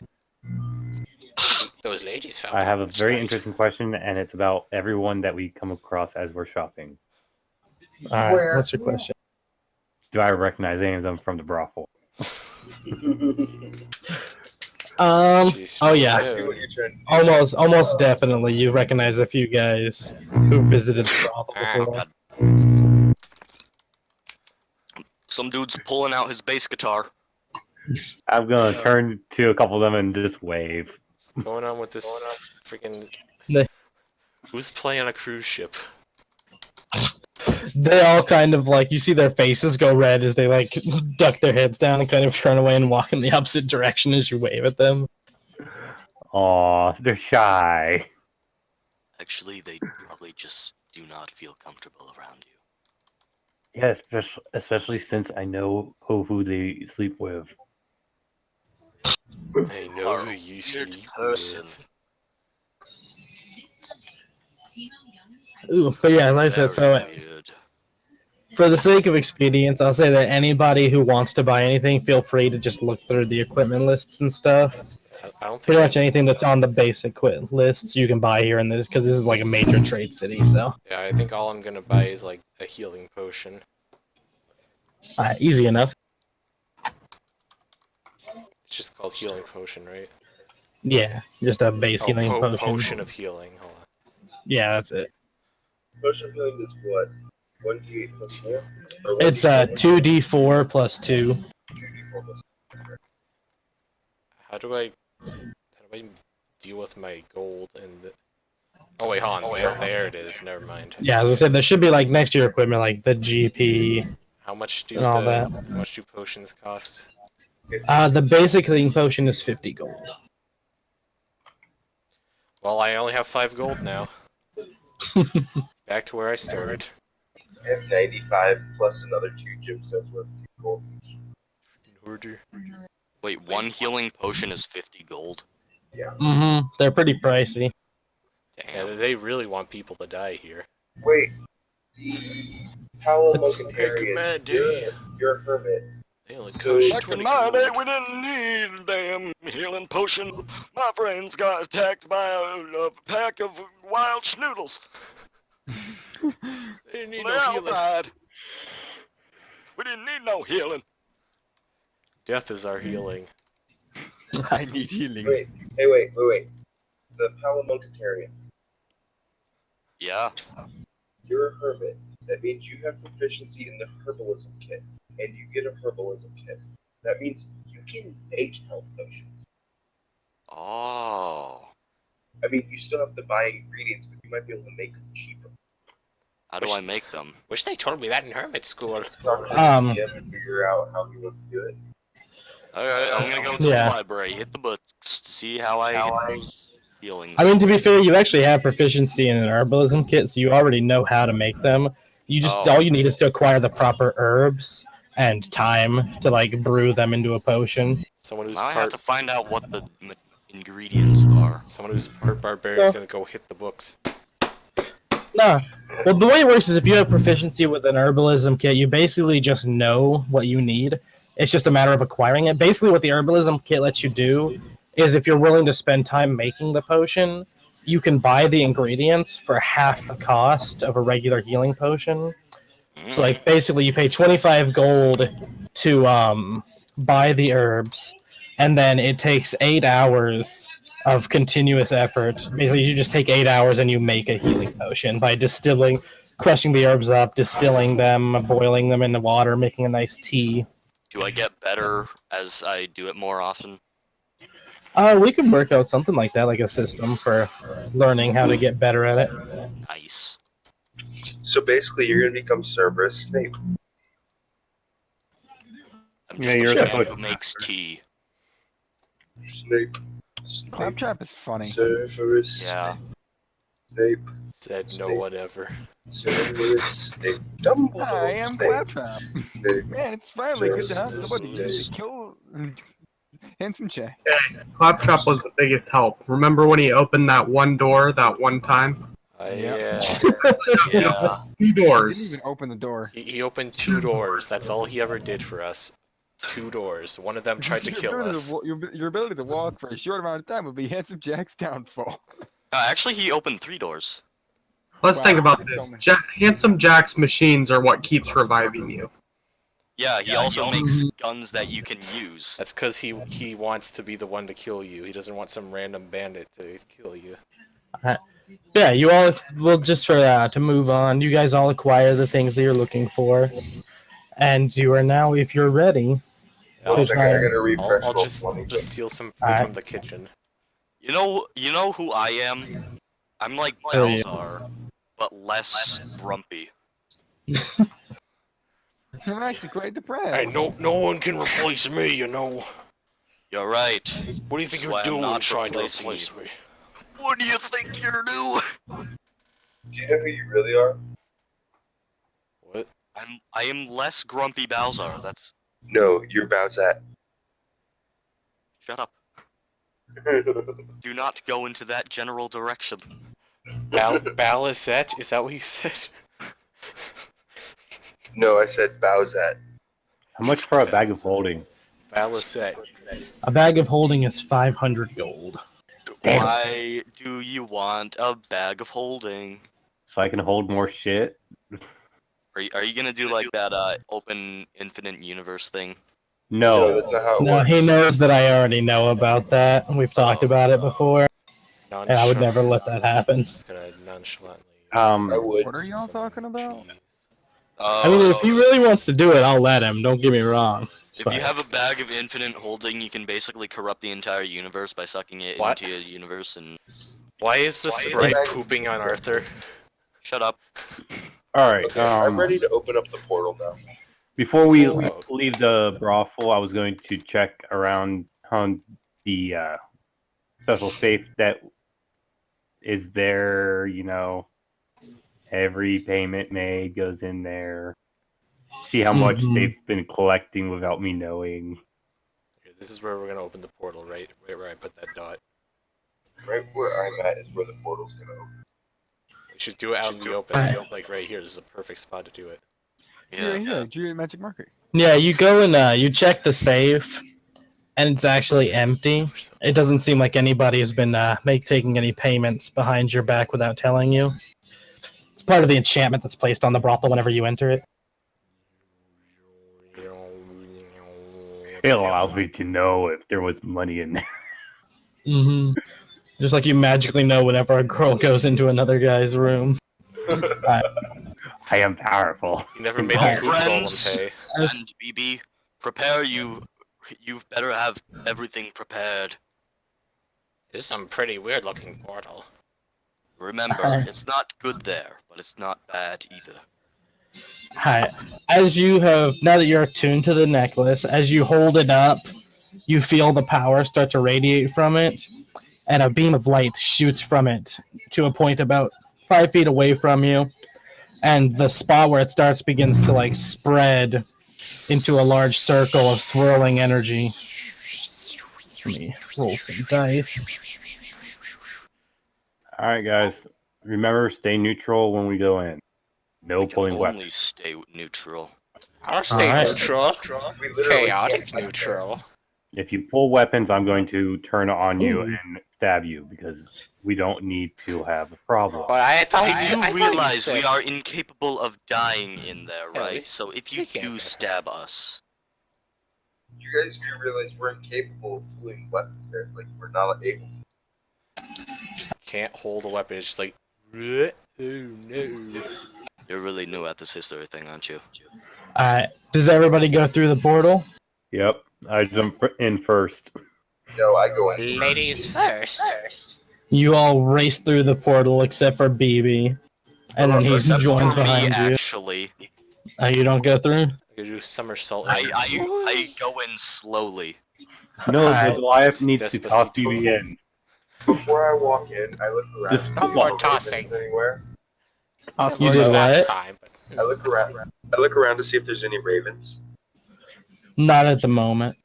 Those ladies found I it have a last very night. interesting question, and it's about everyone that we come across as we're shopping. All right, what's your question? Do I recognize any of them from the brothel? Jeez, Oh yeah, I see what you're trying to do. almost definitely. You recognize a few guys who visited the brothel Ah, before. God. Some dude's pulling out his bass guitar. I'm gonna turn to a couple of them and just wave. what's going on with this freaking... The- Who's playing on a cruise ship? They all kind of like, you see their faces go red as they like duck their heads down and kind of turn away and walk in the opposite direction as you wave at them. Aw, they're shy. Actually, they probably just do not feel comfortable around you. Yeah, especially since I know who they sleep with. I know Are who a you weird sleep person. with. Ooh, but yeah, like I said, so Very weird. for the sake of expedience, I'll say that anybody who wants to buy anything, feel free to just look through the equipment lists and stuff. I don't think Pretty much anything that's on the basic lists you can buy here in this, because this is like a major trade city. So Yeah, I think all I'm gonna buy is like a healing potion. easy enough. It's just called healing potion, right? Yeah, just a base Oh, healing potion. potion of healing. Hold on. Yeah, that's it. Potion of healing is what? 1d8 plus 4? It's 2d4 plus 2. 2d4 plus How do I deal with my gold and? Oh wait, hold on. Oh wait, there it is. Never mind. Yeah, as I said, there should be like next to your equipment, like the GP How much do and all that. how much do potions cost? The basic healing potion is 50 gold. Well, I only have 5 gold now. Back to where I started. I have 95 plus another 2 gemstones worth of 2 gold each. In order. Wait, one healing potion is 50 gold? Mm-hmm. They're pretty pricey. Yeah, Damn. they really want people to die here. Wait, the Palamocatarian, you're a hermit. They only So- cost Back 20 in my day, gold. we didn't need a damn healing potion. My friends got attacked by a pack of wild schnoodles. They didn't need They no all healing. died. We didn't need no healing. Death is our healing. I need healing. Wait. The Palamocatarian, Yeah. you're a hermit. That means you have proficiency in the herbalism kit, and you get a herbalism kit. That means you can make health potions. Oh. I mean, you still have to buy ingredients, but you might be able to make them cheaper. How do I make them? Wish they told me that in hermit school. Talk to the GM and figure out how he wants to do it. Alright, I'm gonna go to Yeah. the library, hit the books to see how I get those healings. I mean, to be fair, you actually have proficiency in an herbalism kit, so you already know how to make them. You just Oh. all you need is to acquire the proper herbs and time to like brew them into a potion. Someone who's Now I have part to find out what the ingredients are. someone who's part barbarian is gonna go hit the books. Nah. Well, the way it works is if you have proficiency with an herbalism kit, you basically just know what you need. It's just a matter of acquiring it. Basically, what the herbalism kit lets you do is if you're willing to spend time making the potion, you can buy the ingredients for half the cost of a regular healing potion. So, like, basically, you pay 25 gold to buy the herbs, and then it takes 8 hours of continuous effort. Basically, you just take 8 hours and you make a healing potion by distilling, crushing the herbs up, distilling them, boiling them in the water, making a nice tea. Do I get better as I do it more often? We could work out something like that, like a system for learning how to get better at it. Nice. So basically, you're gonna become Cerberus Snape. I'm Yeah, just you're a the man push who makes tea. Snape. Claptrap is funny. Cerberus. Yeah. Snape. Said no Snape. one ever. Severus Snape. Dumbledore. Hi, I am Snape. Claptrap. Snape. Man, it's finally good to have Just somebody to Snape. kill Handsome Jack. Claptrap was the biggest help. Remember when he opened that one door that one time? Yeah. Yeah. 2 He didn't doors. even open the door. He opened 2 doors. That's all he ever did for us. 2 doors. One of them tried to Your kill ability us. your ability to walk for a short amount of time would be Handsome Jack's downfall. Actually, he opened 3 doors. Let's Wow, think about you this. tell me. Handsome Jack's machines are what keeps reviving you. Yeah, he also makes guns that you can use. That's because he wants to be the one to kill you. He doesn't want some random bandit to kill you. Yeah, you all well just for to move on. You guys all acquire the things that you're looking for, and you are now, if you're ready. I'll, One second, I gotta I'll, refresh I'll roll just 20. steal some food Alright. from the kitchen. You know who I am? I'm like Oh, yeah. Balzar, but less grumpy. I'm actually quite depressed. Hey, no one can replace me, you know. You're right. What do you think That's why you're I'm doing not trying to replacing replace me? What do you think you're doing? Do you know who you really are? What? I am less grumpy Balzar. That's No, you're Bowsat. shut up. Do not go into that general direction. Balisette? Is that what you said? No, I said Bowsat. How much for a bag of holding? Balisette. A bag of holding is 500 gold. Damn. Why do you want a bag of holding? So I can hold more shit? Are you gonna do like that open infinite universe thing? No, No. that's not how it No, works. he knows that I already know about that. We've talked about it before, and I would never let that happen. Just gonna nonchalantly. I Um, would. What are y'all talking about? I mean, if he really wants to do it, I'll let him. Don't get me wrong. If you have a bag of infinite holding, you can basically corrupt the entire universe by sucking it What? into your universe and Why is the sprite pooping on Arthur? shut up. alright, Okay, I'm ready to open up the portal now. before we Oh. leave the brothel, I was going to check around on the special safe that is there, every payment made goes in there. See how much Mhm. they've been collecting without me knowing. Okay, this is where we're gonna open the portal, right where I put that dot. Right where I'm at is where the portal's gonna open. We should do it out in the open, like right here. This is a perfect spot to do it. See right here, drew a magic marker. Yeah, you go and you check the safe, and it's actually empty. It doesn't seem like anybody's been taking any payments behind your back without telling you. It's part of the enchantment that's placed on the brothel whenever you enter it. It allows me to know if there was money in there. Mm-hmm. Just like you magically know whenever a girl goes into another guy's room. I am powerful. You never made Hi, the poop golem friends. pay. And BB, prepare you. You've better have everything prepared. This is some pretty weird looking portal. Remember, it's not good there, but it's not bad either. Hi. As you have, now that you're attuned to the necklace, as you hold it up, you feel the power start to radiate from it, and a beam of light shoots from it to a point about 5 feet away from you, and the spot where it starts begins to like spread into a large circle of swirling energy. Let me roll some dice. Alright, guys. Remember, stay neutral when we go in. No We can pulling only weapons. stay neutral. I'll stay Alright. neutral. We literally Chaotic can't- neutral. If you pull weapons, I'm going to turn on you and stab you because we don't need to have a problem. But I thought I do thought you realize we said- are incapable of dying in there, Yeah, right? we- So if we you can't do do that. stab us, You guys do realize we're incapable of pulling weapons there. Like, we're not able to. just can't hold a weapon. It's just like, oh no. you're really new at this history thing, aren't you? Alright. Does everybody go through the portal? Yep, I jump in first. No, I go in. Ladies first. You all race through the portal except for BB. And then he Except joins for me, behind you. actually. You don't go through? I could do somersault. I go in slowly. No, Alright. the Goliath needs to Despacito. toss BB in. Before I walk in, I look around. Just to see no if more there are tossing. ravens anywhere. You did last what? time, but I look around. I look around to see if there's any ravens. Not at the moment.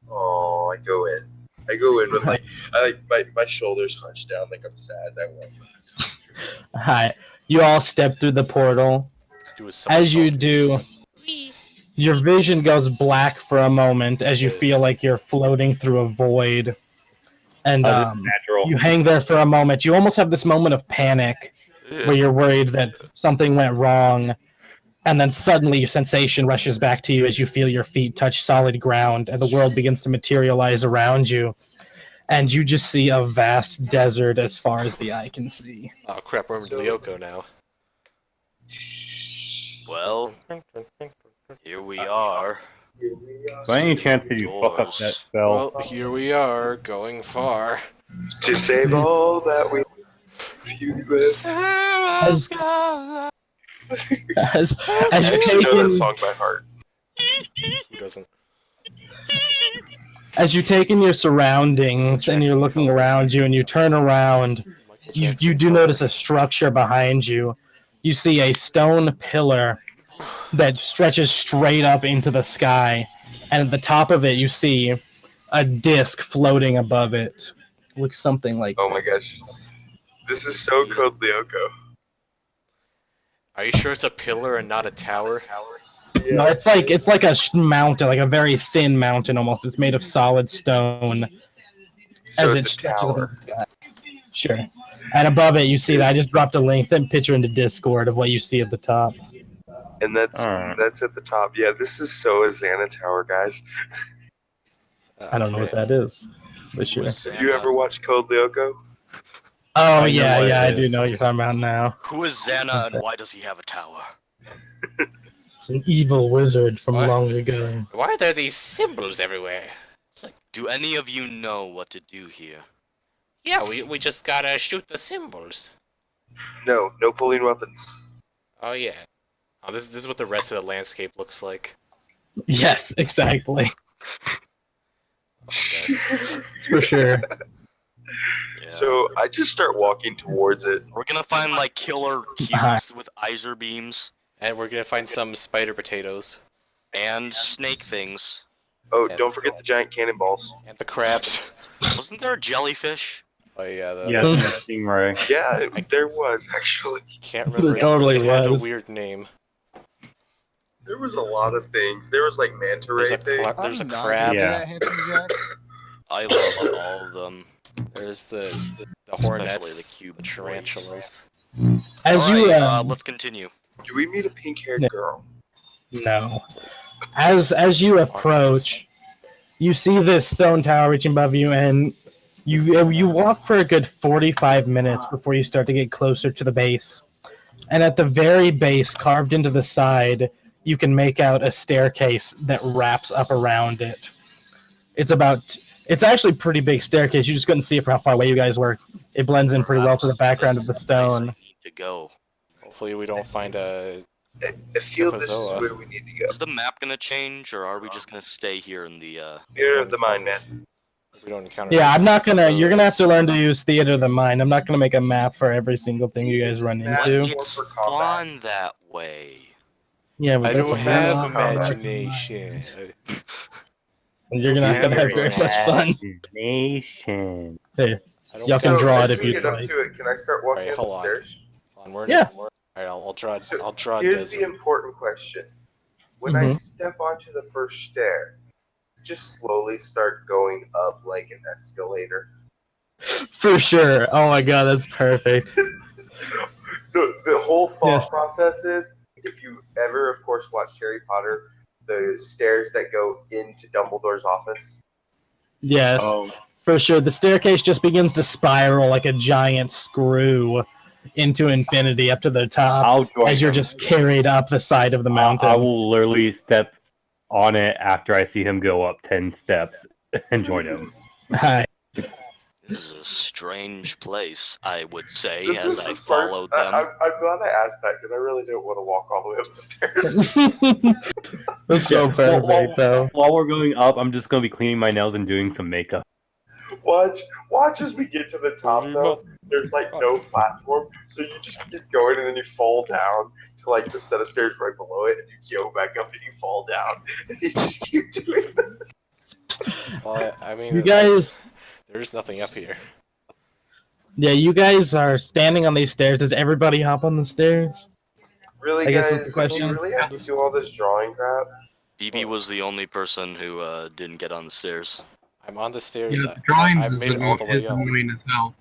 Oh, I go in. I go in with my shoulders hunched down like I'm sad. I walk in. Hi. You all step through the portal. Do a As you somersault. do, your vision goes black for a moment as you feel like you're floating through a void. And This is natural. you hang there for a moment. You almost have this moment of panic where you're worried that something went wrong. And then suddenly your sensation rushes back to you as you feel your feet touch solid ground and the world begins to materialize around you. And you just see a vast desert as far as the eye can see. Oh crap, we're in Lyoko now. Well, here we are. By any chance did you fuck up that spell? Well, here we are, going far. To save all that we. As I you actually take know in that song by heart. Who doesn't? as you take in your surroundings and you're looking around you and you turn around, you do notice a structure behind you. You see a stone pillar that stretches straight up into the sky, and at the top of it you see a disc floating above it. Looks something like Oh my gosh. This is so Code Lyoko. Are you sure it's a pillar and not a tower? No, it's like a mountain, like a very thin mountain almost. It's made of solid stone So as it it's a stretches up tower. into the sky. Sure. And above it, you see that I just dropped a link and picture into Discord of what you see at the top. And that's at the top. Yeah, this is so a Xana Tower, guys. I don't know what that is, but sure. Have you ever watched Code Lyoko? Oh, I know yeah, what it I do is. know what you're talking about now. Who is Xana and why does he have a tower? It's an evil wizard from What? long ago. Why are there these symbols everywhere? Do any of you know what to do here? Yeah, we just gotta shoot the symbols. No pulling weapons. Oh yeah. Oh, this is what the rest of the landscape looks like. Yes, exactly. For sure. Yeah. So I just start walking towards it. We're gonna find like killer cubes with Iser beams And we're gonna find some spider potatoes. and snake things. Oh, don't forget the giant cannonballs. And the crabs. Wasn't there a jellyfish? Oh yeah, the Yes, and the stingray. Yeah, there was actually. can't remember. There totally it had was. a weird name. There was a lot of things. There was like manta ray There's a thing. there's a I'm not crab. into Yeah. that, Handsome Jack. I love all of them. There's the Especially hornets, the cube the tarantulas. As Alright, you let's continue. Do we meet a pink-haired No. girl? no, as you approach, you see this stone tower reaching above you, and you walk for a good 45 minutes before you start to get closer to the base. And at the very base, carved into the side, you can make out a staircase that wraps up around it. It's actually a pretty big staircase. You just couldn't see it from how far away you guys were. It blends in pretty well to the background of the stone. To go. Hopefully we don't find a. I feel this is Schizozoa. where we need to go. Is the map gonna change, or are we just gonna stay here in the? Theater of the mind, man. We don't encounter. Yeah, any I'm not gonna. You're gonna have to Schizozoas. learn to use theater of the mind. I'm not gonna make a map for every single thing you guys run Map into. more It's for combat. fun that way. Yeah, but I that's don't a have lot. imagination. You're not gonna have very much fun. Nation. Hey, I don't y'all can So, draw as it if we you'd get up like. to it, can I start walking Alright, up the hold on. stairs? Hold on, we're Yeah. Alright, I'll draw. I'll draw. Here's the Desert. important question. When I Mhm. step onto the first stair, just slowly start going up like an escalator. For sure. Oh my god, that's perfect. The whole thought Yes. process is, if you ever, of course, watched Harry Potter, the stairs that go into Dumbledore's office. Yes, Oh, for sure. The staircase just begins to spiral like a giant screw into infinity up to the top I'll join as you're him. just carried up the side of the mountain. I will literally step on it after I see him go up 10 steps and join him. Hi. This is a strange place, I would say, This as was I the start- followed them. I'm glad I asked that because I really don't want to walk all the way up the stairs. That's so perfect, though. While we're going up, I'm just going to be cleaning my nails and doing some makeup. Watch as we get to the top though. There's like no platform, so you just keep going and then you fall down to like the set of stairs right below it, and you go back up and you fall down, and you just keep doing that. Well, I mean, You guys, there's nothing up here. yeah, you guys are standing on these stairs. Does everybody hop on the stairs? Really, I guess guys? that's the question. Do you really have to do all this drawing crap? BB was the only person who didn't get on the stairs. I'm on the stairs. Yeah, drawings I is, made it all the way is up. annoying as hell.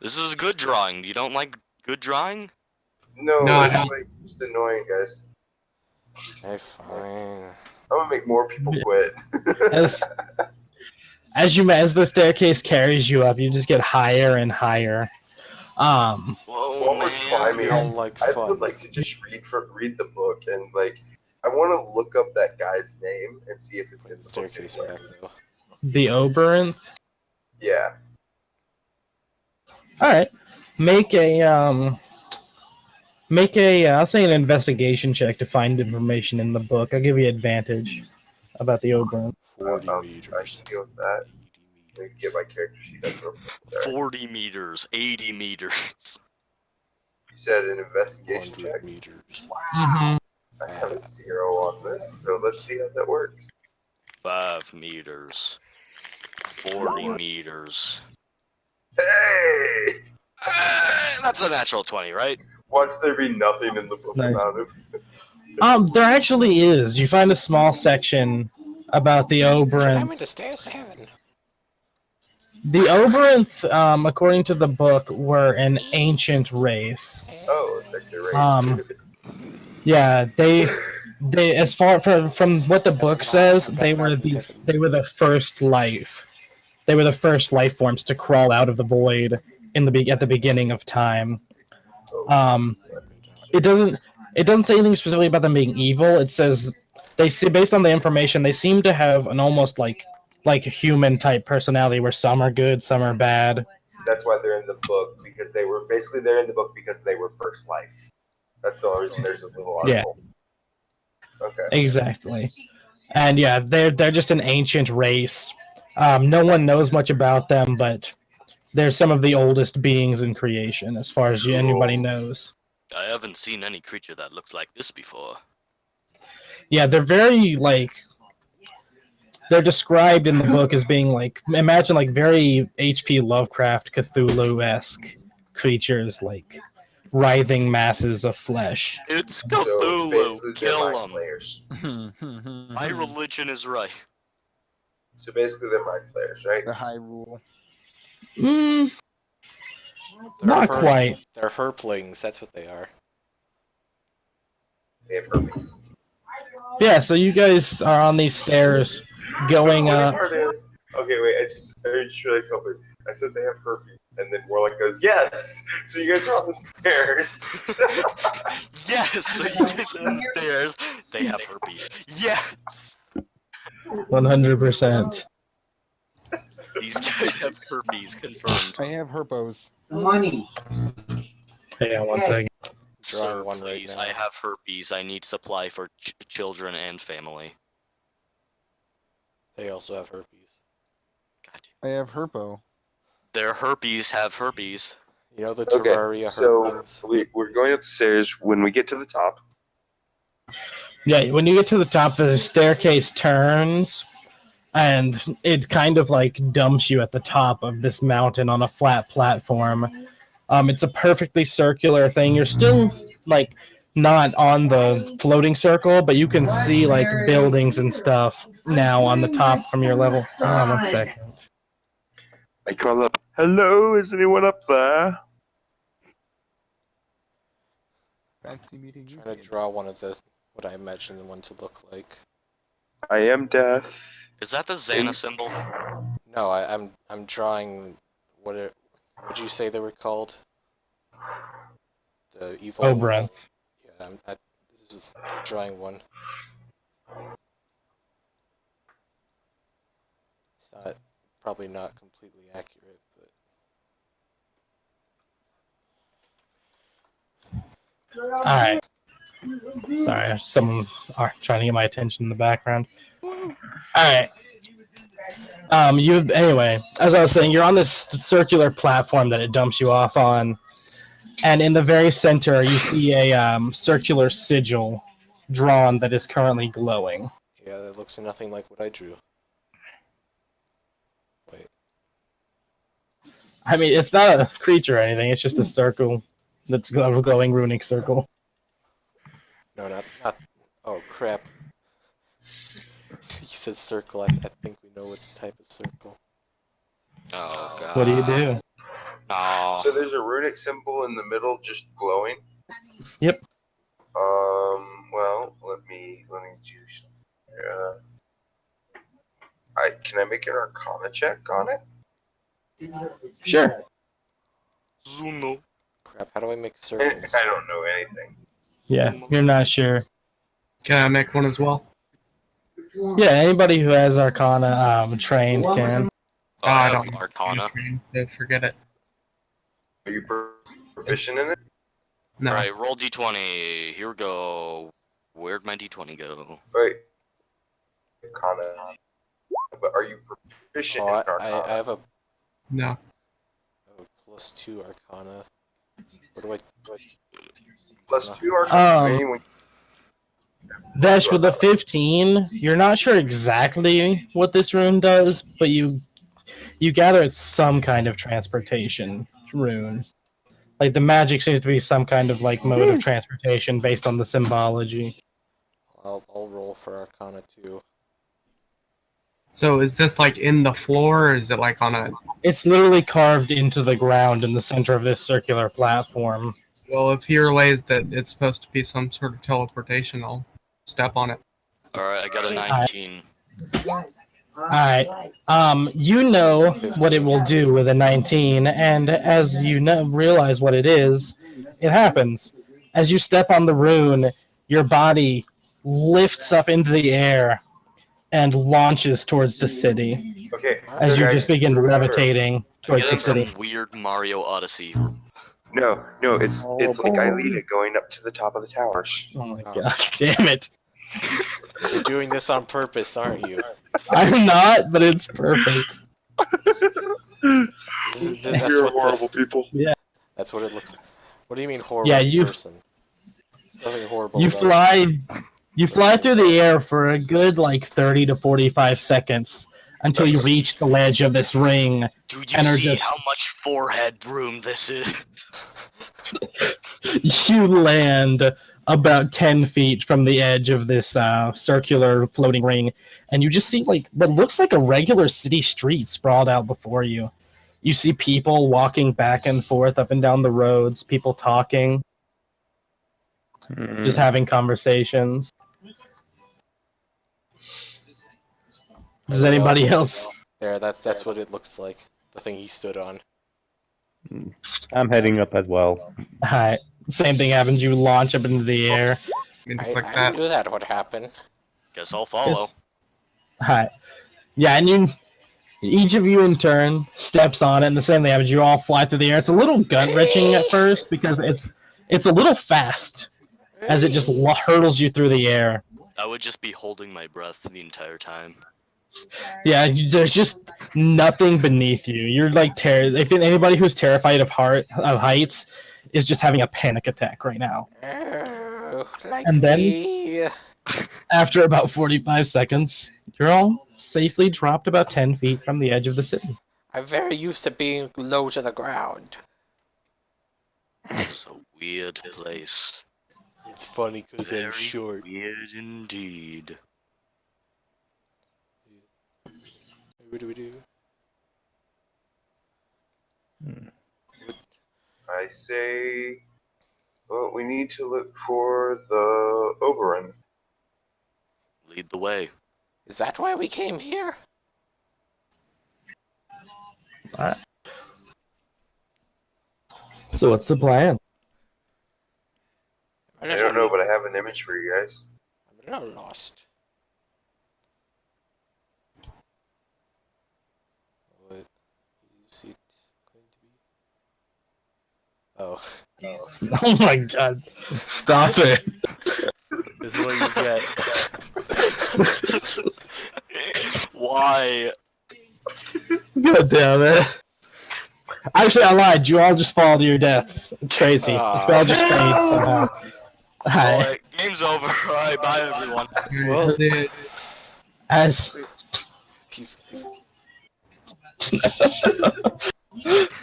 This is good drawing. You don't like good drawing? No, No, I it's don't. like just annoying, guys. Hey, fine. I'm gonna make more people quit. As the staircase carries you up, you just get higher and higher. Whoa, While we're man. climbing, Sound like I fun. would like to just read the book and like I want to look up that guy's name and see if it's in the book Staircase anywhere. back though. The Oberonth. Yeah. All right, make a I'll say an investigation check to find information in the book. I'll give you advantage about the Oberon. 40 I meters. can deal with that. 80 Let me get my character sheet up real quick. Sorry. 40 meters, 80 meters. You said an investigation 100 check. meters. Mm-hmm. I have a 0 on this, so let's see how that works. 5 meters. 40 meters. Hey! That's a natural 20, right? Watch there be nothing in the book Nice. about him. There actually is. You find a small section about the I'm Oberonth. in the stairs to heaven. The Oberonth, according to the book, were an ancient race. Oh, it's like the race. Yeah, they as far from what the book says, they were the first life. They were the first life forms to crawl out of the void at the beginning of time. It doesn't say anything specifically about them being evil. It says based on the information, they seem to have an almost like a human type personality where some are good, some are bad. That's why they're in the book, because they're in the book because they were first life. That's the only reason there's a little article. Yeah. Okay. Exactly. And yeah, they're just an ancient race. No one knows much about them, but they're some of the oldest beings in creation, as far as anybody knows. I haven't seen any creature that looks like this before. Yeah, they're very they're described in the book as being imagine very H.P. Lovecraft Cthulhu-esque creatures, like writhing masses of flesh. It's So Cthulhu! basically, they're Kill mind him! flayers. My religion is right. So basically, they're mind flayers, right? The high rule. They're Not quite. They're herplings, that's what they are. They have herpes. Yeah, so you guys are on these stairs going The funny up. part is, okay, wait, I just realized something. I said they have herpes, and then Warlock goes, yes! So you guys are on the stairs. Yes! So you guys are on the stairs. They have herpes. Yes! 100%. These guys have herpes confirmed. I have herpos. Money. Hang on one second. Drawing Sir, one right please, now. I have herpes. I need supply for children and family. They also have herpes. God. I have herpo. Their herpes have herpes. You know the Okay, Terraria so herplings? we're going up the stairs. When we get to the top, Yeah, when you get to the top, the staircase turns, and it kind of dumps you at the top of this mountain on a flat platform. It's a perfectly circular thing. You're still not on the floating circle, but you can see buildings and stuff now on the top from your level. Hold on one second. I call up, hello, is anyone up there? Fancy meeting you. Trying to draw one of the what I imagine the one to look like. I am death. Is that the Xana symbol? No, I'm drawing what'd you say they were called? The evil. Oberonth. Yeah, this is drawing one. It's probably not completely accurate, but Alright. Sorry, someone trying to get my attention in the background. Alright. Anyway, as I was saying, you're on this circular platform that it dumps you off on, and in the very center, you see a circular sigil drawn that is currently glowing. Yeah, that looks nothing like what I drew. Wait. I mean, it's not a creature or anything. It's just a circle that's a glowing runic circle. No, not. Oh crap! You said circle. I think we know what's the type of circle. Oh god. What do you do? No. So there's a runic symbol in the middle, just glowing. Yep. Well, let me do something. Can I make an Arcana check on it? Sure. Zuno. Crap! How do I make circles? I don't know anything. Yeah, you're not sure. Can I make one as well? Yeah, anybody who has Arcana trained can. Oh, I don't have Arcana. Forget it. Are you proficient in it? No. Alright, roll d20. Here we go. Where'd my d20 go? Wait. Arcana. But are you proficient Oh, in I Arcana? have a No. +2 Arcana. What do I? +2 Arcana. Um, Vesh, with a 15, you're not sure exactly what this rune does, but you gather it's some kind of transportation rune. Like, the magic seems to be some kind of, like, mode of transportation based on the symbology. I'll roll for Arcana too. So is this like in the floor, or is it like on a... It's literally carved into the ground in the center of this circular platform. Well, if he relays that it's supposed to be some sort of teleportation, I'll step on it. Alright, I got a 19. Alright. You know what it will do with a 19, and as you realize what it is, it happens. As you step on the rune, your body lifts up into the air and launches towards the city. Okay. As so you guys, just begin remember- levitating towards the Getting some city. weird Mario Odyssey. No, it's like Aelita going up to the top of the towers. Oh my god, damn it. You're doing this on purpose, aren't you? I'm not, but it's perfect. That's You're what horrible people. That's what it looks like. What do you mean horrible Yeah, person? There's nothing horrible You about it. You fly through the air for a good, like, 30 to 45 seconds until you reach the ledge of this ring. Dude, you And are see just- how much forehead room this is? You land about 10 feet from the edge of this circular floating ring, and you just see, like, what looks like a regular city street sprawled out before you. You see people walking back and forth up and down the roads, people talking, just having conversations. Does anybody else? There, that's what it looks like. The thing he stood on. I'm heading up as well. Alright, same thing happens. You launch up into the air. I knew that would happen. Guess I'll follow. Alright. Yeah, and each of you in turn steps on it, and the same thing happens. You all fly through the air. It's a little gut-wrenching at first because it's a little fast as it just hurtles you through the air. I would just be holding my breath the entire time. Yeah, there's just nothing beneath you. You're like if anybody who's terrified of heights is just having a panic attack right now. And then, after about 45 seconds, you're all safely dropped about 10 feet from the edge of the city. I'm very used to being low to the ground. It's a weird place. It's funny because I'm Very short. weird indeed. What do we do? I say, well, we need to look for the Oberon. Lead the way. Is that why we came here? Alright. So what's the plan? I don't know, but I have an image for you guys. I'm a little lost. What is it going to be? Oh. Oh my god. Stop it. This is what you get. Why? God damn it. Actually, I lied. You all just fall to your deaths. It's crazy. The spell just fades somehow. Hi. Alright, game's over. Alright, bye everyone. Well, As he's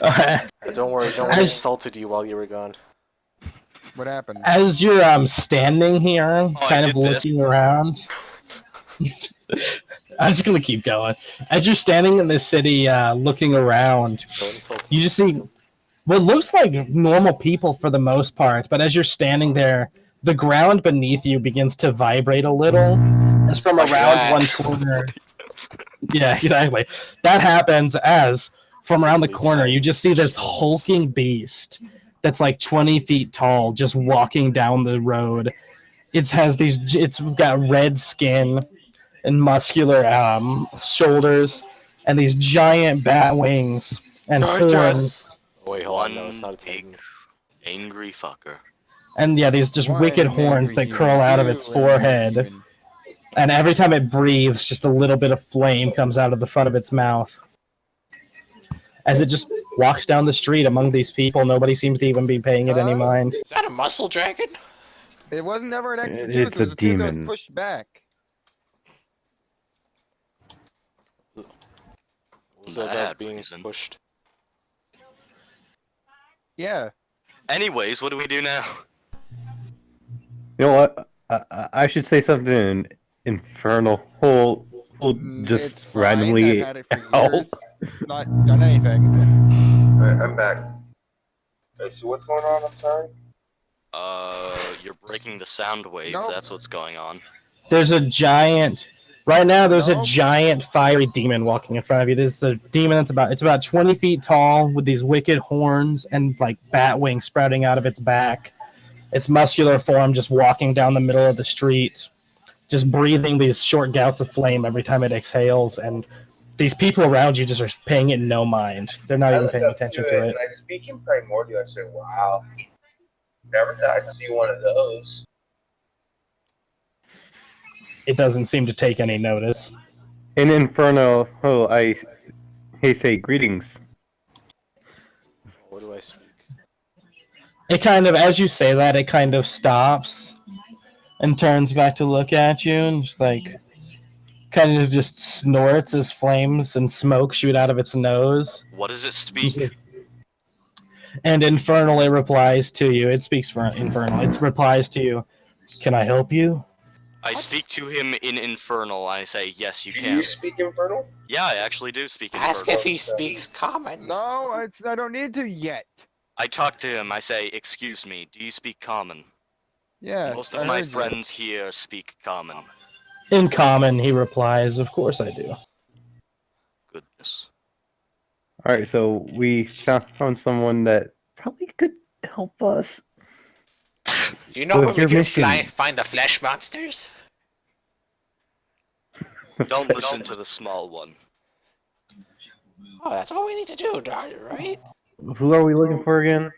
alright. don't worry, no one insulted you while you were gone. What happened? As you're standing here, I kind of did this. looking around. I'm just gonna keep going. As you're standing in this city, looking around, No one insulted. you just see what looks like normal people for the most part. But as you're standing there, the ground beneath you begins to vibrate a little. As from Like around that. one corner. Yeah, exactly. That happens as from around the corner, you just see this hulking beast that's like 20 feet tall, just walking down the road. It's got red skin and muscular shoulders, and these giant bat wings and horns, Oh, wait, hold on. No, One it's not a big Titan. angry fucker. and yeah, these just One wicked horns that angry curl human, out of two its angry forehead. human. And every time it breathes, just a little bit of flame comes out of the front of its mouth. As it just walks down the street among these people, nobody seems to even be paying it any mind. Is that a muscle dragon? It wasn't never an extra tooth. It's It was a a tooth that was demon. pushed back. Was that Bad being reason. pushed? Yeah. Anyways, what do we do now? You know what? I should say something infernal. Whole It's just fine. randomly. I've had it for out. years. Not done anything. Alright, I'm back. Alright, so what's going on? I'm sorry. You're breaking the sound wave. Nope. That's what's going on. There's a giant. Right now, there's a Nope. giant fiery demon walking in front of you. This is a demon that's about 20 feet tall with these wicked horns and like bat wings sprouting out of its back. Its muscular form just walking down the middle of the street, just breathing these short gouts of flame every time it exhales. And these people around you just are paying it no mind. They're not even paying attention to it. And I speak in primordial. I say, wow. Never thought I'd see one of those. It doesn't seem to take any notice. In Inferno, I say greetings. What do I speak? It kind of, as you say that, it kind of stops and turns back to look at you and just like kind of just snorts as flames and smoke shoot out of its nose. What does it speak? And Infernal, it replies to you. It speaks for Infernal. It replies to you. Can I help you? I speak to him in Infernal. I say, yes, you Do can. you speak infernal? Yeah, I actually do speak Ask Infernal. if he speaks common. No, I don't need to yet. I talk to him. I say, excuse me, do you speak common? Yeah. Most of my friends here speak common. In common, he replies, of course I do. Goodness. All right, so we found someone that probably could help us. Do you know With where we your can mission. find the flesh monsters? Don't listen to the small one. Oh, that's all we need to do, right? Who are we looking for again?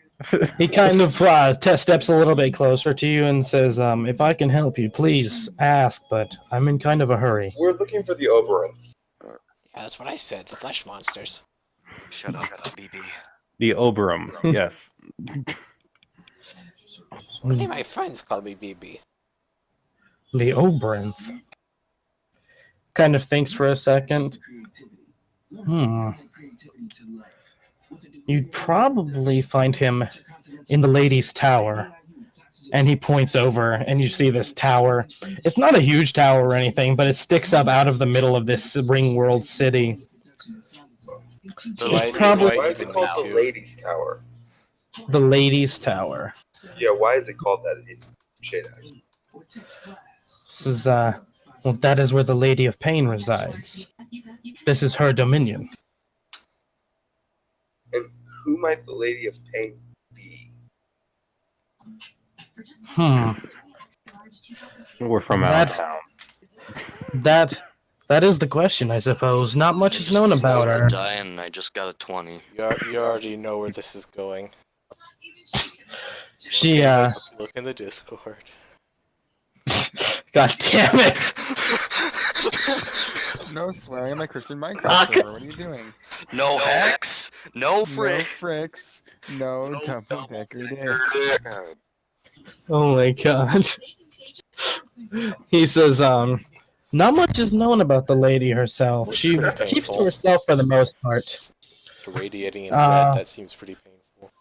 He kind of steps a little bit closer to you and says, if I can help you, please ask, but I'm in kind of a hurry. We're looking for the Oberon. Yeah, that's what I said. The flesh monsters. Shut up, BB. The Oberon, yes. Only my friends call me BB. The Obrinth. Kind of thinks for a second. You'd probably find him in the Ladies' Tower. And he points over, and you see this tower. It's not a huge tower or anything, but it sticks up out of the middle of this ring world city. So It's probably- Why is it called the Ladies' Tower? The Ladies' Tower. Yeah, why is it called that in Shade Eyes? This is, well, that is where the Lady of Pain resides. This is her dominion. And who might the Lady of Pain be? We're from out of That- town. That is the question, I suppose. Not much is known about her. Dying, I just got a 20. You already know where this is going. She, Look in the Discord. God damn it! No swearing on my Christian Minecraft Fuck. server. What are you doing? No hex. No No frick. fricks. No double decker dick. Oh my god. He says, not much is known about the lady herself. Looks She pretty keeps to painful. herself for the most part. Radiating in Uh, red, that seems pretty painful.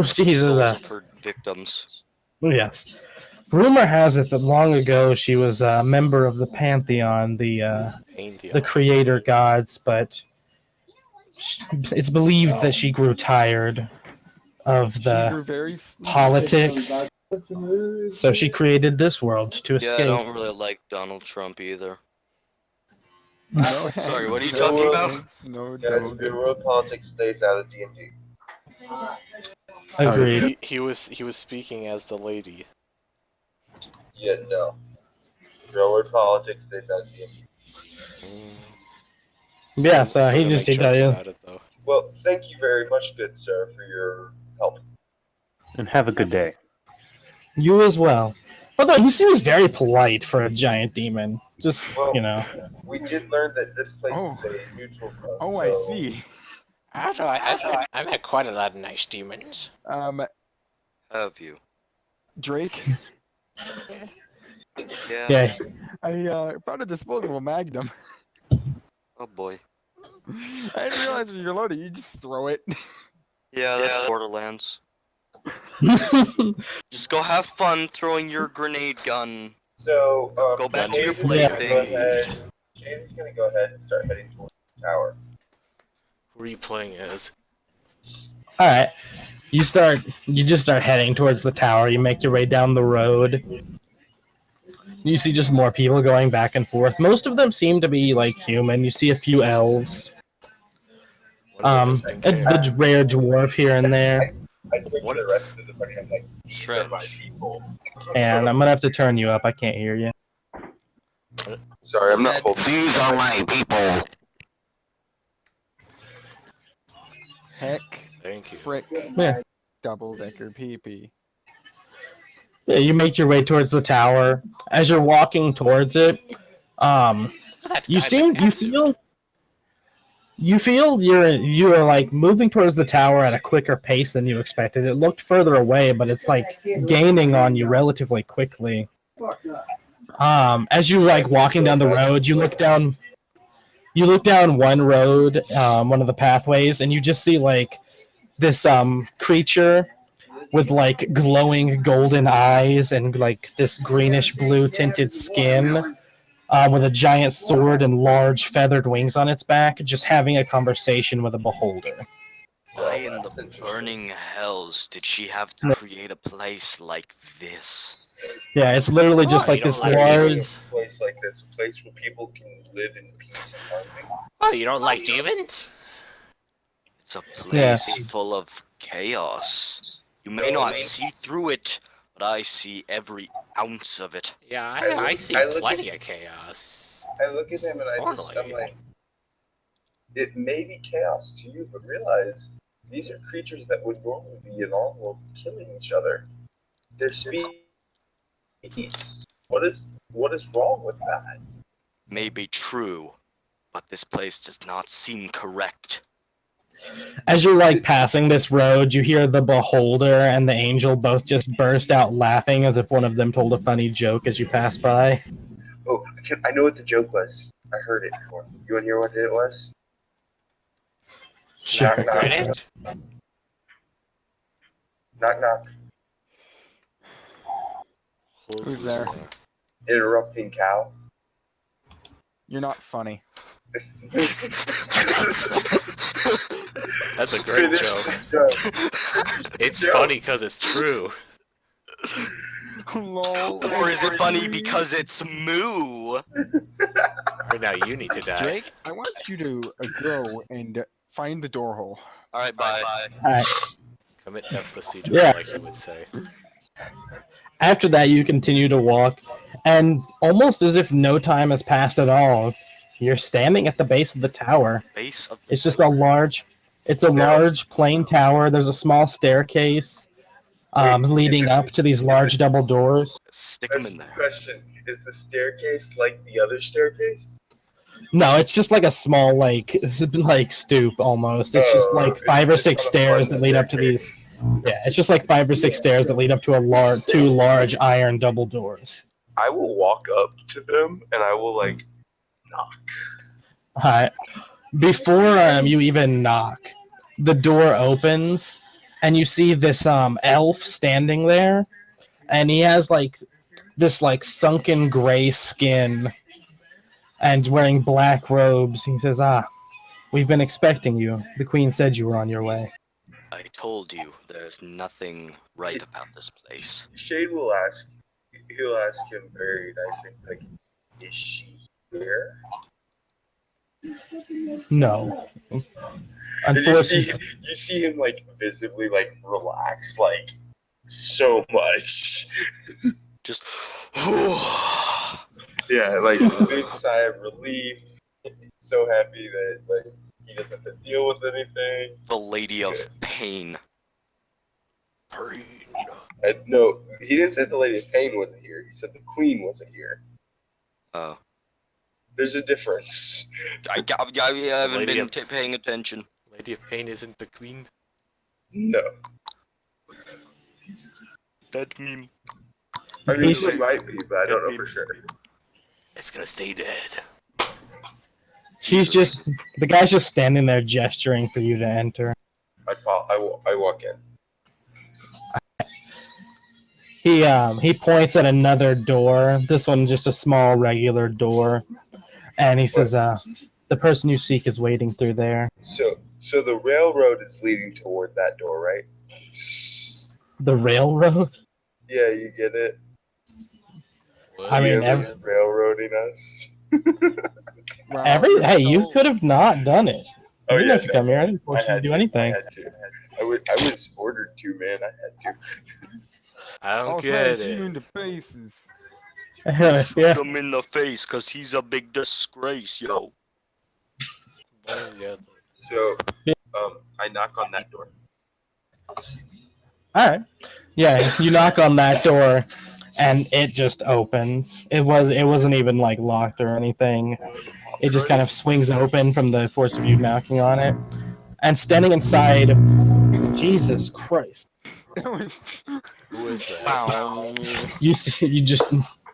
Jesus, Souls of her victims. yes. Rumor has it that long ago she was a member of the Pantheon, the Pantheon. creator gods, but it's believed that she grew tired of She the grew very politics, so she created this world to Yeah, I escape. don't really like Donald Trump either. No Sorry, what are you hex, talking no about? hex, No Guys, double good decker. world politics stays out of D&D. Agreed. He was speaking as the lady. Yeah, no. Real world politics stays out of D&D. Yes, Still he gonna just make did tell jokes you. about it, though. Well, thank you very much, good sir, for your help. And have a good day. You as well. Although he seems very polite for a giant demon. Just, Well, you know. we did learn that this place Oh. is a neutral zone. Oh, so I see. I met quite a lot of nice demons. Have you? Drake, Yeah. Yeah. I brought a disposable magnum. Oh boy. I didn't realize when you're loaded, you just throw it. Yeah, that's Borderlands. Just go have fun throwing your grenade gun. So, Go back to your James is gonna plaything. go ahead- James is going to go ahead and start heading towards the tower. Who are you playing as? Alright. You just start heading towards the tower. You make your way down the road. You see just more people going back and forth. Most of them seem to be like human. You see a few elves. The rare dwarf here and there. I took the rest of the money. I'm like, these are my Strange. people. And I'm gonna have to turn you up. I can't hear you. Sorry, I'm not holding. These are my people. Heck, Thank you. frick, Yeah. double decker PP. Yeah, you make your way towards the tower. As you're walking towards it, you feel you're like moving towards the tower at a quicker pace than you expected. It looked further away, but it's like gaining on you relatively quickly. As you like walking down the road, you look down one road, one of the pathways, and you just see like this creature with like glowing golden eyes and like this greenish blue tinted skin, with a giant sword and large feathered wings on its back, just having a conversation with a beholder. Why in the burning hells did she have to create a place like this? Yeah, it's literally just like this large. A place like this, a place where people can live in peace and harmony. Oh, you don't like demons? It's a place full of chaos. You may not see through it, but I see every ounce of it. Yeah, I see plenty of chaos. I look at him and I'm like, it may be chaos to you, but realize these are creatures that would normally be in all world killing each other. They're species. What is wrong with that? May be true, but this place does not seem correct. As you're like passing this road, you hear the beholder and the angel both just burst out laughing as if one of them told a funny joke as you pass by. Oh, I know what the joke was. I heard it before. You want to hear what it was? Sure. Knock, knock. Knock, knock. Who's there? Interrupting cow. You're not funny. That's a great joke. It's funny because it's true. Lol. Or is it funny because it's moo? Or now you need to die. Drake, I want you to go and find the door hole. Alright, bye. Alright. Commit death procedure, Yeah. like you would say. After that, you continue to walk, and almost as if no time has passed at all, you're standing at the base of the tower. Base of It's just a large plain tower. There's a small staircase leading up to these large double doors. Stick them in there. Question: Is the staircase like the other staircase? No, it's just like a small like stoop almost. It's just like five or six not a stairs fun that lead up to these. staircase. Yeah, it's just like 5 or 6 stairs that lead up to two large iron double doors. I will walk up to them and I will like knock. Alright. Before you even knock, the door opens and you see this elf standing there, and he has like this like sunken gray skin and wearing black robes. He says, we've been expecting you. The queen said you were on your way. I told you there's nothing right about this place. Shade will ask. He'll ask him very nicely, like, "Is she here?" No. And Unfortunately, you see him like visibly like relax, like so much. Just. Yeah, like a big sigh of relief. He's so happy that like he doesn't have to deal with anything. The Lady of Pain. And no, he didn't say the Lady of Pain wasn't here. He said the Queen wasn't here. Oh. There's a difference. I haven't Lady been of- paying attention. Lady of Pain isn't the queen. No, That meme. I mean she might be, but I don't know for sure. It's gonna stay dead. the guy's just standing there gesturing for you to enter. I walk in. He points at another door. This one just a small regular door, and he says, "The person you seek is waiting through there." So the railroad is leading toward that door, right? The railroad. Yeah, you get it. I mean, He's railroading us. hey, you could have not done it. Oh, You didn't yeah, have to come here. I didn't force you to had do to. anything. I had to. I was ordered to, man. I had to. I don't I'll get smash you it. into faces. yeah. Shoot him in the face, cause he's a big disgrace, yo. Oh, yeah. So, I knock on that door. All right. Yeah, you knock on that door, and it just opens. It wasn't even like locked or anything. It just kind of swings open from the force of you knocking on it. And standing inside, Jesus Christ! Who is that?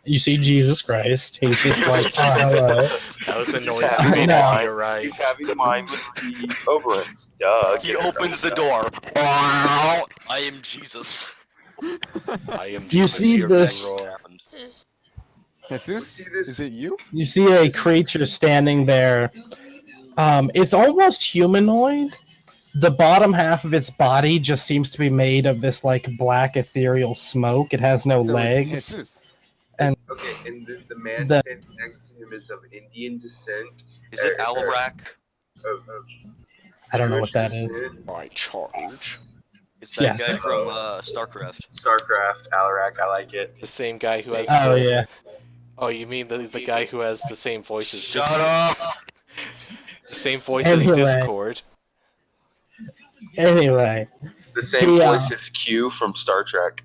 You see Jesus Christ. He's just like, oh, hello. That was a He's noise having he made as he mine. arrived. He's having mine with the Oberon. Duh. He opens the door. I am Jesus. I am You Jesus see here, this- Roar. Jesus, is it you? You see a creature standing there. It's almost humanoid. The bottom half of its body just seems to be made of this like black ethereal smoke. It has no So it's legs. Jesus. Okay, and the man The- standing next to him is of Indian descent. Is it Alarak? Of I don't know what Jewish that is. descent. I charge. It's that Yeah. guy from StarCraft. Starcraft, Alarak, I like it. The same guy who has Oh the... yeah. Oh, you mean the guy who has the same voice as Shut up! The same voice as Anyway. Discord. Anyway, The same Yeah. voice as Q from Star Trek.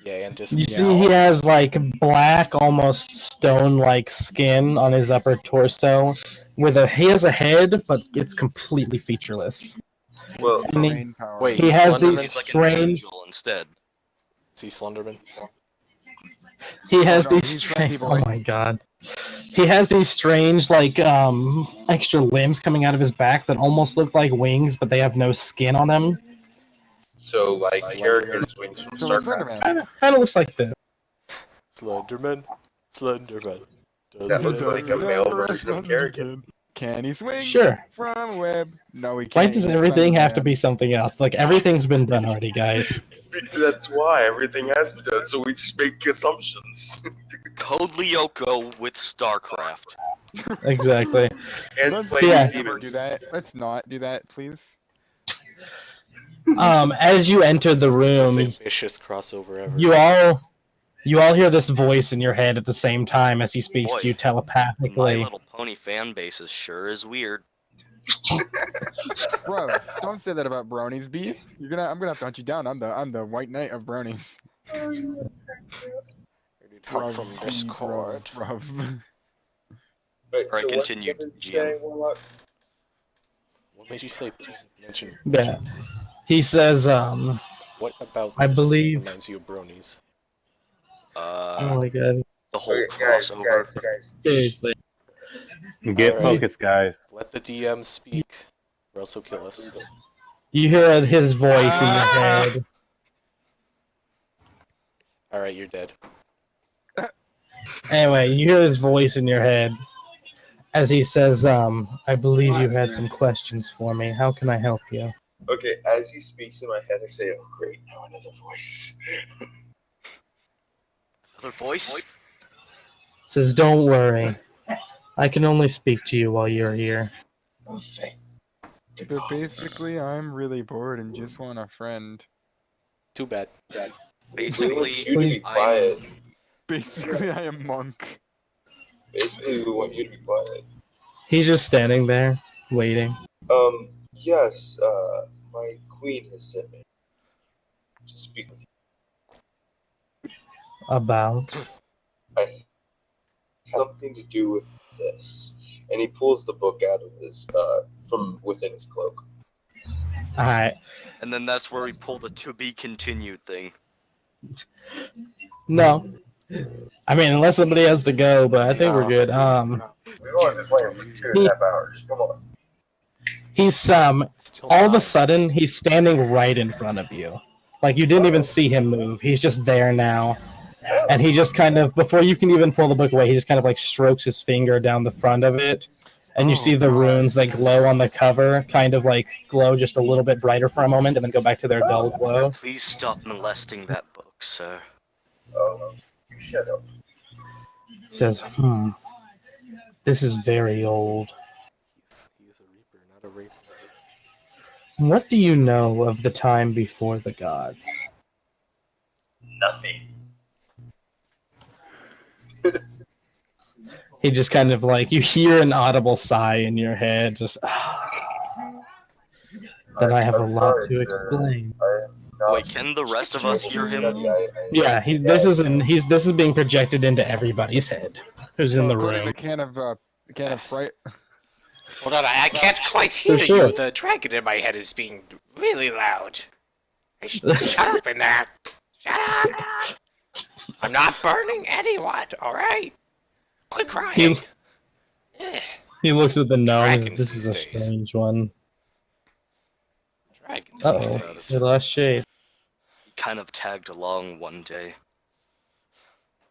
Yeah, and you just see he has like black, almost stone-like skin on his upper torso. He has a head, but it's completely featureless. Well, And he, Brain power. Wait, he he's has Slenderman? these He's like an strange. angel instead. is he Slenderman? He has no, these he's strange. Slendy Oh Boy. my god. He has these strange, like, extra limbs coming out of his back that almost look like wings, but they have no skin on them. so like characters wings from So it's Starcraft. Slenderman. Kind of looks like this. Slenderman? Slenderman. That looks like a male version of Kerrigan. Can he swing Sure. from a web? No, he Why can't. does He's everything have to Slenderman. be something else? Like, everything's been done already, guys. That's why everything has been done. So we just make assumptions. Code Lyoko with StarCraft. Exactly. And Let's play Yeah. with never do demons. that. Let's not do that, please. As you enter the Most room, ambitious crossover ever. you all hear this voice in your head at the same time as he speaks Boy, to you My telepathically. Little Pony fan base is sure is weird. Bro, don't say that about bronies, B. I'm gonna have to hunt you down. I'm the white knight of bronies. Talk from Discord. Bruv. Wait, Alright, so continue, what is he GM. saying, Warlock? What made you say mention? Yeah. He says, What about I this believe- reminds you of bronies? oh my god. The whole Okay, crossover. guys. Seriously. Get Alright. focused, guys. Let the DM speak, or else he'll kill us. You hear his voice in your head. Alright, you're dead. Anyway, you hear his voice in your head as he says, I believe you had some questions for me. How can I help you? Okay, as he speaks in my head, I say, "Oh, great, now another voice." Another voice? Says, don't worry. I can only speak to you while you're here. Oh, thank the So gods. basically, I'm really bored and just want a friend. Too bad. We want you to Basically, be quiet. Basically, I am monk. Basically, we want you to be quiet. He's just standing there, waiting. Yes, my queen has sent me to speak with you. About. I have something to do with this. And he pulls the book out of his, from within his cloak. Alright. and then that's where we pull the to be continued thing. No. I mean, unless somebody has to go, but I think we're good. We've only been playing for 2.5 hours. Come on. He's, Still all of a not. sudden, he's standing right in front of you. Like, you didn't even see him move. He's just there now. And he just kind of, before you can even pull the book away, he just kind of like strokes his finger down the front of it. And you see the runes that glow on the cover, kind of like glow just a little bit brighter for a moment and then go back to their dull glow. Please stop molesting that book, sir. Oh, you shut up. Says, this is very old. He's a reaper, not a raper. What do you know of the time before the gods? Nothing. He just kind of like, you hear an audible sigh in your head, just, that I have a I'm lot sorry, to sir. explain. I am not Wait, can the rest of us hear him? Yeah, this is being projected into everybody's head who's in the Including room. a can of Sprite. Hold on, I can't quite hear For sure. you. The dragon in my head is being really loud. Hey, shut up in there. Shut up. I'm not burning anyone, alright? Quit crying. Eh, He looks at the gnome. Dragons This is a these days. strange one. dragons Uh these oh, days. he lost shade. He kind of tagged along one day.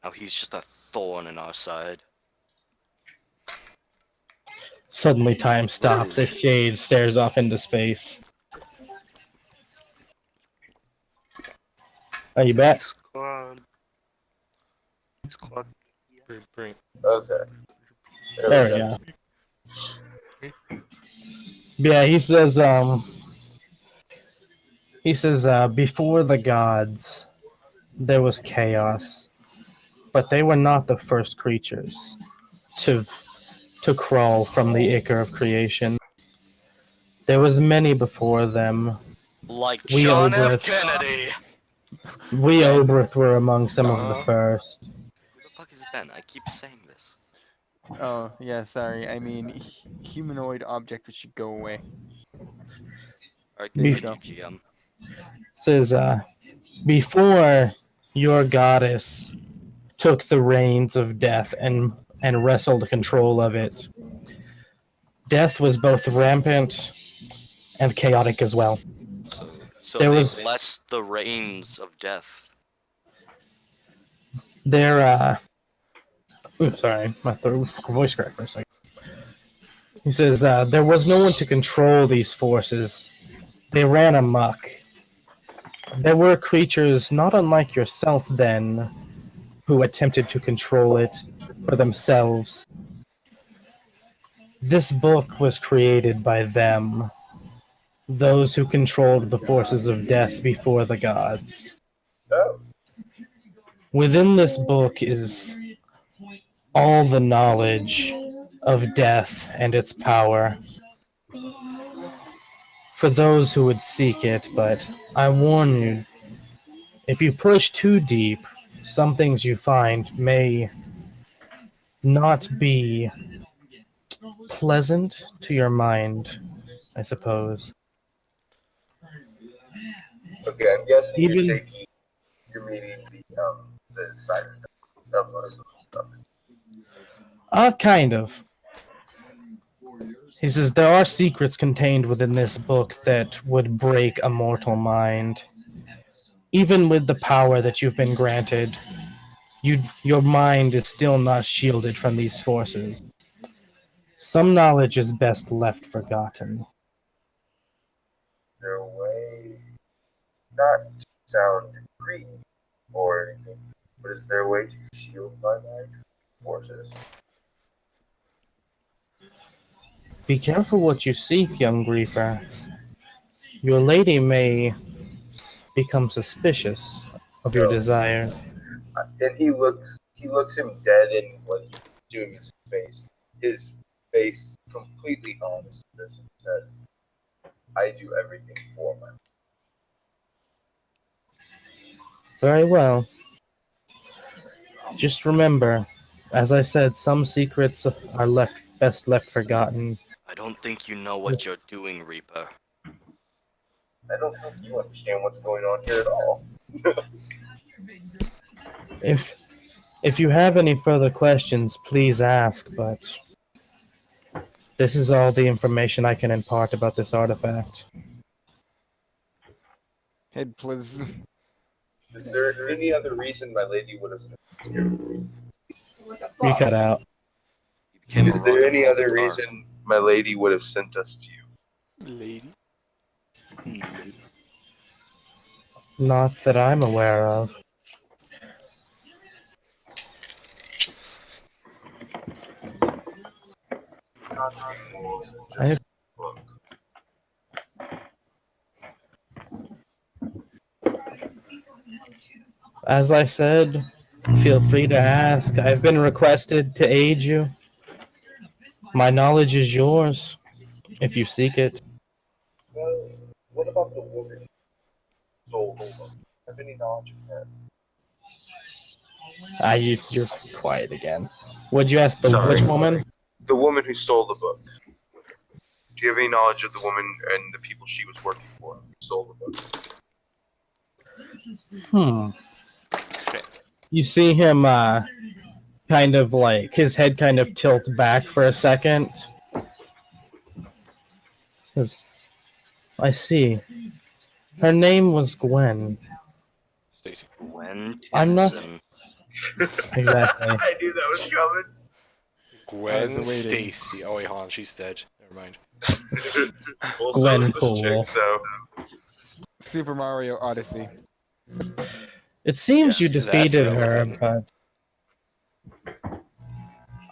Now he's just a thorn in our side. Suddenly, time stops as Shade stares off into space. Are you back? Squad. Squad. Bring. Okay. There we go. Yeah, he says, before the gods, there was chaos, but they were not the first creatures to crawl from the ichor of creation. There was many before them. Like We John F. Obrith. Kennedy! We Obrith were among some of the first. Who the fuck is Ben? I keep saying this. Oh, yeah, sorry. I mean, humanoid object which should go away. Alright, There you continue, go. GM. Says, before your goddess took the reins of death and wrestled control of it, death was both rampant and chaotic as well. So There they was- blessed the reigns of death. There, sorry, my voice cracked for a second. He says, there was no one to control these forces. They ran amok. There were creatures not unlike yourself then who attempted to control it for themselves. This book was created by them, those who controlled the forces of death before the gods. Oh. Within this book is all the knowledge of death and its power. For those who would seek it, but I warn you, if you push too deep, some things you find may not be pleasant to your mind, I suppose. Okay, I'm guessing Even you're meaning the side effects of most of the stuff. kind of. He says there are secrets contained within this book that would break a mortal mind. Even with the power that you've been granted, your mind is still not shielded from these forces. Some knowledge is best left forgotten. Is there a way, not to sound creepy or anything, but is there a way to shield my mind from forces? Be careful what you seek, young griefer. Your lady may become suspicious of your desire. And he looks him dead in what he's doing his face. His face completely honest with this and says, I do everything for my life. Very well. Just remember, as I said, some secrets are best left forgotten. I don't think you know what you're doing, Reaper. I don't think you understand what's going on here at all. If you have any further questions, please ask, but this is all the information I can impart about this artifact. Head please. Is there any other reason my lady would have sent us here? You cut out. Is there any other reason my lady would have sent us to you? Lady. Not that I'm aware of. I have- As I said, feel free to ask. I've been requested to aid you. My knowledge is yours, if you seek it. Well, what about the woman who stole the book? Have any knowledge of her? You're quiet again. Would you ask Sorry. which woman? The woman who stole the book. Do you have any knowledge of the woman and the people she was working for who stole the book? You see him kind of like his head kind of tilts back for a second. I see. Her name was Gwen. Stacy. Gwen I'm not Tennyson. exactly. I knew that was coming. Gwen Stacy. Oh wait, hold on, she's dead. Never mind. Well, Gwen so is this Poole. chick, so Super Mario Odyssey. It seems you Yes, defeated that's her, relevant. but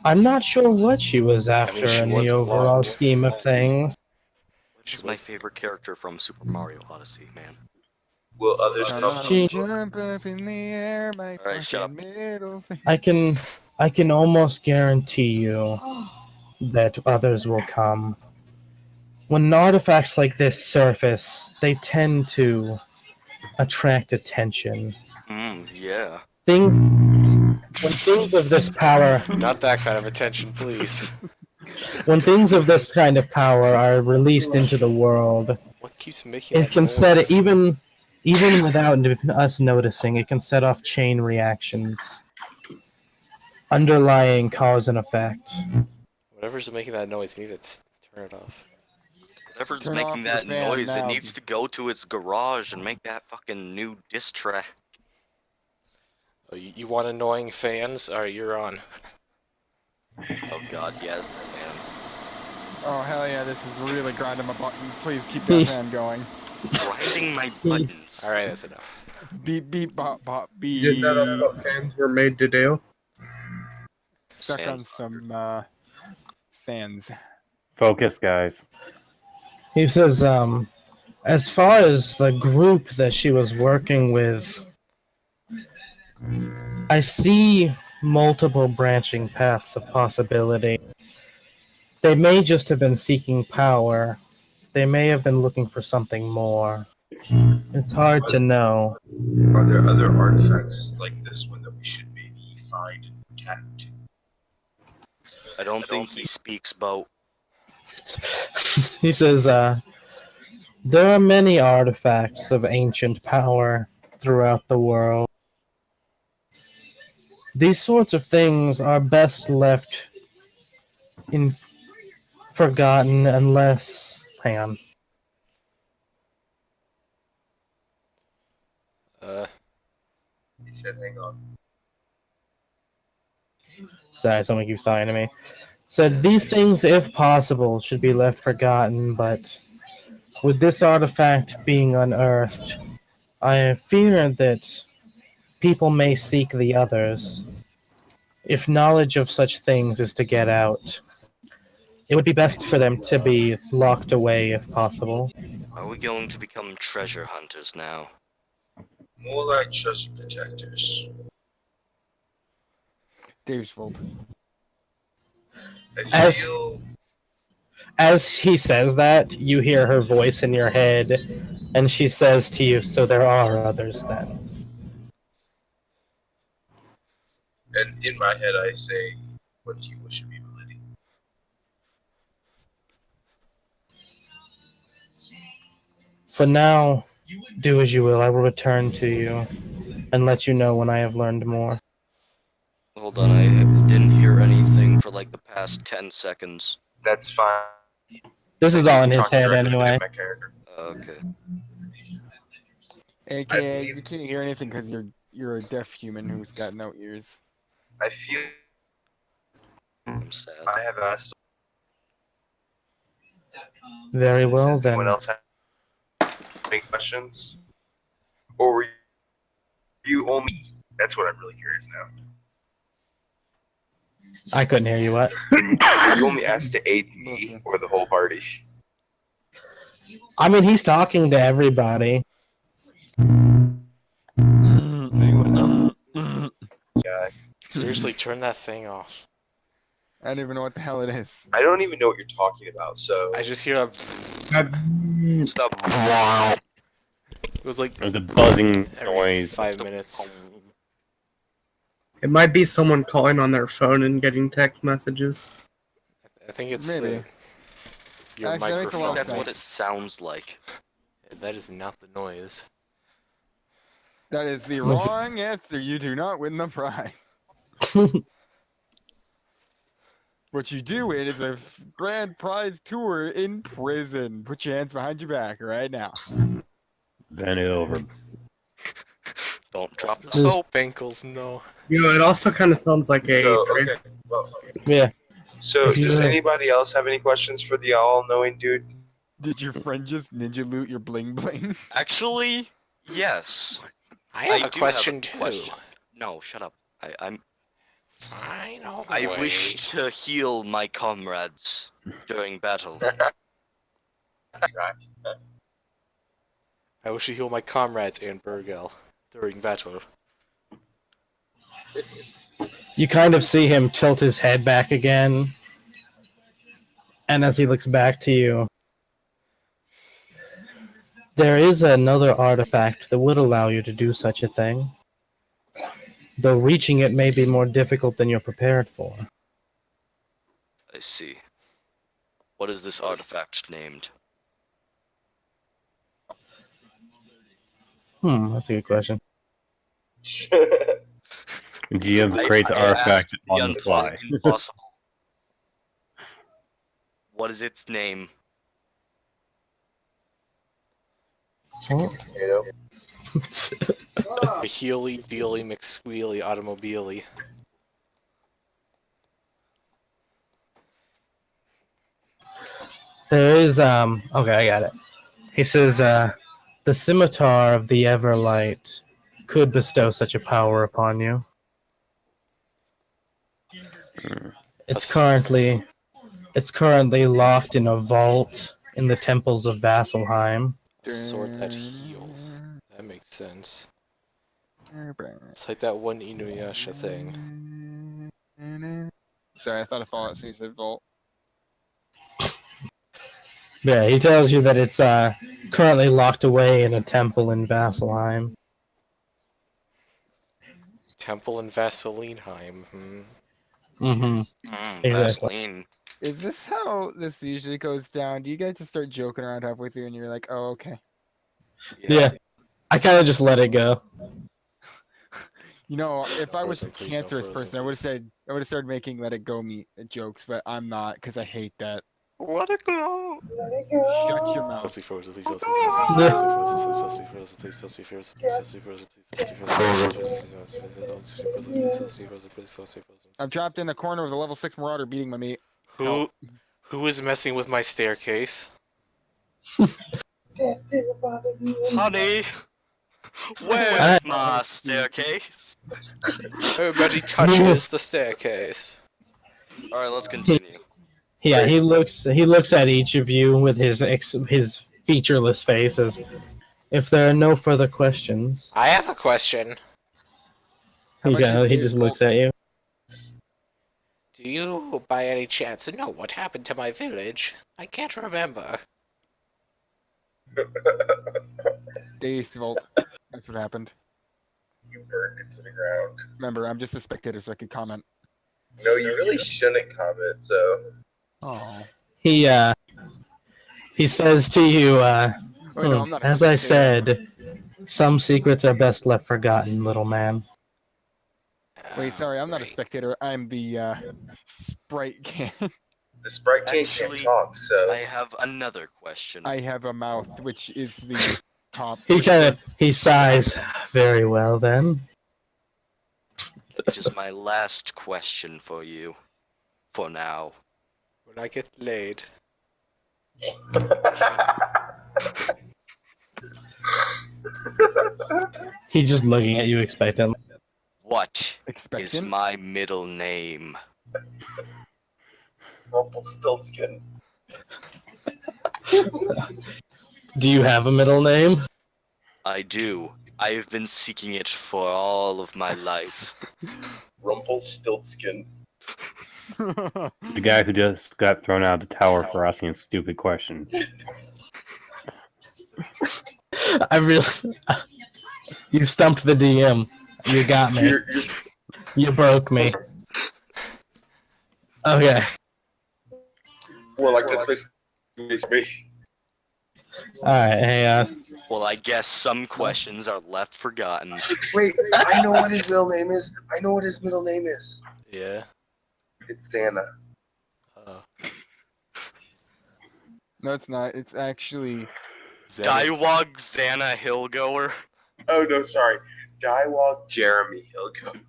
I'm not sure what she was after she in was the overall blonde. scheme of things. Which is my favorite character from Super Mario Odyssey, man. will other Gonna stuff She- jump up in the air, my Alright, shut fucking middle finger. I can almost guarantee you that others will come. When artifacts like this surface, they tend to attract attention. Yeah. When things of this power Not that kind of attention, please. when things of this kind of power are released into the world, What keeps making it that can noise? set it even without us noticing, it can set off chain reactions. Underlying cause and effect. Whatever's making that noise, you need to turn it off. Whatever's Turn off making your that fan noise, it now. needs to go to its garage and make that fucking new diss track. Oh, you want annoying fans? Alright, you're on. Oh god, yes, man. Oh hell yeah, this is really grinding my buttons. Please keep that fan going. Grinding my buttons. Alright, that's enough. Beep beep bop bop beep. You know that's what fans were made to do. Stuck on Sans- some sands. Focus, guys. He says, as far as the group that she was working with, I see multiple branching paths of possibility. They may just have been seeking power. They may have been looking for something more. It's hard to know. Are there other artifacts like this one that we should maybe find and protect? I don't think he speaks about. He says, there are many artifacts of ancient power throughout the world. These sorts of things are best left in forgotten unless. Hang on. He said, hang on. Sorry, someone keeps talking to me. Said these things, if possible, should be left forgotten, but with this artifact being unearthed, I fear that people may seek the others. If knowledge of such things is to get out, it would be best for them to be locked away if possible. Are we going to become treasure hunters now? More like treasure protectors. Dave's fault. I feel As he says that, you hear her voice in your head, and she says to you, so there are others then. and in my head I say, what do you wish of me, Melody? For now, do as you will. I will return to you and let you know when I have learned more. Hold on, I didn't hear anything for like the past 10 seconds. That's fine. This is all in his Talk head directly to anyway. my character. Okay. AKA, believe- you can't hear anything because you're a deaf human who's got no ears. I feel I'm sad. I have asked Very well then. anyone else have any questions? Or were you only... That's what I'm really curious now. I couldn't hear you. What? You only asked to aid me or the whole party? I mean, he's talking to everybody. Yeah. Seriously, turn that thing off. I don't even know what the hell it is. I don't even know what you're talking about, so... I just hear a. Stop. It was like There's a buzzing every noise. 5 minutes. It might be someone calling on their phone and getting text messages. I think it's Maybe. your Actually, that makes a lot microphone. of That's sense. what it sounds like. That is not the noise. That is the wrong answer. You do not win the prize. What you do win is a grand prize tour in prison. Put your hands behind your back right now. Bend it over. Don't drop the This- soap. Spankles, no. You know, it also kind of sounds like a. So, okay. Well, Yeah. so If you does were- anybody else have any questions for the all-knowing dude? Did your friend just ninja loot your bling bling? Actually, yes. I have a do question too. question. No, shut up. I'm. Fine, I'll I wait. wish to heal my comrades during battle. I wish to heal my comrades and Burgel during battle. You kind of see him tilt his head back again. And as he looks back to you, there is another artifact that would allow you to do such a thing. Though reaching it may be more difficult than you're prepared for. I see. What is this artifact named? That's a good question. GM creates I artifact asked on the fly. Impossible. What is its name? Oh. Potato. The Healy, Dealy, McSquealy, Automobile. There is, okay, I got it. He says, the scimitar of the Everlight could bestow such a power upon you. It's currently locked in a vault in the temples of Vasselheim. A sword that heals. That makes sense. It's like that one Inuyasha thing. Sorry, I thought I saw it, so you said vault. Yeah, he tells you that it's currently locked away in a temple in Vasselheim. Temple in Vaselinheim. Mm-hmm. Exactly. Vaseline. Is this how this usually goes down? Do you guys just start joking around halfway through and you're like, oh, okay. Yeah. I kind of just let it go. You know, if I was a Frozen, please, no cancerous Frozen, person, I would have please. said, I would have started making let it go me jokes, but I'm not because I hate that. Let it go. Shut your mouth. Don't see Frozen, please don't see Frozen. Please don't see Frozen, please don't see Frozen, please don't see Frozen, please don't see Frozen, please don't see Frozen, please don't see Frozen. I'm trapped in a corner with a level 6 marauder beating my meat. Who is messing with my staircase? Honey, where's my staircase? Everybody touches the staircase. All right, let's continue. Yeah, he looks at each of you with his featureless face as if there are no further questions. I have a question. He just looks at you. Do you, by any chance, know what happened to my village? I can't remember. Days Vault. That's what happened. You burned it to the ground. Remember, I'm just a spectator, so I can comment. No, you really shouldn't comment, so. Oh. He says to you, Wait, no, I'm not a as I spectator. said, some secrets are best left forgotten, little man. Wait, sorry, I'm not a spectator. I'm the sprite can. The Sprite can't Actually, talk, so. I have another question. I have a mouth, which is the top. He sighs. Very well then. Which is my last question for you. For now. When I get laid. He's just looking at you expectantly. What is Expectant? my middle name? Rumpelstiltskin. Do you have a middle name? I do. I have been seeking it for all of my life. Rumpelstiltskin. The guy who just got thrown out of the tower for asking a stupid question. I really. You stumped the DM. You got me. You broke me. Okay. Well, like, that's basically me. Alright, hey, Well, I guess some questions are left forgotten. Wait, I know what his middle name is. I know what his middle name is. Yeah. It's Xana. No, it's not. It's actually. Diewog Xana Hillgoer. Oh, no, sorry. Diewog Jeremy Hilgo.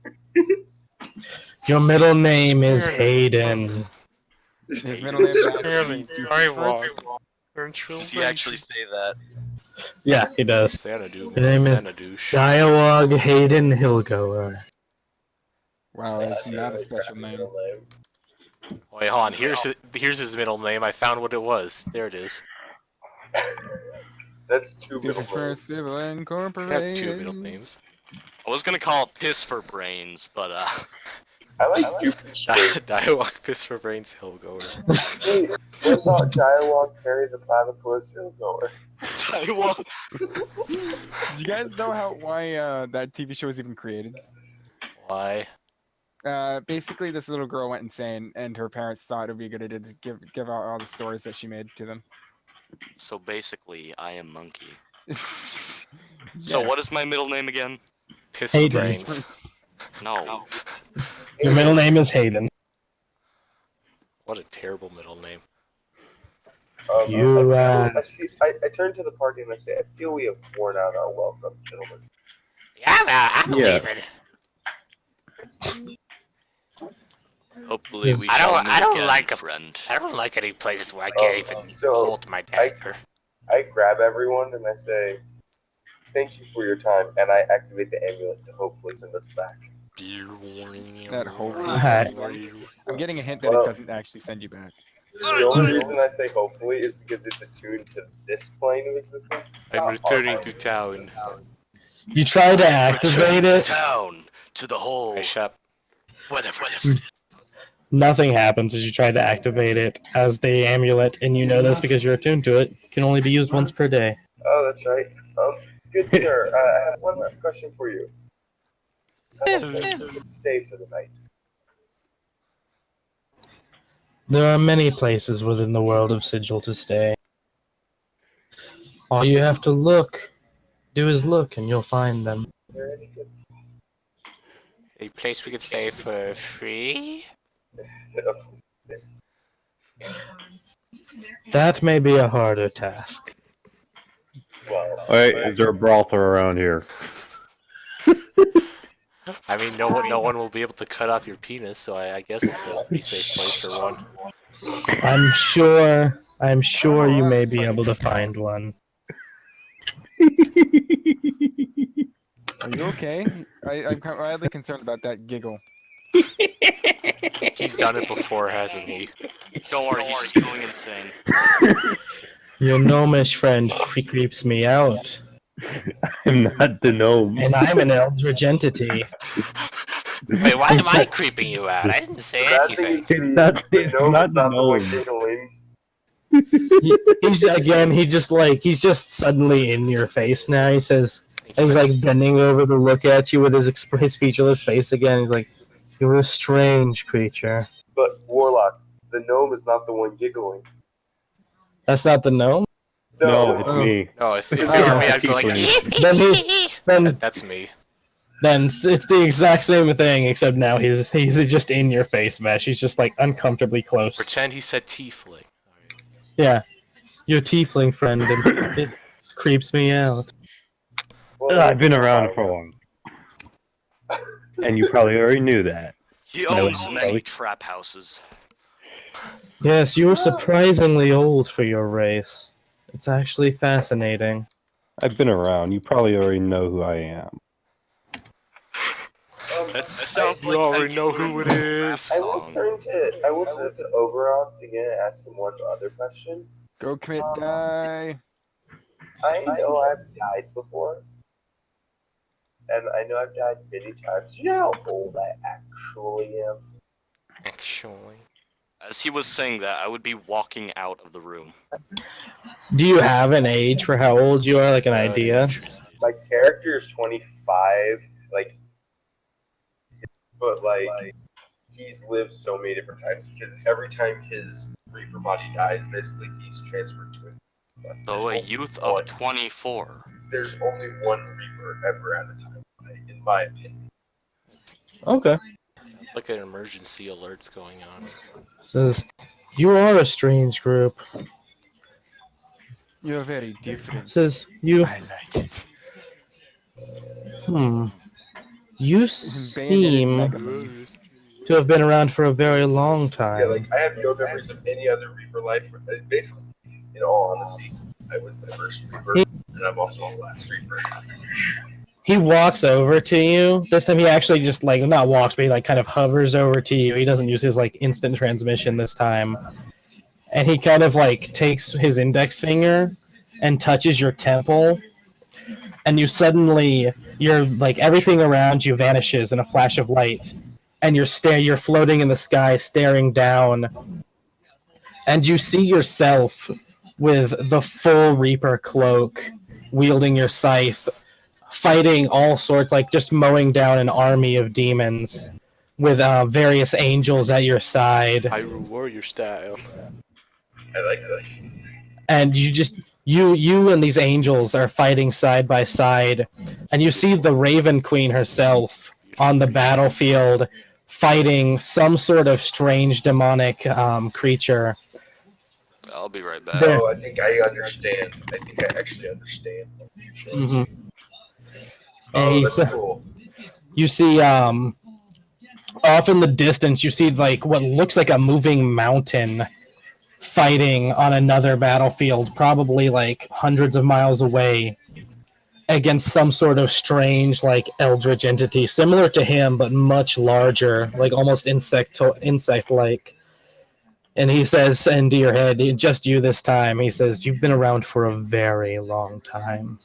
your middle name is Hayden. His middle name is Jeremy Diewog. Does he actually say that? Yeah, he does. Xanadu. His name is Xanadu. Dialogue Hayden Hillgoer. Wow, that's not a special name. Wait, hold on. Here's his middle name. I found what it was. There it is. That's two This middle is for names. Civil I Incorporated. have two middle names. I was gonna call it Piss for Brains, but I like Goofy Straight. Dialogue Piss for Brains Hillgoer. Hey, what about Diewog Harry the Platypus Hillgoer? Diewog. Do you guys know why that TV show was even created? Why? Basically, this little girl went insane, and her parents thought it would be a good idea to give out all the stories that she made to them. So basically, I am Monkey. So what is my middle name again? Piss for Hayden. Brains. No. Your middle name is Hayden. What a terrible middle name. You, I turn to the party and I say, I feel we have worn out our welcome, gentlemen. Yeah, I'm Yes. leaving. Hopefully we I don't- can I don't again, like a- friend. I don't like any place where I can't even hold my dagger. I grab everyone and I say, thank you for your time, and I activate the amulet to hopefully send us back. That hopefully. Alright. I'm getting a hint that it doesn't actually send you back. The only reason I say hopefully is because it's attuned to this plane of existence. I'm returning to town. You try to activate it. Town to the hole. Hey, Shep. Whatever it is. Nothing happens as you try to activate it as the amulet, and you know this because you're attuned to it, can only be used once per day. Oh, that's right. Good sir, I have one last question for you. How long can you stay for the night? There are many places within the world of Sigil to stay. All you have to do is look, and you'll find them. Is there any good? A place we could stay for free? That may be a harder task. Well, Wait, is there a brothel around here? I mean, no one will be able to cut off your penis, so I guess it's a pretty safe place for one. I'm sure you may be able to find one. Are you okay? I'm mildly concerned about that giggle. He's done it before, hasn't he? Don't worry, he's just going insane. Your gnomish friend creeps me out, I'm not the gnome. and I'm an eldritch entity. Wait, why am I creeping you out? I didn't say anything. It's not the gnome. He's just suddenly in your face now. He's like bending over to look at you with his featureless face again. He's like, "You're a strange creature." But Warlock, the gnome is not the one giggling. That's not the gnome? No, it's me. No, if it were me, I'd go like, that's me. Then it's the exact same thing, except now he's just in your face mesh. He's just like uncomfortably close. Pretend he said tiefling. Yeah, your tiefling friend, and it creeps me out. Well, I've been around for long. And you probably already knew that. He owns many trap houses. Yes, you are surprisingly old for your race. It's actually fascinating. I've been around. You probably already know who I am. That sounds You like already know who it is. I will turn to Oberon again and ask him one other question. Go commit die. I know I've died before. And I know I've died many times. Do you know how old I actually am? Actually. As he was saying that, I would be walking out of the room. Do you have an age for how old you are, like an idea? My character is 25, but he's lived so many different times because every time his Reaper body dies, basically he's transferred to it. So a youth of 24. There's only one Reaper ever at a time, in my opinion. Okay. Sounds like an emergency alert's going on. Says, you are a strange group. You're very different. Says, you... I like it. You seem to have been around for a very long time. Yeah, I have no memories of any other Reaper life. Basically, in all honesty, I was the first Reaper, and I'm also the last Reaper. He walks over to you. This time he actually just, not walks, but he, kind of hovers over to you. He doesn't use his, instant transmission this time. And he kind of, takes his index finger and touches your temple. And you suddenly, everything around you vanishes in a flash of light. And you're floating in the sky, staring down. And you see yourself with the full Reaper cloak, wielding your scythe, fighting all sorts, just mowing down an army of demons with various angels at your side. Hyrule Warrior style. I like this. And you and these angels are fighting side by side, and you see the Raven Queen herself on the battlefield fighting some sort of strange demonic creature. I'll be right back. Oh, I think I understand. I think I actually understand. Mm-hmm. Oh, that's cool. You see, off in the distance, you see what looks like a moving mountain fighting on another battlefield, probably hundreds of miles away, against some sort of strange eldritch entity, similar to him but much larger, almost insect-like. And he says into your head, just you this time, he says, you've been around for a very long time.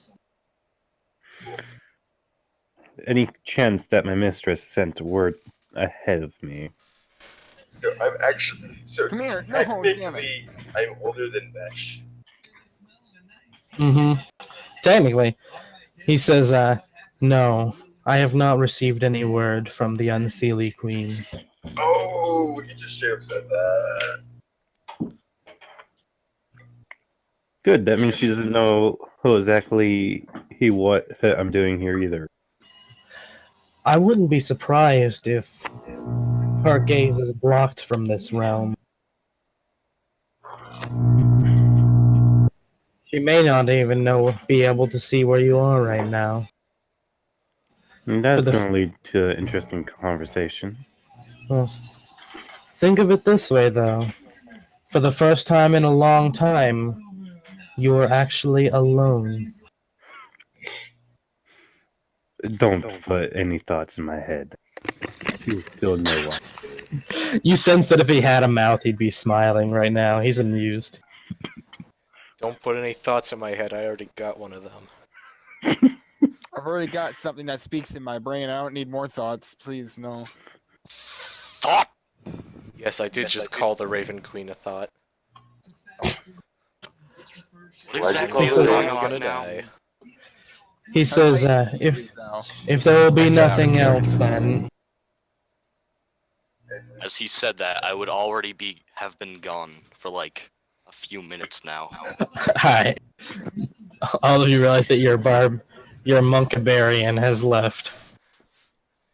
Any chance that my mistress sent word ahead of me? So I'm actually Come here. No, technically damn it. I'm older than Mesh. Mm-hmm. Technically, he says, no, I have not received any word from the Unseelie Queen. Oh, he just straight up said that. Good. That means she doesn't know who exactly what I'm doing here either. I wouldn't be surprised if her gaze is blocked from this realm. She may not even be able to see where you are right now. And that's going to lead to an interesting conversation. Well, think of it this way, though. For the first time in a long time, you are actually alone. Don't put any thoughts in my head. You still know why. You sense that if he had a mouth, he'd be smiling right now. He's amused. Don't put any thoughts in my head. I already got one of them. I've already got something that speaks in my brain. I don't need more thoughts. Please, no. Thought. Yes, I did call the Raven Queen a thought. What exactly is going on now? He says, if there will be nothing else, then... As he said that, I would already have been gone for like a few minutes now. Hi. All of you realize that your Monkabarian has left.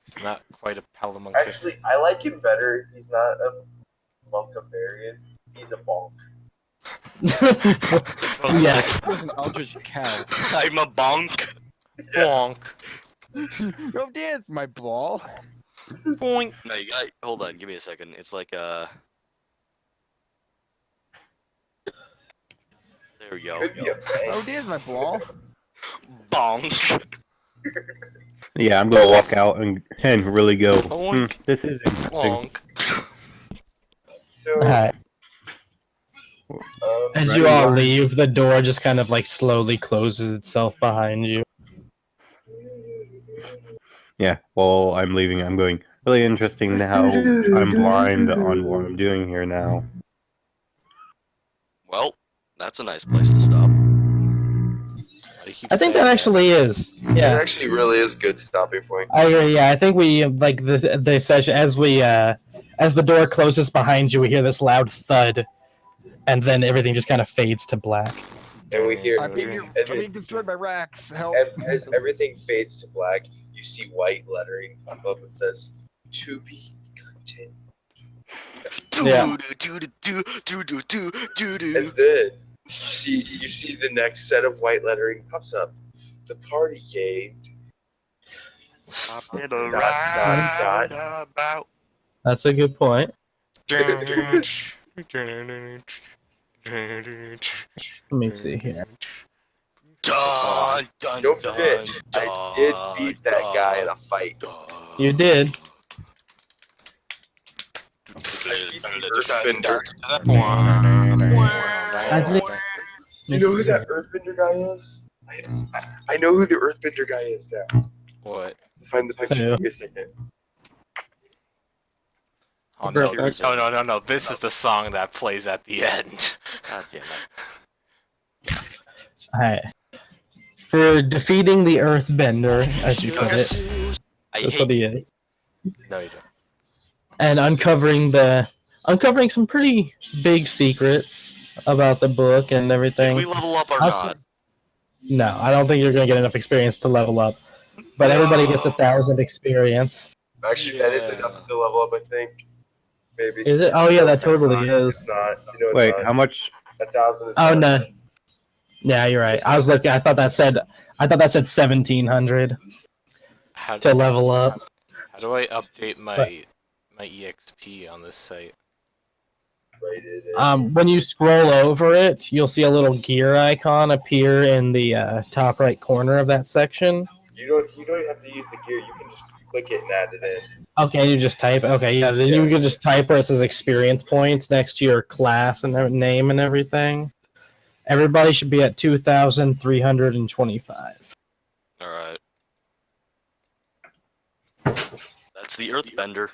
It's not quite a Palamonk. Actually, I like him better. He's not a Monkabarian. He's a bonk. Yes. He was an eldritch cow. I'm a bonk. Bonk. Go dance, my ball. Boink. No, you got. Hold on, give me a second. It's like There we go. Oh, dance, my ball. Bonk. Yeah, I'm gonna walk out and really go. Boink. This is interesting. Bonk. So, Hi. As you all leave, the door just kind of like slowly closes itself behind you. Yeah, while I'm leaving, I'm going, really interesting how I'm blind on what I'm doing here now. Well, that's a nice place to stop. I think that actually is. Yeah. It actually really is a good stopping point. I agree, yeah. I think we, like, the session, as the door closes behind you, we hear this loud thud, and then everything just kind of fades to black. And we hear, I'm being destroyed by racks. Help. as everything fades to black, you see white lettering pop up and says, "To be continued." Yeah. And then you see the next set of white lettering pops up. The party gained. About. That's a good point. Let me see here. Dun, dun, Don't forget, I did beat that guy in a fight. You did. Earthbender. You know who that Earthbender guy is? I know who the Earthbender guy is now. What? Find the picture. Give me a second. Oh no! This is the song that plays at the end. God damn it. Alright. For defeating the Earthbender, as you put it, that's what he is. No, you don't. And uncovering some pretty big secrets about the book and everything. Did we level up or not? No, I don't think you're gonna get enough experience to level up. But everybody gets 1,000 experience. Actually, that is enough to level up, I think. Maybe. Is it? Oh yeah, that totally is. It's not. You know, it's Wait, not. how much? 1,000. Oh no. Yeah, you're right. I was looking. I thought that said 1,700 to level up. How do I update my EXP on this site? When you scroll over it, you'll see a little gear icon appear in the top right corner of that section. You don't have to use the gear. You can just click it and add it in. Okay, you just type. Okay, yeah. Then you can just type where it says experience points next to your class and their name and everything. Everybody should be at 2,325. All right. That's the Earthbender.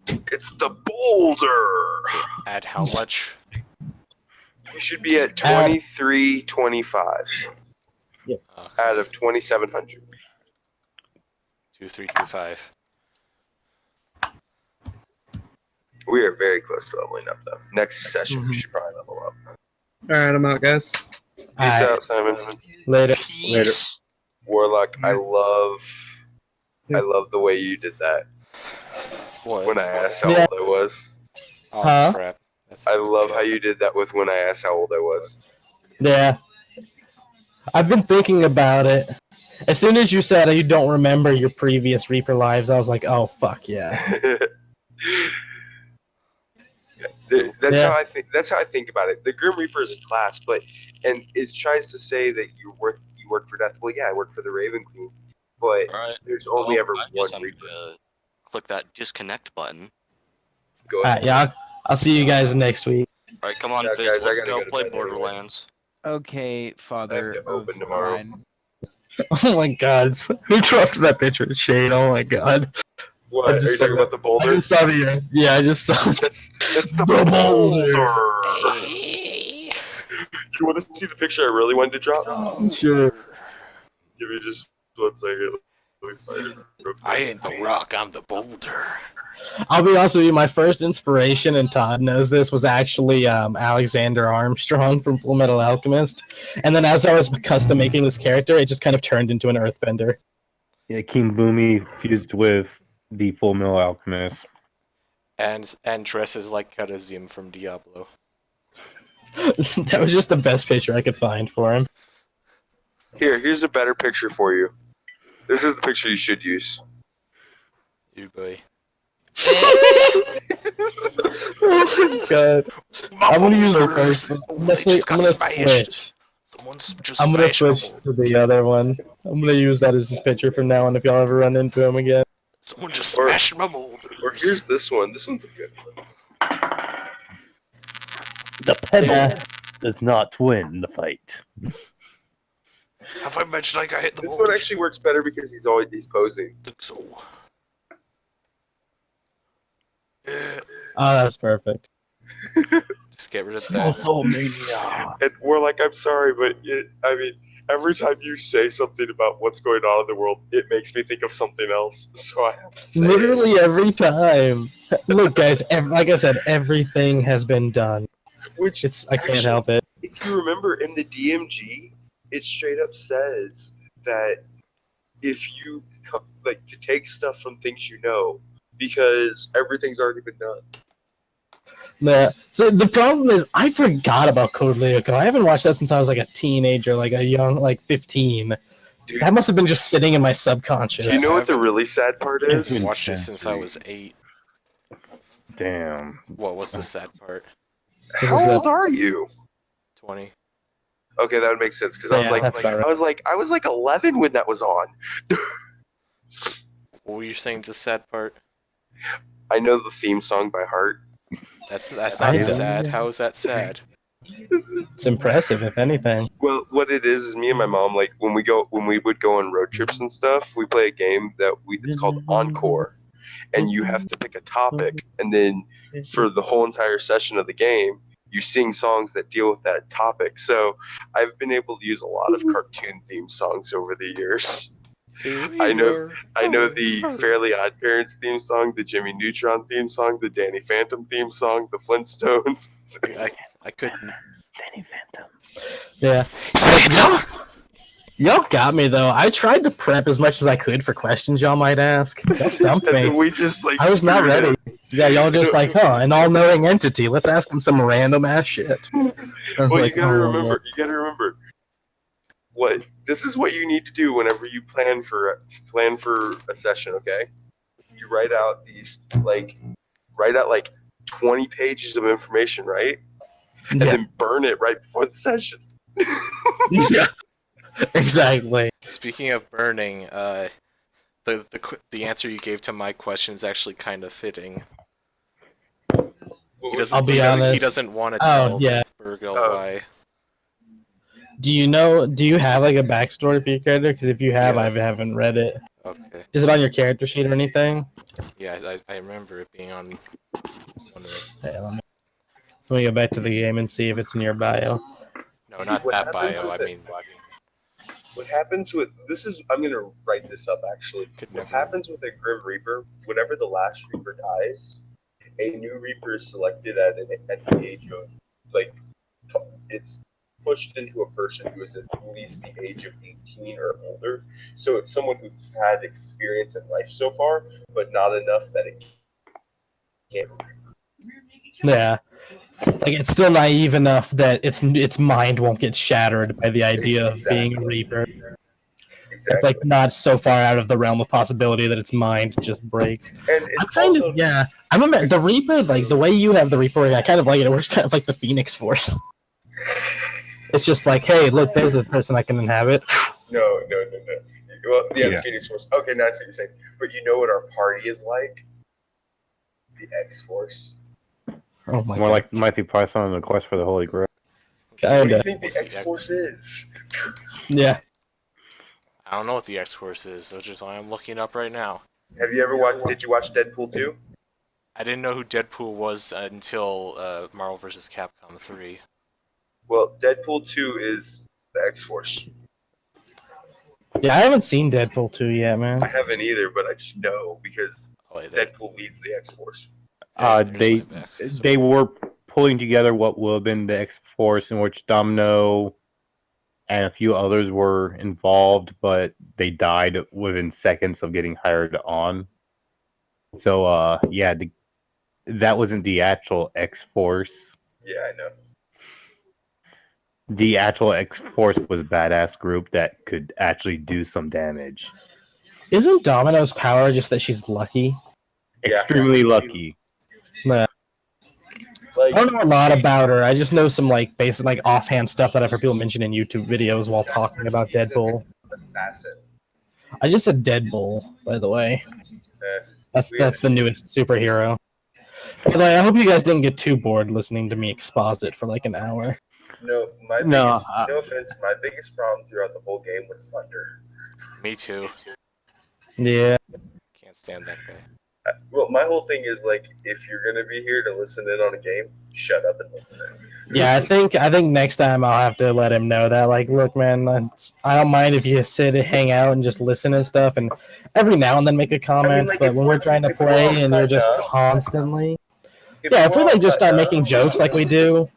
It's the boulder. Add how much? You should be at 2325 out of 2700. 2325. We are very close to leveling up, though. Next session, we should probably level up. Alright, I'm out, guys. Peace Alright. out, Simon. Later. Peace. Warlock, I love the way you did that What? when I asked how Yeah. old I was. Oh, Huh? crap. That's I love how you did that with when I asked how old I was. Yeah. I've been thinking about it. As soon as you said you don't remember your previous Reaper lives, I was like, oh fuck yeah. That's Yeah. how I think. That's how I think about it. The Grim Reaper is a class, and it tries to say that you work for Death. Well, yeah, I work for the Raven Queen, but Alright. there's only ever I one guess I'm Reaper. gonna click that disconnect button. Go ahead. Alright, yeah. I'll see you guys next week. Alright, come on, Yeah, Fizz, guys, I let's gotta go go to play bed anyway. Borderlands. Okay, father. I have to of open tomorrow. mine. Oh my god. Who dropped that picture of Shane? Oh my god. What? I Are just you saw talking about the I boulder? just saw the yeah, I just saw That's the The boulder. Hey. You want to see the picture I really wanted to drop? Sure. Give me just 1 second. Let me find it real quick. I ain't the rock, I'm the boulder. I'll be honest with you, my first inspiration, and Todd knows this, was actually Alexander Armstrong from Full Metal Alchemist. And then as I was custom making this character, it just kind of turned into an earthbender. Yeah, King Boomy fused with the Full Metal Alchemist. And dresses like Karazim from Diablo. That was just the best picture I could find for him. Here's a better picture for you. This is the picture you should use. You boy. Oh my god. I'm gonna use the first one. Oh, they just I'm got gonna smashed. switch. Someone's just I'm gonna smashed switch to the other one. I'm gonna use that as his picture from now on if y'all ever run into him again. Someone just Or- smashed my boulders. Or here's this one. This one's a good one. The pedal Yeah. does not win the fight. Have I mentioned like I hit the This boulders? one actually works better because he's posing. I think so. Yeah. Oh, that's perfect. Just get rid of that. Mania. And Warlock, I'm sorry, but every time you say something about what's going on in the world, it makes me think of something else. So I have to say Literally every time. Look, guys, like I said, everything has been done. Which I can't actually, help it. If you remember in the DMG, it straight up says that if you to take stuff from things you know, because everything's already been done. Yeah. So the problem is, I forgot about Code Lyoko. I haven't watched that since I was like a teenager, like a young, like 15. Dude, That must have been just sitting in my subconscious. do you know what the really sad part I've is? watched it since I was 8. Damn. What was the sad part? How old are you? 20. Okay, that would make sense because I Yeah, was that's about right. I was like 11 when that was on. What were you saying to the sad part? I know the theme song by heart. That's not I- sad. How is that sad? It's impressive, if anything. Well, what it is me and my mom, like when we would go on road trips and stuff, we play a game that it's called Encore, and you have to pick a topic, and then for the whole entire session of the game, you sing songs that deal with that topic. So I've been able to use a lot of cartoon theme songs over the years. I know the Fairly Odd Parents theme song, the Jimmy Neutron theme song, the Danny Phantom theme song, the Flintstones. I couldn't. Danny Phantom. Yeah. Phantom? Y'all got me, though. I tried to prep as much as I could for questions y'all might ask. Y'all stumped And me. then we just I was not screwed ready. it. Yeah, y'all just like, an all-knowing entity. Let's ask him some random ass shit. I was Well, like, you gotta oh, remember. What this is what you need to do whenever you plan for a session. Okay, you write out like 20 pages of information, right? And Yeah, then burn it right before the session. yeah. Exactly. Speaking of burning, the answer you gave to my question is actually kind of fitting. He doesn't. I'll be he honest. doesn't want to Oh, tell yeah. Burgle Oh. why. Do you have like a backstory for your character? Because if you have, Yeah. I haven't read it. Okay. Is it on your character sheet or anything? Yeah, I remember it being on one of it. Hey, Let me go back to the game and see if it's in your bio. No, See, not what that happens bio. I with it- mean, What happens with this is I'm gonna write this up actually. could What never. happens with a Grim Reaper? Whenever the last Reaper dies, a new Reaper is selected at the age of like it's pushed into a person who is at least the age of 18 or older. So it's someone who's had experience in life so far, but not enough that it can't. Yeah. Like it's still naive enough that its mind won't get shattered by the idea of being a Reaper. It's Exactly. like not so far out of the realm of possibility that its mind just breaks. And I'm it's kind also of yeah. I remember the Reaper, like the way you have the Reaper. I kind of like it. It works kind of like the Phoenix Force. It's just like, hey, look, there's a person I can inhabit. no. Well, yeah, Yeah. the Phoenix Force. Okay, now I see what you're saying. But you know what our party is like? The X Force. Oh my More god. like Monty Python and the Quest for the Holy Grail. What do you Kinda. think the X Force is? Yeah. I don't know what the X Force is, which is why I'm looking up right now. Have you ever watched? Did you watch Deadpool 2? I didn't know who Deadpool was until Marvel vs. Capcom 3. Well, Deadpool 2 is the X Force. Yeah, I haven't seen Deadpool 2 yet, man. I haven't either, but I just know because Oh, wait, there, Deadpool leads the X Force. there's They Linebacker, so- they were pulling together what would have been the X Force, in which Domino and a few others were involved, but they died within seconds of getting hired on. So yeah, that wasn't the actual X Force. Yeah, I know. The actual X Force was a badass group that could actually do some damage. Isn't Domino's power just that she's lucky? Yeah. Extremely lucky. Nah. Like, I don't know a lot about her. I just know some like basic like offhand stuff that I've heard people mention in YouTube videos while talking about she's an Deadpool. assassin. I just said Deadpool, by the way. We That's the newest superhero. By the way, I hope you guys didn't get too bored listening to me exposit for like an hour. No, No, no offense, my biggest problem throughout the whole game was Thunder. Me too. Yeah. Can't stand that guy. Well, my whole thing is like, if you're gonna be here to listen in on a game, shut up and listen in. Yeah, I think next time I'll have to let him know that, like, look, man, I don't mind if you sit and hang out and just listen and stuff, and every now and then make a comment. like, but if when we're trying to if we're play all and you're just cutting up- constantly, If yeah, if we we're like all just start cutting up- making jokes like we do,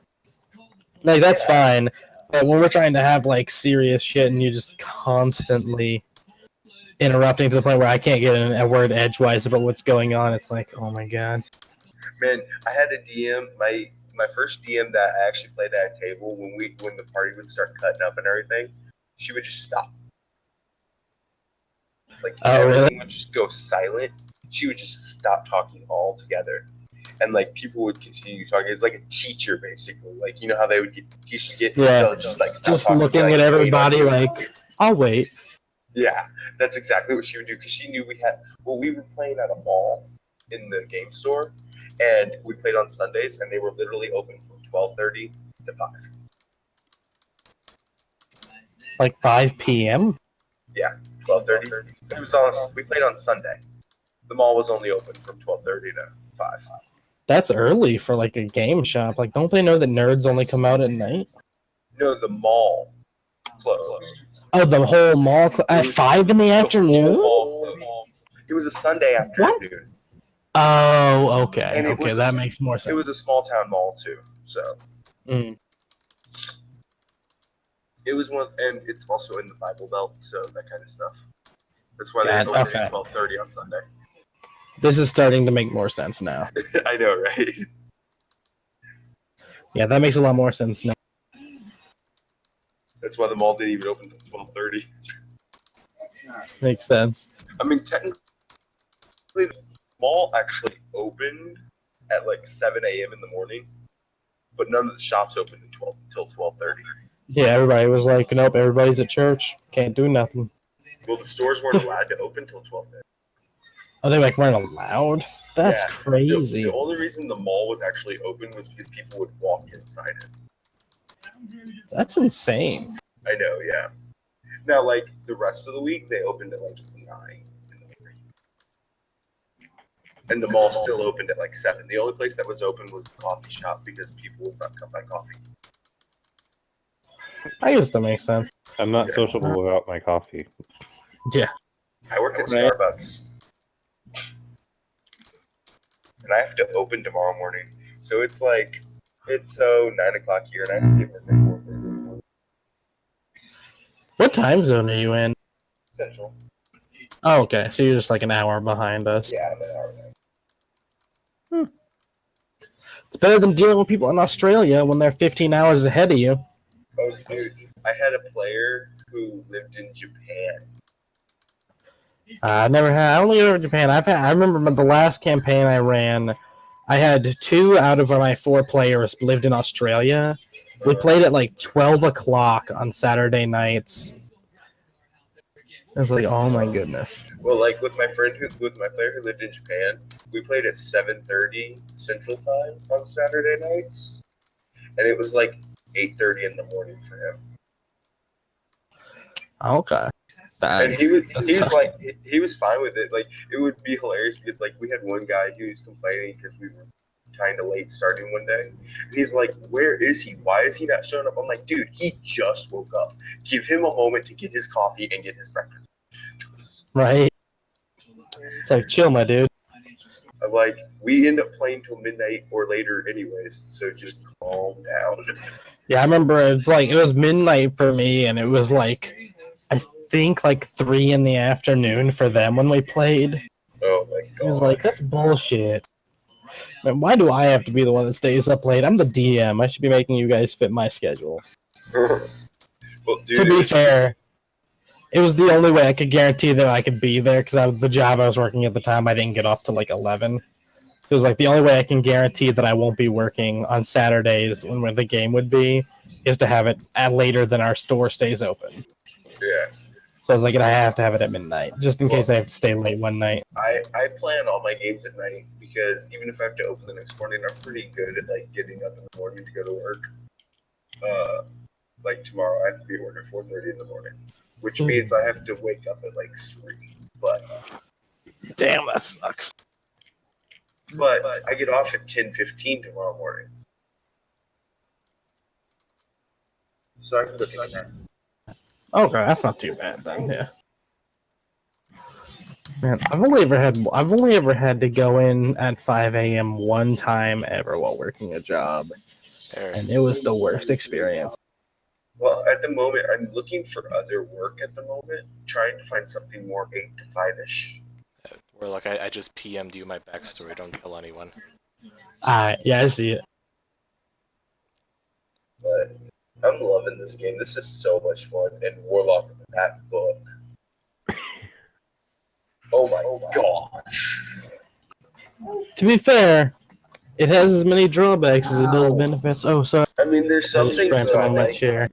like that's fine. But when we're trying to have like serious shit and you just constantly interrupting to the point where I can't get a word edgewise about what's going on, it's like, oh my god. Man, I had a DM, my first DM that I actually played at a table when the party would start cutting up and everything, she would just stop. Like everything really? would just go silent. She would just stop talking altogether. And like people would continue talking. It's like a teacher basically. Like you know how they would get teachers get they'll just like stop Just talking, looking like, at wait on everybody you. like, I'll wait. Yeah, that's exactly what she would do because she knew we were playing at a mall in the game store, and we played on Sundays, and they were literally open from 12:30 to 5. Like 5 p.m. Yeah, 12:30. We played on Sunday. The mall was only open from 12:30 to 5. That's early for like a game shop. Like, don't they know that nerds only come out at night? No, the mall closed. Oh, the whole mall at 5 in the afternoon. It was a Sunday afternoon. Oh, okay. And it Okay, was that makes more sense. It was a small town mall too, so Mm. it was one, and it's also in the Bible Belt, so that kind of stuff. That's why they God, open okay. at 12:30 on Sunday. This is starting to make more sense now. I know, right? Yeah, that makes a lot more sense now. That's why the mall didn't even open until 12:30. Makes sense. I mean, technically, the mall actually opened at like 7 a.m. in the morning, but none of the shops opened until 12:30. Yeah, everybody was like, nope, everybody's at church. Can't do nothing. Well, the stores weren't allowed to open until 12:30. Oh, they like weren't allowed? That's Yeah, crazy. The only reason the mall was actually open was because people would walk inside it. That's insane. I know, yeah. Now, like, the rest of the week, they opened at like 9 in the morning. and the mall still opened at like 7. The only place that was open was the coffee shop because people would not come buy coffee. I guess that makes sense. I'm not Yeah. sociable without my coffee. Yeah. I work at Right. Starbucks, and I have to open tomorrow morning. So it's 9 o'clock here, and I have to get work at 4:30 What time zone are you in? Central. Oh, okay. So you're just like an hour behind us. Yeah, I'm an hour behind. It's better than dealing with people in Australia when they're 15 hours ahead of you. Oh, dude, I had a player who lived in Japan. I never had. I only go to Japan. I remember the last campaign I ran. I had 2 out of my 4 players lived in Australia. We played at like 12 o'clock on Saturday nights. I was like, oh my goodness. Well, like with my player who lived in Japan, we played at 7:30 Central Time on Saturday nights, and it was like 8:30 in the morning for him. Okay. And he was fine with it. Like it would be hilarious because like we had one guy who was complaining because we were kind of late starting one day. And he's like, "Where is he? Why is he not showing up?" I'm like, "Dude, he just woke up. Give him a moment to get his coffee and get his breakfast." Right. It's like, chill, my dude. I'm like, we end up playing till midnight or later anyways, so just calm down. Yeah, I remember it was midnight for me, and it was like, I think like 3 in the afternoon for them when we played. Oh my god. It was like, that's bullshit. Man, why do I have to be the one that stays up late? I'm the DM. I should be making you guys fit my schedule. Well, dude, To be fair, it was the only way I could guarantee that I could be there because the job I was working at the time, I didn't get off till like 11. It was like the only way I can guarantee that I won't be working on Saturdays when the game would be is to have it at later than our store stays open. yeah. So I was like, I have to have it at midnight, just in case I have to stay late one night. I plan all my games at night because even if I have to open the next morning, I'm pretty good at like getting up in the morning to go to work. Like tomorrow, I have to be at work at 4:30 in the morning, which means I have to wake up at like 3. But damn, that sucks. But I get off at 10:15 tomorrow morning, so I can go take that. Okay, that's not too bad then. Yeah. Man, I've only ever had to go in at 5 a.m. one time ever while working a job, and it was the worst experience. Well, at the moment, I'm looking for other work at the moment, trying to find something more 8 to 5-ish. Where like I just PM'd you my backstory, don't tell anyone. Yeah, I see it. But I'm loving this game. This is so much fun. And Warlock, that book. Oh my gosh. To be fair, it has as many drawbacks as it does benefits. Oh, sorry. I mean, there's some I just things grabbed that some I on my like. chair.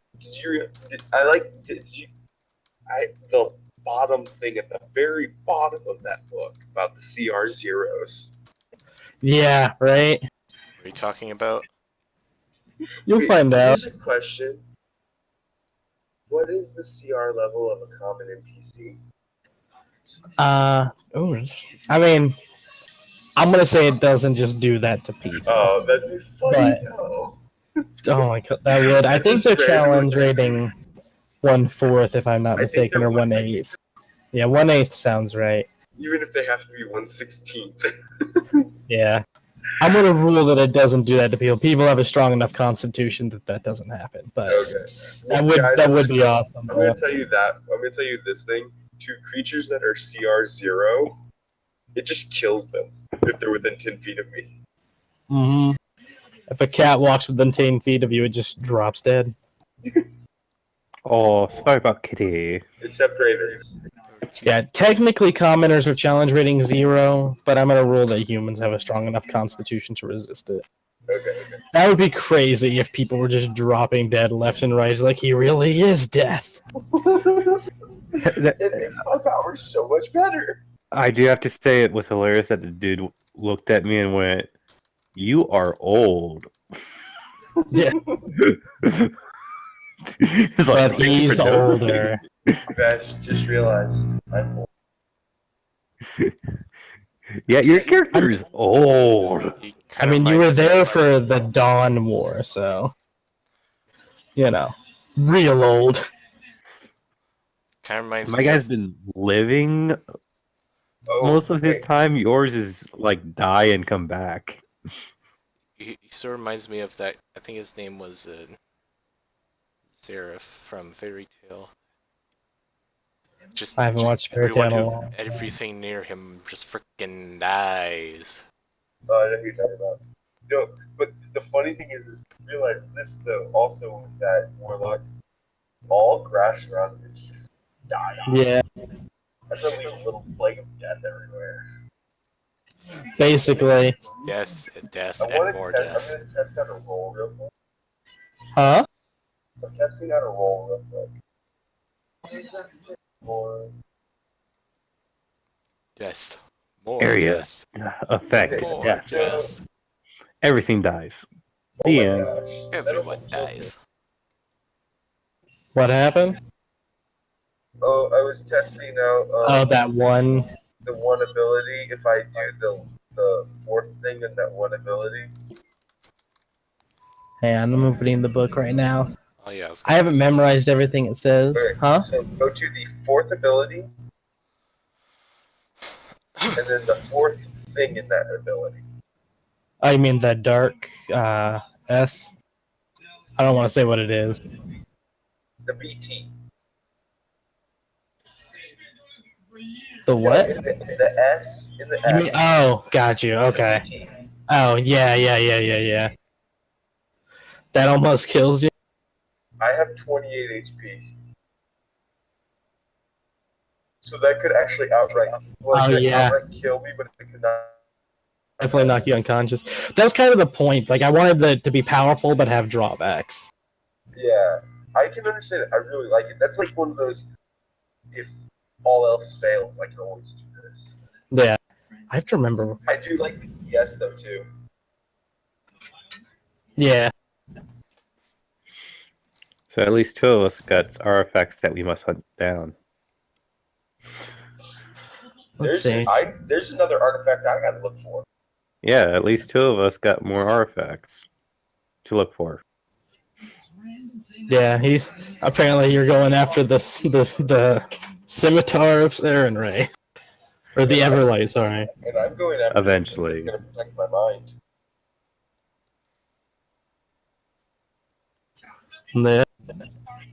The bottom thing at the very bottom of that book about the CR zeros. Yeah, right. What are you talking about? You'll find out. Here's a question. What is the CR level of a common NPC? I mean, I'm gonna say it doesn't just do that to people. Oh, that'd be funny But- though. Oh my god, that would. I think the just read- challenge rating 1/4, if I'm not I think mistaken, they're or 1/8. Yeah, 1/8 sounds right. Even if they have to be 1/16. Yeah, I'm gonna rule that it doesn't do that to people. People have a strong enough constitution that doesn't happen. But Okay. that would Guys, that would be awesome. I'm gonna tell you that. I'm gonna tell you this thing. To creatures that are CR 0, it just kills them if they're within 10 feet of me. Mm-hmm. If a cat walks within 10 feet of you, it just drops dead. Oh, sorry about Kitty. Except ravens. Yeah, technically commoners are challenge rating 0, but I'm gonna rule that humans have a strong enough constitution to resist it. Okay. That would be crazy if people were just dropping dead left and right. It's like, he really is death. It makes my power so much better. I do have to say it was hilarious that the dude looked at me and went, "You are old." Yeah. It's But "Thank you he's for noticing." older. You guys just realized I'm old. Yeah, your character is old. He I kinda mean, you were reminds me there of- for the Dawn War, so real old. Kinda reminds My me guy's of. been living Oh, most of his hey, time. Yours is like die and come back. He sort of reminds me of that. I think his name was Seraph from Fairy Tale. Just, I haven't just watched Fairy everyone Tail in a who, long time. everything near him just freaking dies. I know who you're talking about. No, but the funny thing is realize this though. Also, that warlock, all grass around him is just dying. Yeah, That's a little plague of death everywhere. basically. Death, death, I and want to more test. I'm death. gonna test out a roll real quick. Huh? I'm testing out a roll real quick. For Death. More Area death. effect More death. death. Everything dies. oh The my end. gosh, that Everyone almost killed me. dies. What happened? Oh, I was testing out Oh, that one. the one ability. If I do the fourth thing in that one ability, Hang on, I'm opening the book right now. Oh yeah, I haven't memorized everything it says. okay, Huh? so go to the fourth ability, and then the fourth thing in that ability. Oh, you mean the dark S? I don't want to say what it is. The BT. The what? Yeah, in the S, in the You mean, S. oh, got you. Okay. BT. Oh, yeah. That almost kills you. I have 28 HP. So that could actually outright, outright kill me, but it could not. Definitely knock you unconscious. That was kind of the point. Like, I wanted it to be powerful, but have drawbacks. Yeah, I can understand it. I really like it. That's like one of those, if all else fails, I can always do this. Yeah. I have to remember. I do like the ES though, too. Yeah. So at least two of us got artifacts that we must hunt down. Let's see. There's another artifact I gotta look for. Yeah, at least two of us got more artifacts to look for. Yeah, he's apparently you're going after the scimitar of Sarenrae, or the Everlight. Sorry. And I'm going after Eventually. It's gonna protect my mind. Yeah.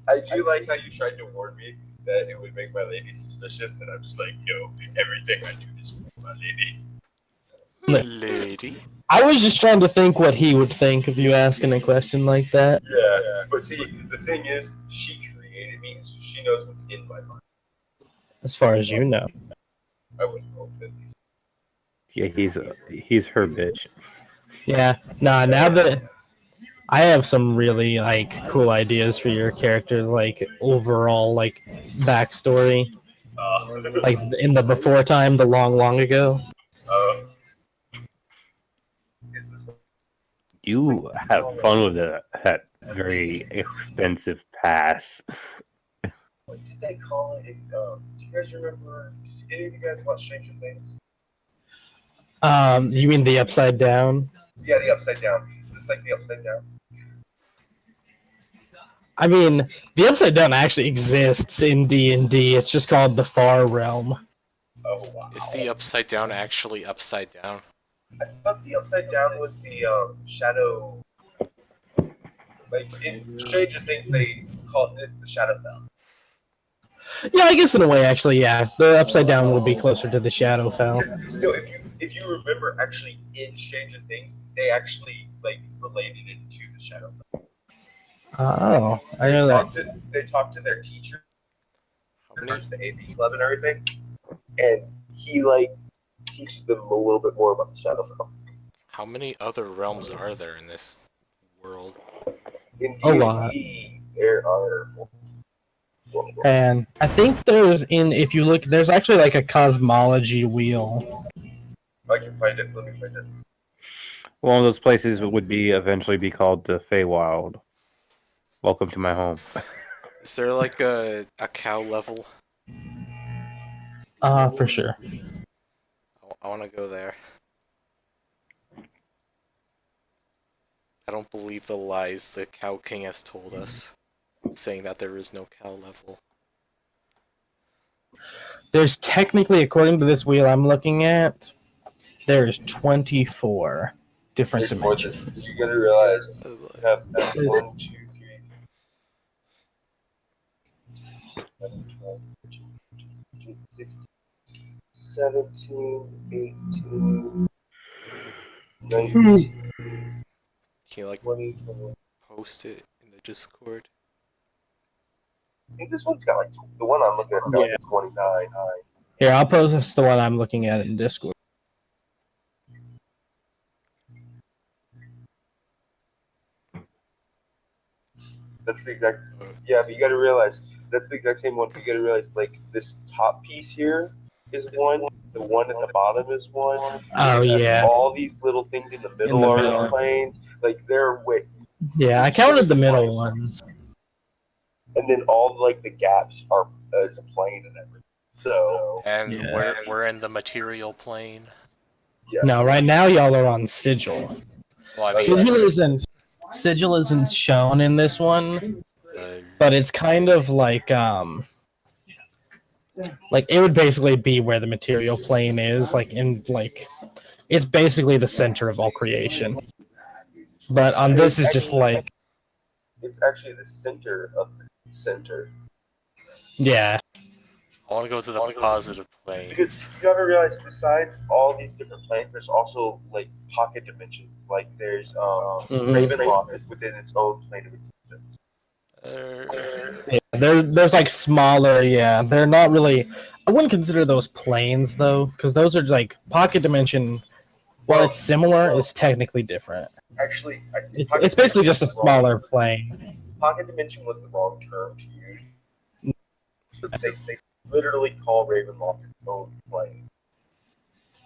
I do like how you tried to warn me that it would make my lady suspicious, and I'm just like, no, everything I do is for my lady. Lady. I was just trying to think what he would think of you asking a question like that. Yeah, but see, the thing is, she created me, so she knows what's in my mind. As far as you know. I would hope at least. Yeah, he's her bitch. Yeah. Nah. Now that I have some really cool ideas for your character, overall backstory, in the before time, the long ago. Is this You have fun with that very expensive pass. what did they call it? Do you guys remember? Did any of you guys watch Stranger Things? You mean the Upside Down? Yeah, the Upside Down. Is this like the Upside Down? I mean, the Upside Down actually exists in D&D. It's just called the Far Realm. Oh wow. Is the upside down actually upside down? I thought the Upside Down was the shadow. Like in Stranger Things, they call it the Shadowfell. Yeah, I guess in a way, actually, yeah. The Upside Down would be closer to the Shadowfell. No, if you remember, actually in Stranger Things, they actually related it to the Shadowfell. Oh, I know that. They talked to their teacher, How many? the AP club and everything, and he teaches them a little bit more about the Shadowfell. How many other realms are there in this world? In A lot. D&D, there are. And I think if you look, there's actually a cosmology wheel. I can find it. Let me find it. One of those places would eventually be called the Feywild. Welcome to my home. Is there a cow level? For sure. I want to go there. I don't believe the lies the Cow King has told us, saying that there is no cow level. There's technically, according to this wheel I'm looking at, there's 24 different There's more than dimensions. you gotta realize. Oh, You boy. have There's- 1, 2, 3, 11, 12, 13, 14, 16, 17, 18, 19, Can you like 20, 21. post it in the Discord? I think this one's got like the one I'm looking at's got like 29. Here, I'll post the one I'm looking at in Discord. That's the exact. Yeah, but you gotta realize that's the exact same one. But you gotta realize like this top piece here is one. The one at the bottom is one. Oh, yeah. All these little things in the middle are middle. planes. Like they're way. Yeah, I counted the middle ones. And then all like the gaps are as a plane and everything. So And Yeah. we're in the material plane. yeah. No, right now y'all are on sigil. Well, I mean, Sigil isn't shown in this one, but it's kind of like it would basically be where the material plane is, it's basically the center of all creation. But on this is just like, It's actually the center of the center. yeah, I want to go to the positive plane. Because you gotta realize, besides all these different planes, there's also like pocket dimensions. Like there's Ravenloft is within its own plane of existence. yeah, there's like smaller, yeah, they're not really. I wouldn't consider those planes though, because those are like pocket dimension. While it's similar, it's technically different. Actually, It's basically just a smaller plane. Pocket dimension was the wrong term to use. So they literally call Ravenloft its own plane.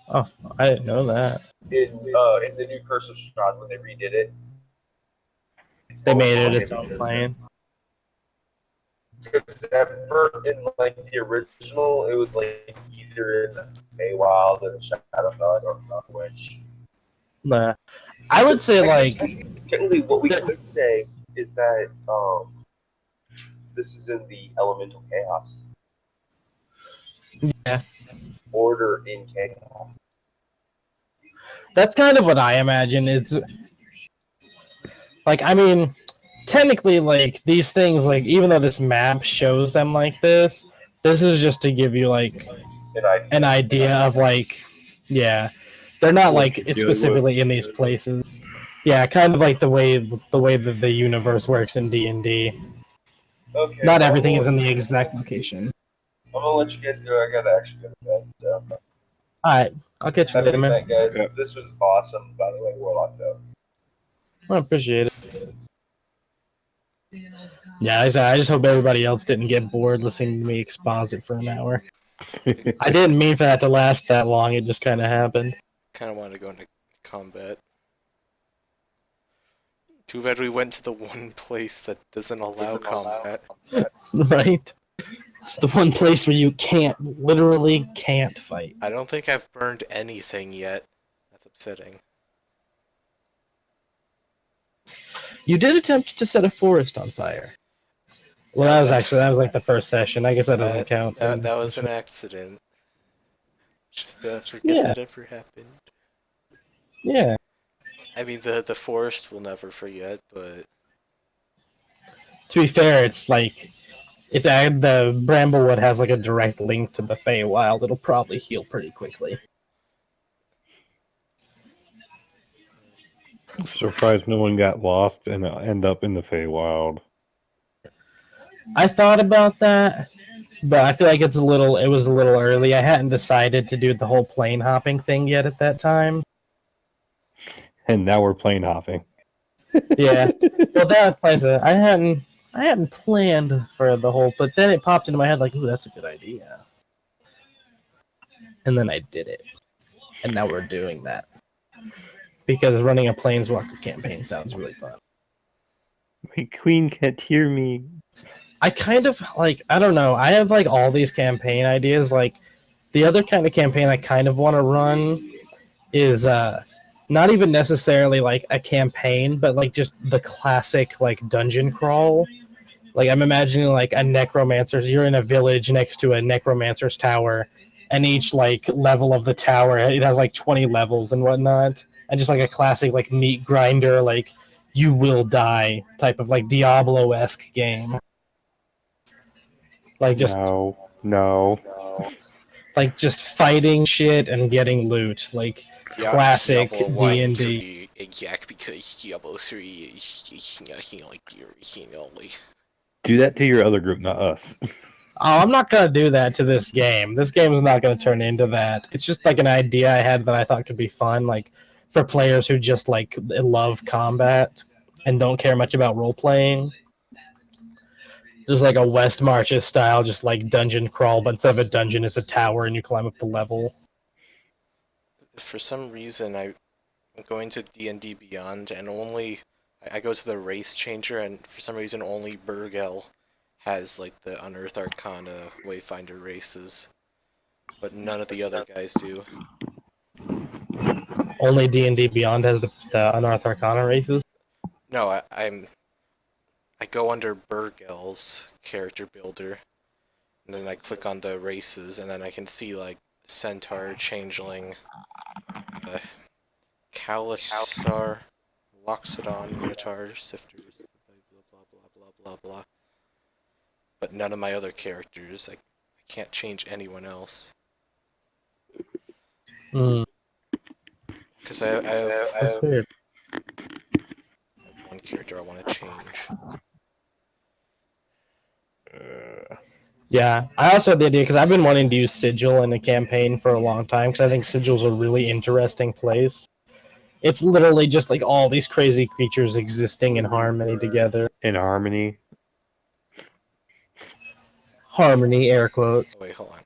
Oh, I didn't know that. In the new Curse of Strahd, when they redid it, They made it its own plane. Because at first, in like the original, it was like either in the Feywild or the Shadowfell or not which. But I would say like Technically, what we could say is that this is in the elemental chaos. Yeah. Order in chaos. That's kind of what I imagine. It's like, I mean, technically, like these things, like even though this map shows them like this is just to give you like an idea of like, yeah, they're not like it's specifically in these places. Yeah, kind of like the way that the universe works in D&D. Okay. Not everything is in the exact location. I'm gonna let you guys go. I gotta actually go to bed. So. All right, I'll catch you Have a later, good man. night, guys. Yeah. This was awesome, by the way, Warlock. Though. I appreciate it. Yeah, I just hope everybody else didn't get bored listening to me exposit for an hour. I didn't mean for that to last that long. It just kind of happened. Kind of wanted to go into combat. Too bad we went to the one place that doesn't allow combat. Right? It's the one place where you literally can't fight. I don't think I've burned anything yet. That's upsetting. You did attempt to set a forest on fire. Well, that was like the first session. I guess that doesn't count. That was an accident. Just forget that ever happened. Yeah. I mean, the forest will never forget, but To be fair, it's like the Bramblewood has like a direct link to the Feywild. It'll probably heal pretty quickly. I'm surprised no one got lost and end up in the Feywild. I thought about that, but I feel like it was a little early. I hadn't decided to do the whole plane hopping thing yet at that time. And now we're plane hopping. Yeah. Well, that place I hadn't planned for the whole, but then it popped into my head like, ooh, that's a good idea. And then I did it. And now we're doing that. Because running a Planeswalker campaign sounds really fun. My queen can't hear me. I kind of like, I don't know. I have like all these campaign ideas. Like The other kind of campaign I kind of want to run is not even necessarily like a campaign, but like just the classic like dungeon crawl. Like I'm imagining like a necromancer. You're in a village next to a necromancer's tower, and each like level of the tower it has like 20 levels and whatnot, and just like a classic like meat grinder like you will die type of like Diablo-esque game. Like just No. like just fighting shit and getting loot, like classic Diablo 1 D&D. to be exact, because Diablo 3 is nothing like the originally. Do that to your other group, not us. Oh, I'm not gonna do that to this game. This game is not gonna turn into that. It's just like an idea I had that I thought could be fun, like for players who just like love combat and don't care much about role playing. Just like a West Marches style, just like dungeon crawl, but instead of a dungeon, it's a tower and you climb up the level. For some reason, I'm going to D&D Beyond, and I go to the race changer, and for some reason only Burgel has like the Unearth Arcana Wayfinder races, but none of the other guys do. Only D&D Beyond has the Unearthed Arcana races. No, I go under Burgel's character builder, and then I click on the races, and then I can see like Centaur, Changeling, Kalistar, Loxodon, Minotaur, Sifters, blah blah blah blah blah blah. But none of my other characters. I can't change anyone else. Mm. Because I That's weird. have one character I want to change. Yeah, I also had the idea because I've been wanting to use sigil in the campaign for a long time because I think sigil's a really interesting place. It's literally just like all these crazy creatures existing in harmony together. In harmony. Harmony, air quotes. Oh, wait, hold on.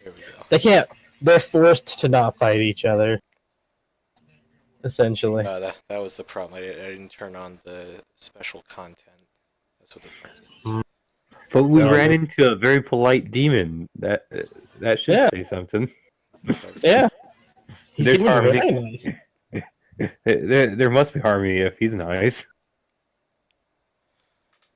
There we go. They can't. They're forced to not fight each other. Essentially. That was the problem. I didn't turn on the special content. That's what the problem is. But we No, ran no. into a very polite demon. That should Yeah. say something. Yeah. He There's seemed harmony. very nice. There must be harmony if he's nice.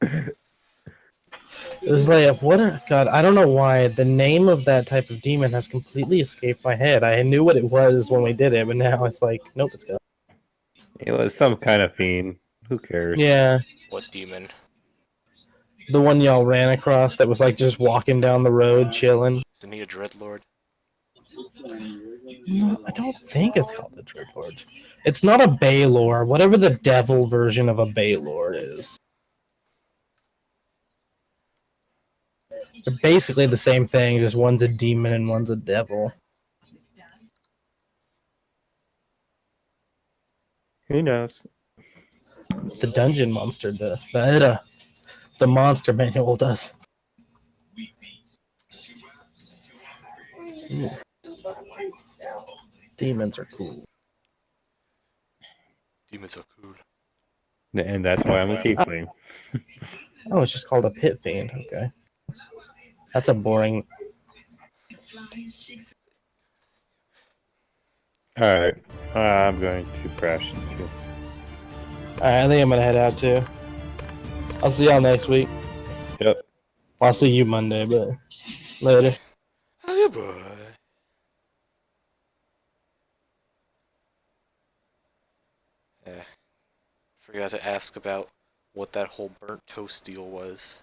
It was like, God, I don't know why the name of that type of demon has completely escaped my head. I knew what it was when we did it, but now it's like, nope, it's gone. It was some kind of fiend. Who cares? Yeah. What demon? The one y'all ran across that was like just walking down the road, chilling. Isn't he a Dreadlord? No, I don't think it's called the Dreadlord. It's not a Baylor, whatever the devil version of a Baylor is. They're basically the same thing, just one's a demon and one's a devil. Who knows? The dungeon monster does. The monster manual does. Ooh. Demons are cool. Demons are cool. And that's why I'm a tiefling. Oh, it's just called a pit fiend. Okay. That's a boring. Alright. I'm going to crash too. Alright, I think I'm gonna head out too. I'll see y'all next week. Yep. I'll see you Monday, but later. Oh boy. Yeah. Forgot to ask about what that whole burnt toast deal was.